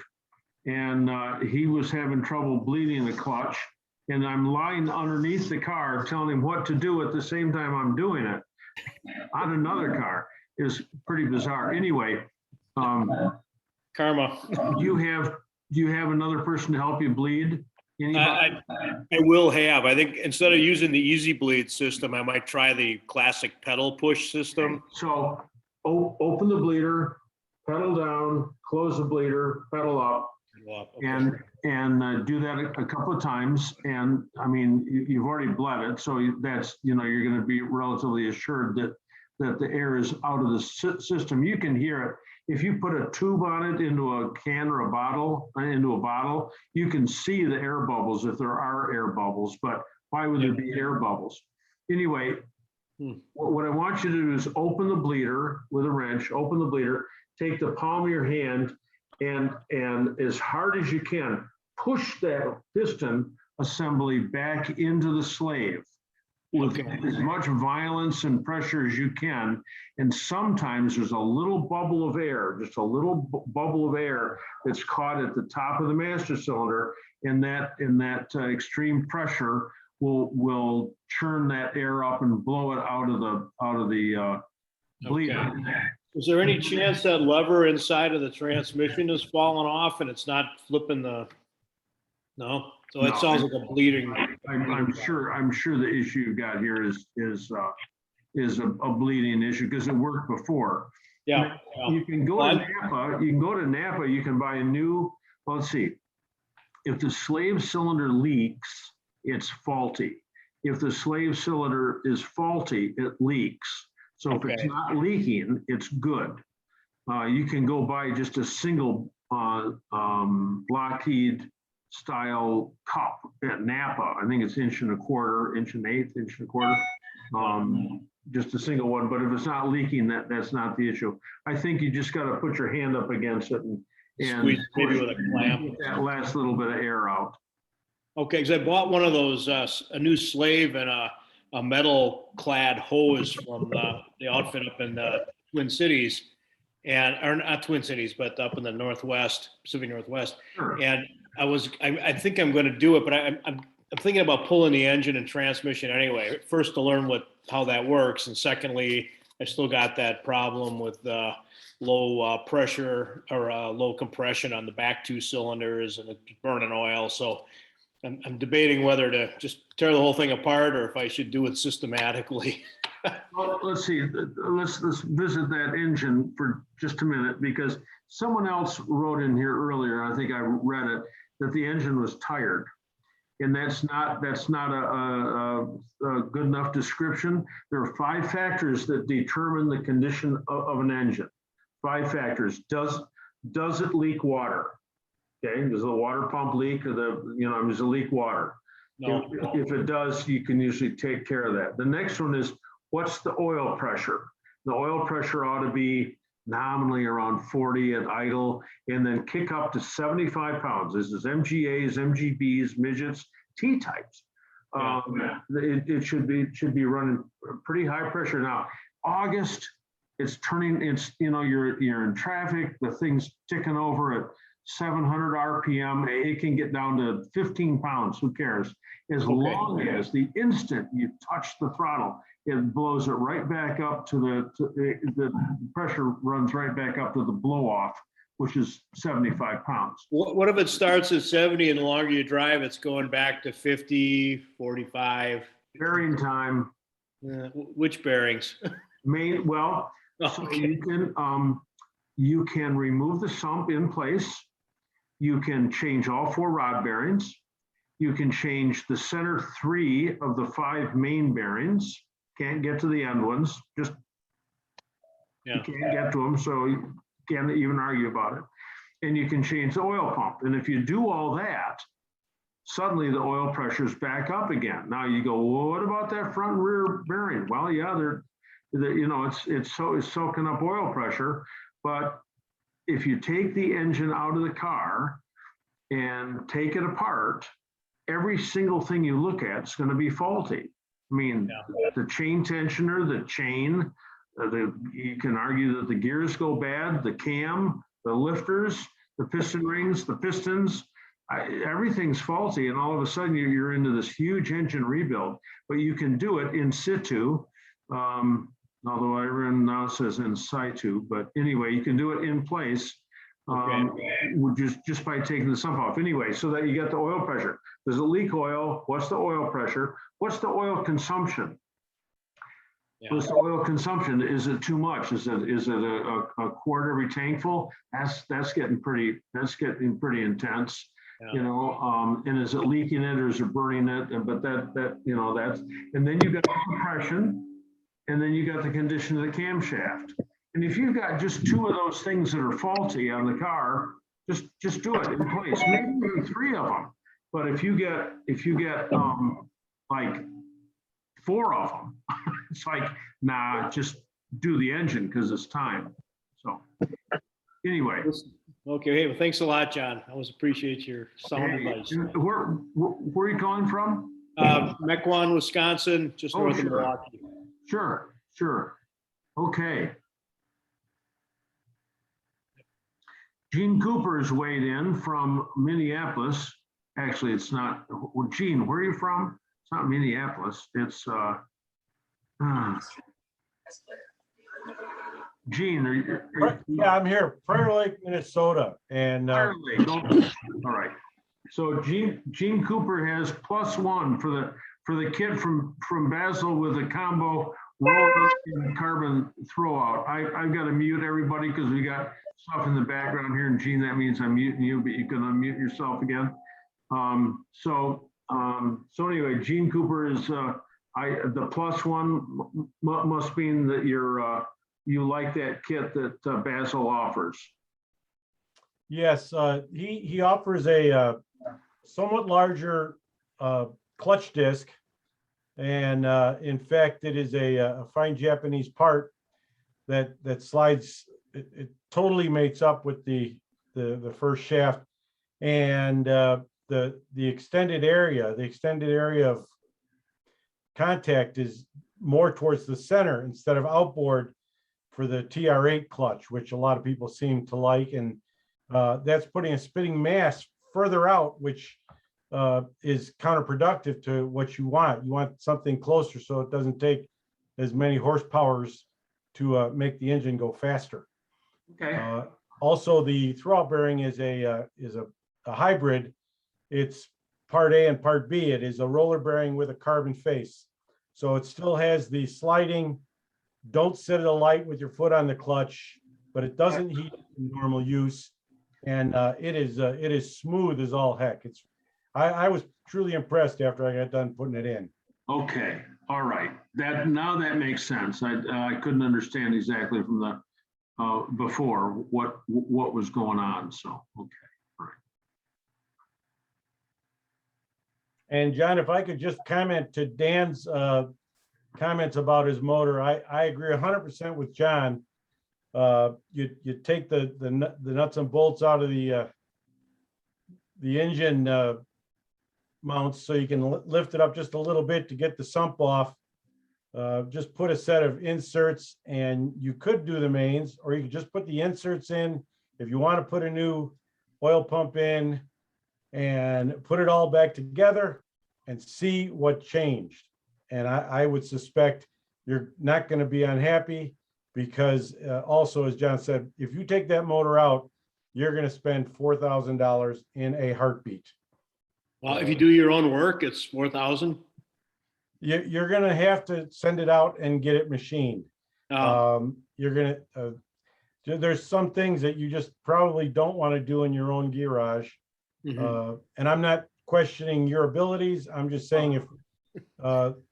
and he was having trouble bleeding the clutch. And I'm lying underneath the car telling him what to do at the same time I'm doing it on another car. Is pretty bizarre. Anyway, karma. Do you have another person to help you bleed? I will have. I think instead of using the Easy Bleed system, I might try the classic pedal push system. So open the bleeder, pedal down, close the bleeder, pedal up, and do that a couple of times. And I mean, you've already bled it, so that's, you're going to be relatively assured that the air is out of the system. You can hear it. If you put a tube on it into a can or a bottle, you can see the air bubbles if there are air bubbles, but why would there be air bubbles? Anyway, what I want you to do is open the bleeder with a wrench, open the bleeder, take the palm of your hand and as hard as you can, push that piston assembly back into the slave with as much violence and pressure as you can. And sometimes there's a little bubble of air, just a little bubble of air that's caught at the top of the master cylinder, and that extreme pressure will churn that air up and blow it out of the bleeder. Is there any chance that lever inside of the transmission is falling off and it's not flipping the? No. So it sounds like a bleeding. I'm sure the issue you got here is a bleeding issue because it worked before. Yeah. You can go to Napa. You can go to Napa. You can buy a new. Well, let's see. If the slave cylinder leaks, it's faulty. If the slave cylinder is faulty, it leaks. So if it's not leaking, it's good. You can go buy just a single Lockheed style cup at Napa. I think it's 1 1/4 inch, 1/8 1/4. Just a single one. But if it's not leaking, that's not the issue. I think you just got to put your hand up against it and squeeze maybe with a clamp. Get that last little bit of air out. Okay, because I bought one of those, a new slave and a metal clad hose from the outfit up in the Twin Cities, or not Twin Cities, but up in the Northwest, Pacific Northwest. Sure. And I think I'm going to do it, but I'm thinking about pulling the engine and transmission anyway. First, to learn how that works, and secondly, I still got that problem with low pressure or low compression on the back 2 cylinders and it's burning oil. So I'm debating whether to just tear the whole thing apart or if I should do it systematically. Well, let's see. Let's visit that engine for just a minute, because someone else wrote in here earlier, I think I read it, that the engine was tired. And that's not a good enough description. There are 5 factors that determine the condition of an engine. 5 factors. Does it leak water? Okay, does the water pump leak, or does it leak water? No. If it does, you can usually take care of that. The next one is, what's the oil pressure? The oil pressure ought to be nominally around 40 at idle, and then kick up to 75 pounds. This is MGAs, MGBs, midgets, T-types. It should be running pretty high pressure. Now, August, it's turning, you're in traffic, the thing's ticking over at 700 RPM. It can get down to 15 pounds. Who cares? As long as the instant you touch the throttle, it blows it right back up to the pressure runs right back up to the blow off, which is 75 pounds. What if it starts at 70 and the longer you drive, it's going back to 50, 45? Bearing time. Which bearings? Well, so you can remove the sump in place. You can change all 4 rod bearings. You can change the center 3 of the 5 main bearings. Can't get to the end ones. You can't get to them, so you can't even argue about it. And you can change the oil pump. And if you do all that, suddenly the oil pressure's back up again. Now you go, well, what about that front and rear bearing? Well, yeah, it's soaking up oil pressure. But if you take the engine out of the car and take it apart, every single thing you look at is going to be faulty. I mean, the chain tensioner, the chain, you can argue that the gears go bad, the cam, the lifters, the piston rings, the pistons, everything's faulty. And all of a sudden you're into this huge engine rebuild, but you can do it in situ. Although everyone now says in situ, but anyway, you can do it in place. Just by taking the sump off anyway, so that you get the oil pressure. Does it leak oil? What's the oil pressure? What's the oil consumption? What's the oil consumption? Is it too much? Is it a quart every tank full? That's getting pretty intense. And is it leaking it or is it burning it? But that's, and then you got compression, and then you got the condition of the camshaft. And if you've got just 2 of those things that are faulty on the car, just do it in place. Maybe even 3 of them. But if you get like 4 of them, it's like, nah, just do the engine because it's time. So anyway. Okay, hey, well, thanks a lot, John. I always appreciate your sound advice. Where are you calling from? Mequon, Wisconsin, just north of Milwaukee. Sure. Okay. Gene Cooper is weighed in from Minneapolis. Actually, it's not. Gene, where are you from? It's not Minneapolis. It's Gene, yeah, I'm here, Prairie Lake, Minnesota, and Prairie Lake. Okay. All right. So Gene Cooper has +1 for the kit from Basil with a combo roller and carbon throwout. I've got to mute everybody because we got stuff in the background here, and Gene, that means I'm muting you, but you can unmute yourself again. So anyway, Gene Cooper is the +1 must mean that you like that kit that Basil offers. yes, he offers a somewhat larger clutch disc, and in fact, it is a fine Japanese part that slides. It totally mates up with the first shaft, and the extended area of contact is more towards the center instead of outboard for the TR8 clutch, which a lot of people seem to like, and that's putting a spinning mass further out, which is counterproductive to what you want. You want something closer so it doesn't take as many horsepowers to make the engine go faster. Okay. Also, the throwout bearing is a hybrid. It's part A and part B. It is a roller bearing with a carbon face. So it still has the sliding, don't sit at a light with your foot on the clutch, but it doesn't heat in normal use. And it is smooth as all heck. I was truly impressed after I got done putting it in. Okay. All right. Now that makes sense. I couldn't understand exactly from the before what was going on. So okay. All right. And John, if I could just comment to Dan's comments about his motor, I agree 100% with John. You take the nuts and bolts out of the engine mounts so you can lift it up just a little bit to get the sump off. Just put a set of inserts, and you could do the mains, or you could just put the inserts in. If you want to put a new oil pump in and put it all back together and see what changed. And I would suspect you're not going to be unhappy because also, as John said, if you take that motor out, you're going to spend $4,000 in a heartbeat. Well, if you do your own work, it's 4,000. You're going to have to send it out and get it machined. You're going to, there's some things that you just probably don't want to do in your own garage. And I'm not questioning your abilities. I'm just saying if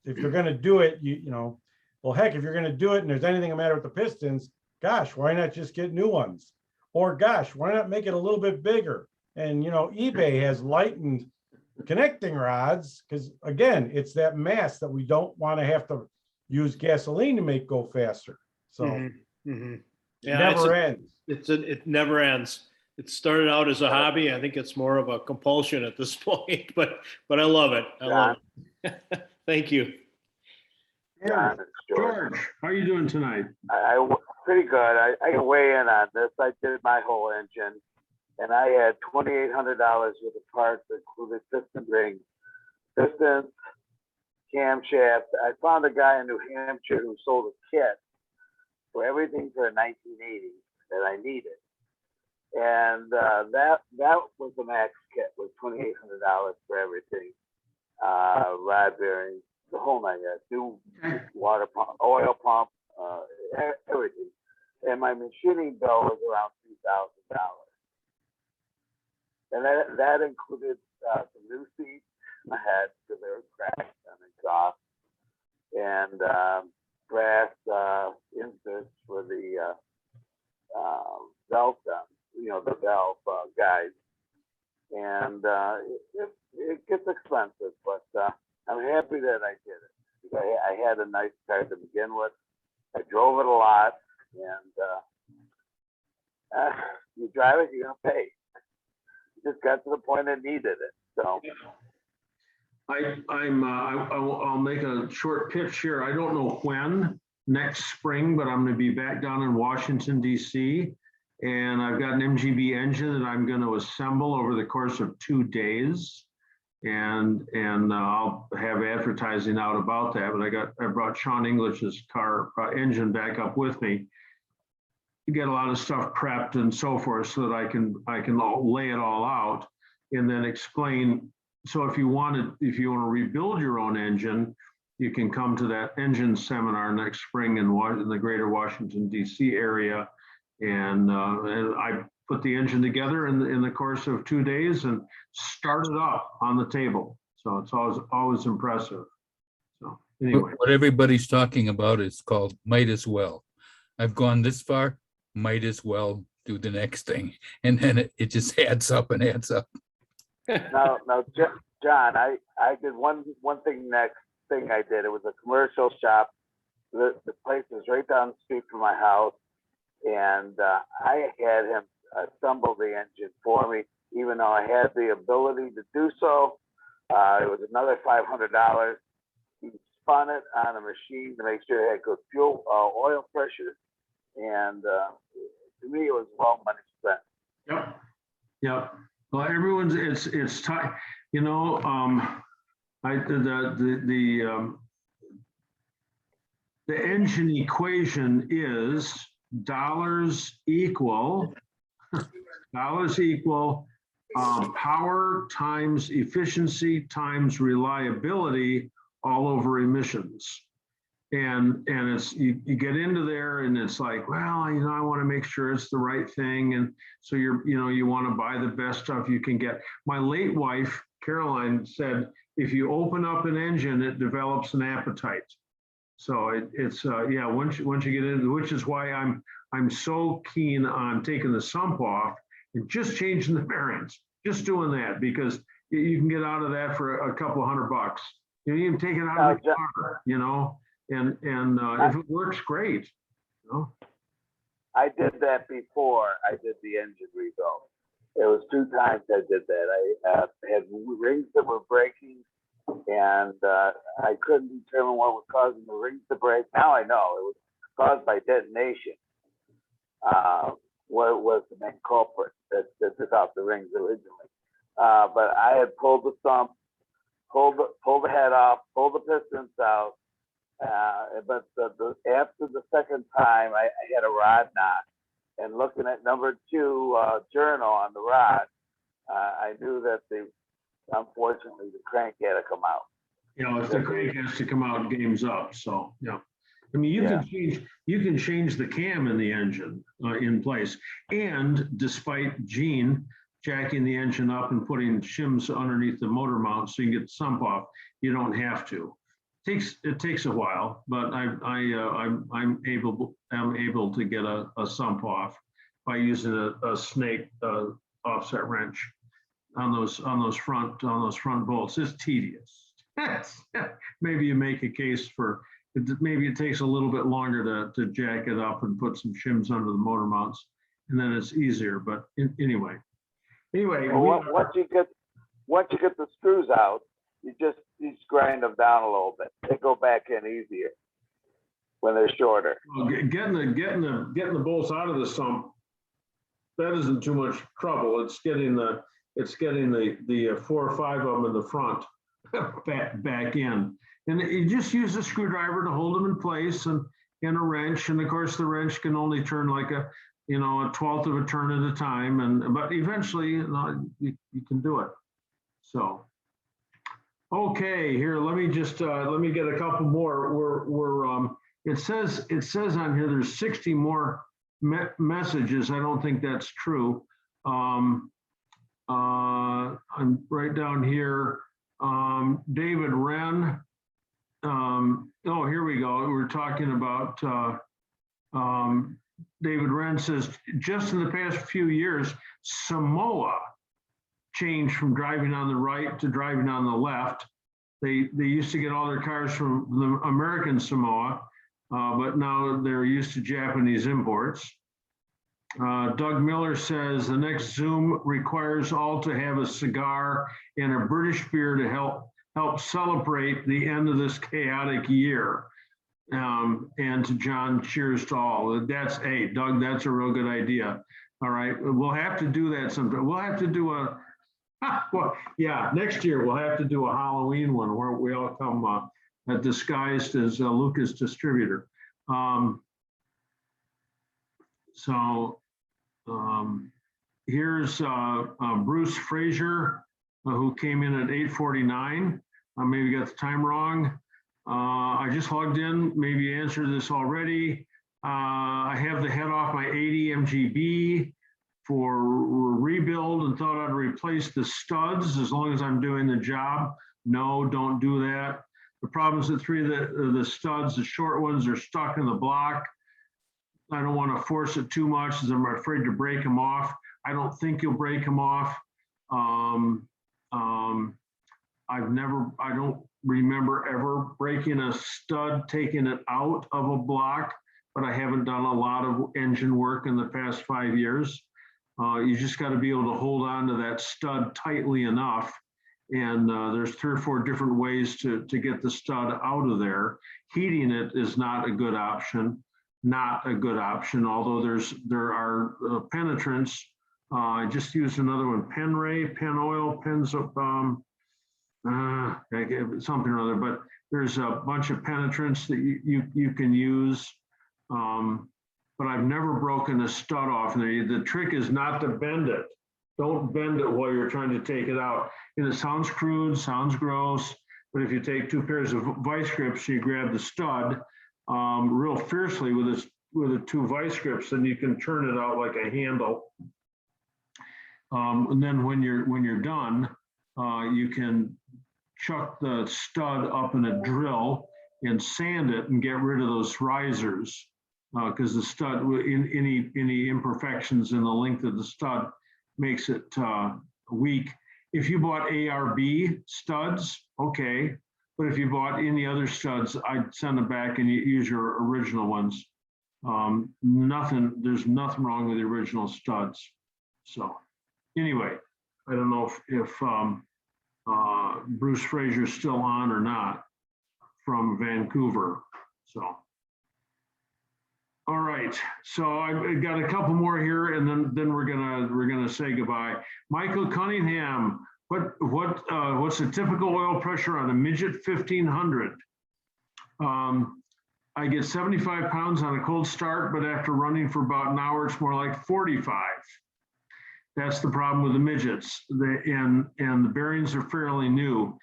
you're going to do it, you know, well, heck, if you're going to do it and there's anything the matter with the pistons, gosh, why not just get new ones? Or gosh, why not make it a little bit bigger? And, you know, eBay has lightened connecting rods because, again, it's that mass that we don't want to have to use gasoline to make go faster. So Yeah, never ends. It never ends. It started out as a hobby. I think it's more of a compulsion at this point, but I love it. I love it. Thank you. Yeah, George, how are you doing tonight? Pretty good. I can weigh in on this. I did my whole engine, and I had $2,800 worth of parts that included piston rings, pistons, camshaft. I found a guy in New Hampshire who sold a kit for everything for a 1980 that I needed, and that was the max kit, was $2,800 for everything, rod bearings, the whole nine yards, new water pump, oil pump, everything. And my machining bill was around $2,000. And that included some new seats I had because they were cracked and exhaust, and brass inserts for the valve gun, you know, the valve guides. And it gets expensive, but I'm happy that I did it. I had a nice car to begin with. I drove it a lot, and you drive it, you're gonna pay. It just got to the point I needed it. So I'll make a short pitch here. I don't know when next spring, but I'm going to be back down in Washington, D.C. And I've got an MGB engine that I'm going to assemble over the course of 2 days. And I'll have advertising out about that. But I brought Sean English's car engine back up with me to get a lot of stuff prepped and so forth, so that I can lay it all out and then explain. So if you want to rebuild your own engine, you can come to that engine seminar next spring in the greater Washington, D.C. area. And I put the engine together in the course of 2 days and start it up on the table. So it's always impressive. So anyway. What everybody's talking about is called might as well. I've gone this far, might as well do the next thing. And then it just adds up and adds up. now, John, I did one thing. Next thing I did, it was a commercial shop. The place was right down the street from my house, and I had him assemble the engine for me, even though I had the ability to do so. It was another $500. He spun it on a machine to make sure it had good fuel, oil pressure, and to me, it was well money spent. Yep. Well, it's time. You know, the engine equation is dollars equal power times efficiency times reliability all over emissions. And it's you get into there and it's like, well, you know, I want to make sure it's the right thing. And so you want to buy the best stuff you can get. My late wife, Caroline, said, if you open up an engine, it develops an appetite. So once you get into, which is why I'm so keen on taking the sump off and just changing the bearings, just doing that, because you can get out of that for a couple of $100. You can take it out of the car, you know. And if it works, great. You know? I did that before I did the engine rebuild. It was 2 times I did that. I had rings that were breaking, and I couldn't determine what was causing the rings to break. Now I know it was caused by detonation. what was the main culprit that took out the rings originally. But I had pulled the sump, pulled the head off, pulled the pistons out. But after the second time, I had a rod knot. And looking at number 2 journal on the rod, I knew that unfortunately the crank had to come out. You know, if the crank has to come out, game's up. So, yeah. I mean, you can change the cam in the engine in place. And despite Gene jacking the engine up and putting shims underneath the motor mount so you can get the sump off, you don't have to. It takes a while, but I'm able to get a sump off by using a snake offset wrench on those front bolts. It's tedious. Maybe you make a case for maybe it takes a little bit longer to jack it up and put some shims under the motor mounts, and then it's easier. But anyway, well, once you get the screws out, you just grind them down a little bit. They go back in easier when they're shorter. Well, getting the bolts out of the sump, that isn't too much trouble. It's getting the 4 or 5 of them in the front back in, and you just use a screwdriver to hold them in place and a wrench. And of course, the wrench can only turn like a 1/12 of a turn at a time, but eventually you can do it. So. Okay, here, let me get a couple more. It says on here there's 60 more messages. I don't think that's true. I'm right down here. David Wren. Oh, here we go. We're talking about David Wren says, just in the past few years, Samoa changed from driving on the right to driving on the left. They used to get all their cars from the American Samoa, but now they're used to Japanese imports. Doug Miller says the next Zoom requires all to have a cigar and a British beer to help celebrate the end of this chaotic year. And to John, cheers to all. Hey, Doug, that's a real good idea. All right, we'll have to do that sometime. We'll have to do well, yeah, next year we'll have to do a Halloween one where we all come disguised as Lucas Distributor. Here's Bruce Frazier, who came in at 8:49. Maybe got the time wrong. I just logged in, maybe you answered this already. I have the head off my 80 MGB for rebuild and thought I'd replace the studs as long as I'm doing the job. No, don't do that. The problem is that 3 of the studs, the short ones, are stuck in the block. I don't want to force it too much as I'm afraid to break them off. I don't think you'll break them off. I don't remember ever breaking a stud, taking it out of a block, but I haven't done a lot of engine work in the past 5 years. You just got to be able to hold on to that stud tightly enough. And there's 3 or 4 different ways to get the stud out of there. Heating it is not a good option, although there are penetrants. I just used another one, Penray, Pen Oil, something or other, but there's a bunch of penetrants that you can use. But I've never broken a stud off. The trick is not to bend it. Don't bend it while you're trying to take it out. And it sounds crude, sounds gross, but if you take 2 pairs of vice grips, you grab the stud real fiercely with the 2 vice grips, and you can turn it out like a handle. And then when you're done, you can chuck the stud up in a drill and sand it and get rid of those risers. Because the stud, any imperfections in the length of the stud makes it weak. If you bought ARB studs, okay. But if you bought any other studs, I'd send them back and you use your original ones. There's nothing wrong with the original studs. So anyway, I don't know if Bruce Frazier's still on or not from Vancouver. So. All right, so I've got a couple more here, and then we're gonna say goodbye. Michael Cunningham, what's the typical oil pressure on a midget 1500? I get 75 pounds on a cold start, but after running for about an hour, it's more like 45. That's the problem with the midgets. And the bearings are fairly new.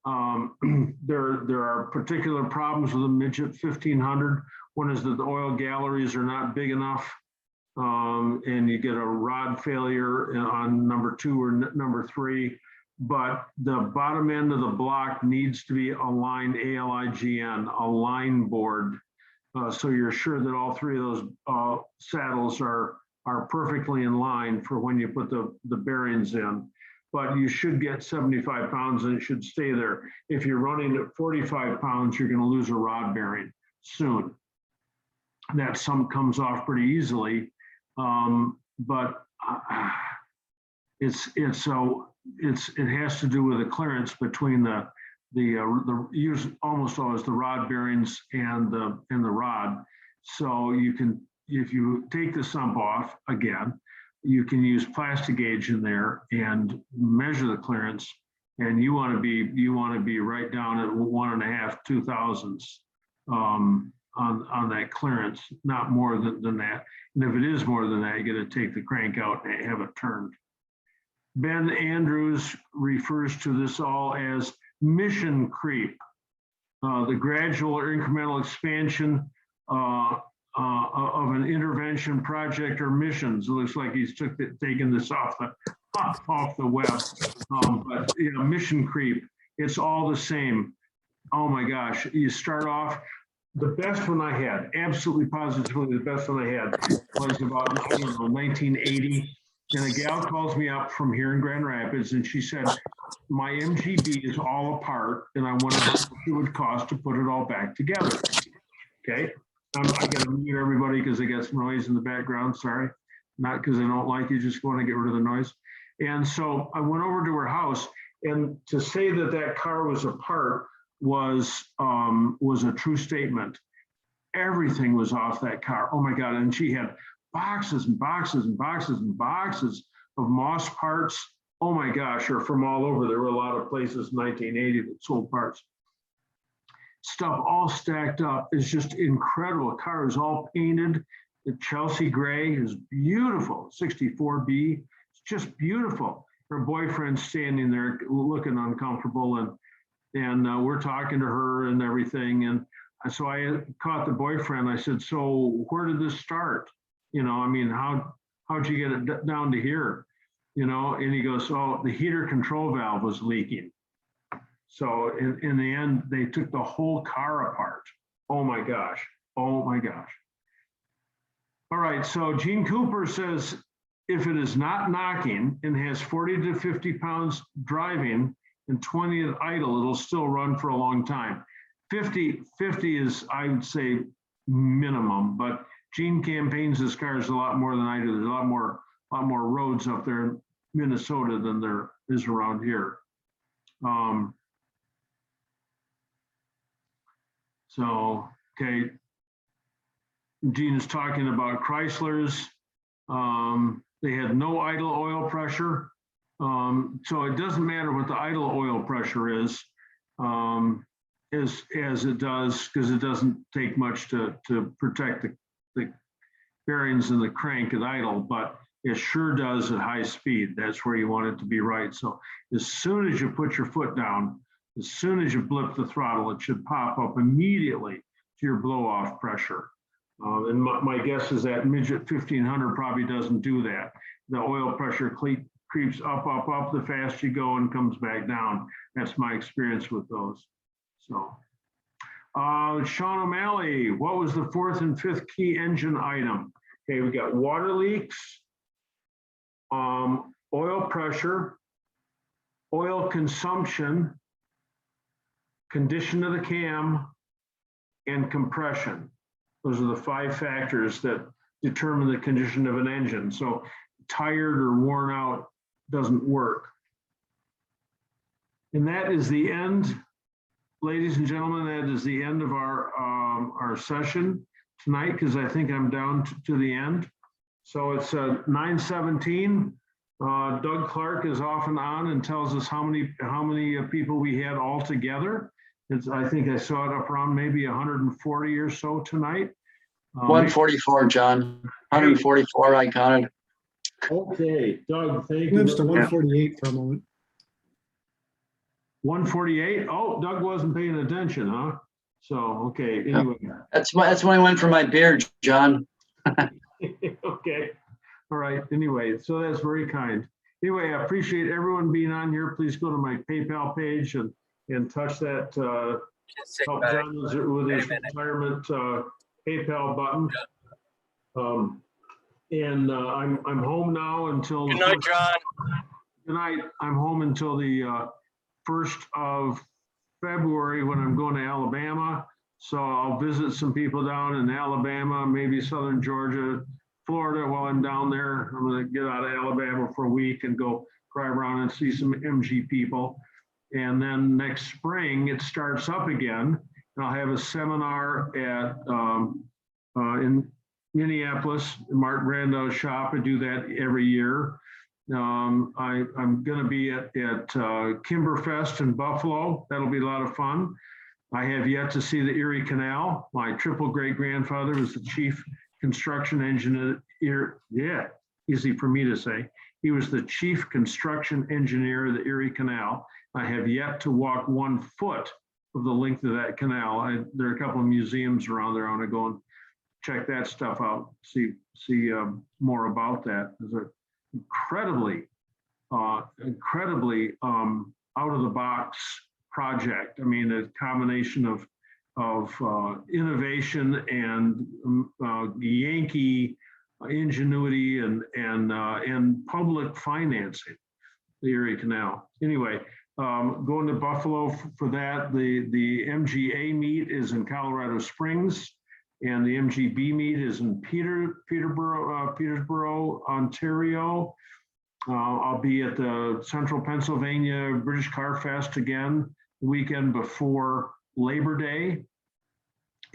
There are particular problems with the midget 1500. One is that the oil galleries are not big enough, and you get a rod failure on number 2 or number 3. But the bottom end of the block needs to be aligned, ALIGN, a line board. So you're sure that all 3 of those saddles are perfectly in line for when you put the bearings in. But you should get 75 pounds and it should stay there. If you're running at 45 pounds, you're going to lose a rod bearing soon. That some comes off pretty easily, but it has to do with the clearance between the use almost always the rod bearings and the rod. So you can, if you take the sump off again, you can use plastic gauge in there and measure the clearance, and you want to be right down at 1.5, 2 thousandths on that clearance, not more than that. And if it is more than that, you got to take the crank out and have it turned. Ben Andrews refers to this all as mission creep, the gradual or incremental expansion of an intervention project or missions. It looks like he's taking this off the web. But you know, mission creep, it's all the same. Oh my gosh, you start off, the best one I had, absolutely positively the best one I had was about 1980. And a gal calls me up from here in Grand Rapids and she said, my MGB is all apart and I wonder how much it would cost to put it all back together. Okay, I gotta mute everybody because I got some noise in the background, sorry. Not because I don't like you, just want to get rid of the noise. And so I went over to her house, and to say that that car was apart was a true statement. Everything was off that car. Oh my God. And she had boxes and boxes and boxes and boxes of Moss parts. Oh my gosh, or from all over. There were a lot of places in 1980 that sold parts. Stuff all stacked up. It's just incredible. The car is all painted. The Chelsea gray is beautiful. 64B. It's just beautiful. Her boyfriend's standing there looking uncomfortable, and we're talking to her and everything. And so I caught the boyfriend. I said, so where did this start? You know, I mean, how'd you get it down to here? You know, and he goes, oh, the heater control valve was leaking. So in the end, they took the whole car apart. Oh my gosh. Oh my gosh. All right, so Gene Cooper says, if it is not knocking and has 40 to 50 pounds driving and 20 at idle, it'll still run for a long time. 50 is, I would say, minimum, but Gene campaigns his cars a lot more than I do. There's a lot more roads up there in Minnesota than there is around here. So, okay. Gene is talking about Chryslers. They had no idle oil pressure. So it doesn't matter what the idle oil pressure is, as it does, because it doesn't take much to protect the bearings and the crank at idle, but it sure does at high speed. That's where you want it to be right. So as soon as you put your foot down, as soon as you blip the throttle, it should pop up immediately to your blow-off pressure. And my guess is that midget 1500 probably doesn't do that. The oil pressure creeps up the faster you go and comes back down. That's my experience with those. So, Sean O'Malley, what was the 4th and 5th key engine item? Okay, we got water leaks, oil pressure, oil consumption, condition of the cam, and compression. Those are the 5 factors that determine the condition of an engine. So tired or worn out doesn't work. And that is the end, ladies and gentlemen, that is the end of our session. tonight because I think I'm down to the end. So it's 9:17. Doug Clark is off and on and tells us how many people we had all together. I think I saw it up around maybe 140 or so tonight. 144, John. 144, I counted. Okay, Doug, thank you. Glimpse to 148 for a moment. 148? Oh, Doug wasn't paying attention, huh? So, okay, anyway. That's when I went for my beer, John. Okay, all right, anyway, so that's very kind. Anyway, I appreciate everyone being on here. Please go to my PayPal page and touch that help John with his retirement PayPal button. I'm home now until. Good night, John. Good night. I'm home until the 1st of February when I'm going to Alabama. So I'll visit some people down in Alabama, maybe Southern Georgia, Florida while I'm down there. I'm going to get out of Alabama for a week and go drive around and see some MG people. And then next spring, it starts up again. And I'll have a seminar at in Minneapolis, Mark Brandau's shop. I do that every year. I'm going to be at Kimberfest in Buffalo. That'll be a lot of fun. I have yet to see the Erie Canal. My triple great grandfather was the chief construction engineer. Yeah, easy for me to say. He was the chief construction engineer of the Erie Canal. I have yet to walk 1 foot of the length of that canal. There are a couple of museums around there. I want to go and check that stuff out, see more about that. It's an incredibly out of the box project. I mean, a combination of innovation and Yankee ingenuity and public financing, the Erie Canal. Anyway, going to Buffalo for that. The MGA meet is in Colorado Springs, and the MGB meet is in Peterborough, Ontario. I'll be at the Central Pennsylvania British Car Fest again the weekend before Labor Day.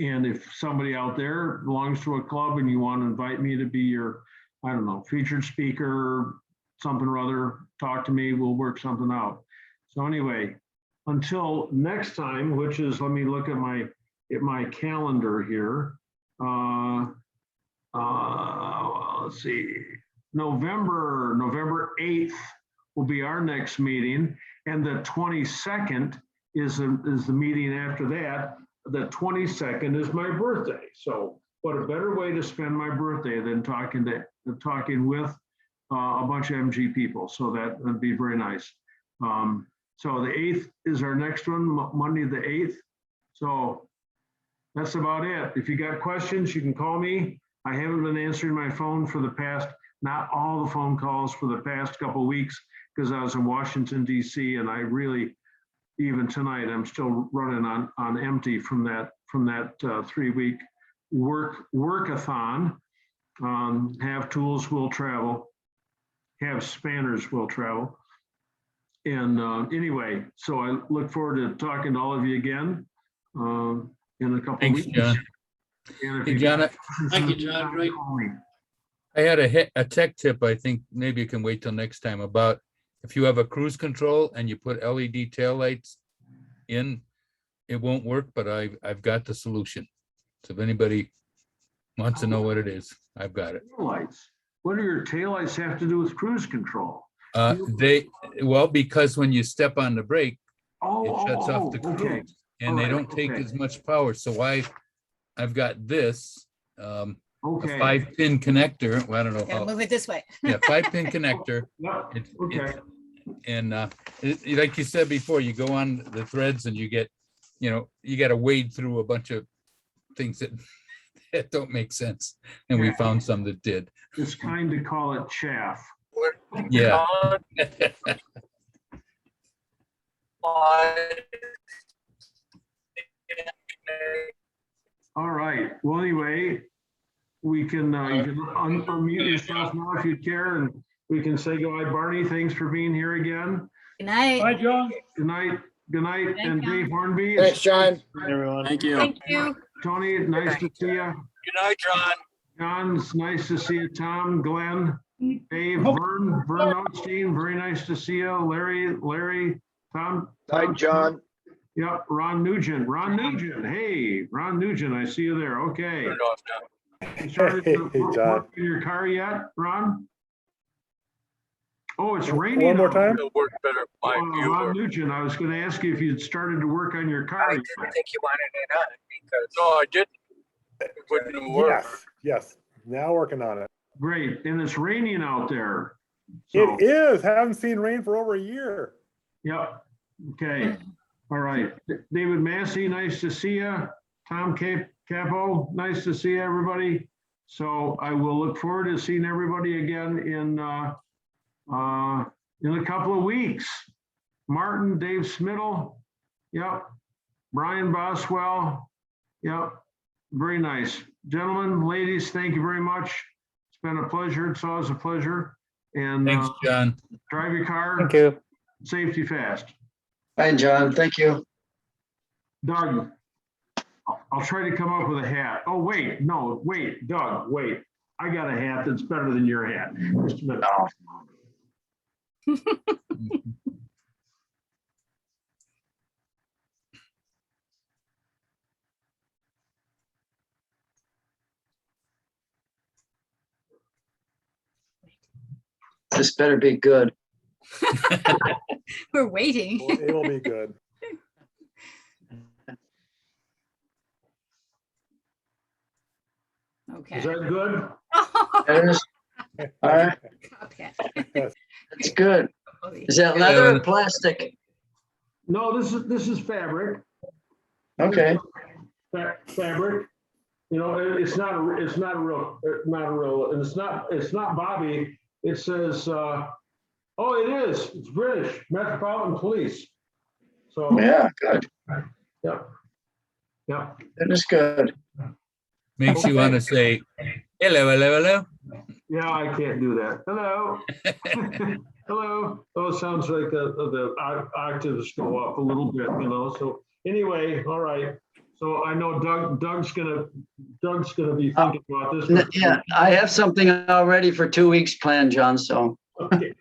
And if somebody out there belongs to a club and you want to invite me to be your, I don't know, featured speaker, something or other, talk to me, we'll work something out. So anyway, until next time, which is, let me look at my calendar here. Let's see, November 8th will be our next meeting, and the 22nd is the meeting after that. The 22nd is my birthday. So what a better way to spend my birthday than talking with a bunch of MG people. So that would be very nice. So the 8th is our next one, Monday the 8th. So that's about it. If you got questions, you can call me. I haven't been answering my phone for the past, not all the phone calls for the past couple of weeks, because I was in Washington, D.C. and I really, even tonight, I'm still running on empty from that 3-week workathon. Have tools will travel. Have spanners will travel. And anyway, so I look forward to talking to all of you again in a couple of weeks. John. Hey, John, Thank you, John. Great. I had a tech tip. I think maybe you can wait till next time about if you have a cruise control and you put LED taillights in, it won't work, but I've got the solution. So if anybody wants to know what it is, I've got it. Taillights. What do your taillights have to do with cruise control? Because when you step on the brake, it shuts off the cruise, and they don't take as much power. So I've got this a 5-pin connector. Well, I don't know. Gotta move it this way. Yeah, 5-pin connector. Like you said before, you go on the threads and you get, you got to wade through a bunch of things that don't make sense. And we found some that did. It's kind to call it chaff. Yeah. All right. Well, anyway, we can you can unmute yourself now if you care, and we can say goodbye. Barney, thanks for being here again. Good night. Bye, John. Good night. Good night. Thanks, And John. Dave Hornby. Thanks, John. Everyone. Thank you. Thank you. Tony, nice to see you. Good night, John. John, it's nice to see you. Tom, Glenn, Dave, Vern Osteen, very nice to see you. Larry, Tom. Hi, John. Yep, Ron Nugent. Hey, Ron Nugent, I see you there. Okay. You started to work in your car yet, Ron? Oh, it's raining. One more out time? there. It'll work better. My Ron Nugent, I was going to ask you if you'd started to work on your car. I didn't think you wanted it on because. No, I didn't. It wouldn't work. Yes, now working on it. Great, and it's raining out there. So, It is. Haven't seen rain for over a year. yep, okay, all right. David Massey, nice to see you. Tom Capo, nice to see everybody. So I will look forward to seeing everybody again in a couple of weeks. Martin, Dave Smittle, yep. Brian Boswell, yep. Very nice. Gentlemen, ladies, thank you very much. It's been a pleasure. It's always a pleasure. And Thanks, John. drive your car. Thank you. Safety fast. Hi, John. Thank you. Doug, I'll try to come up with a hat. Oh, wait, no, wait, Doug, wait. I got a hat that's better than your hat. Just a minute. This better be good. We're waiting. It will be good. Okay. Is that good? That is- All right, it's good. Is that leather or plastic? No, this is fabric. Okay. Fabric. You know, it's not a real, and it's not Bobby. It says, oh, it is. It's British Metropolitan Police. So Yeah, good. Yep. Yep. That is good. Makes you want to say, hello. Yeah, I can't do that. Hello. Hello. Oh, it sounds like the octaves go up a little bit, you know. So anyway, all right. So I know Doug's gonna be thinking about this. Yeah, I have something already for 2 weeks planned, John, so. Okay.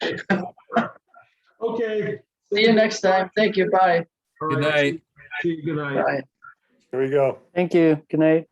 Okay. See you next time. Thank you. Bye. All Good right. night. See you. Good night. Bye. Here we go. Thank you. Good night.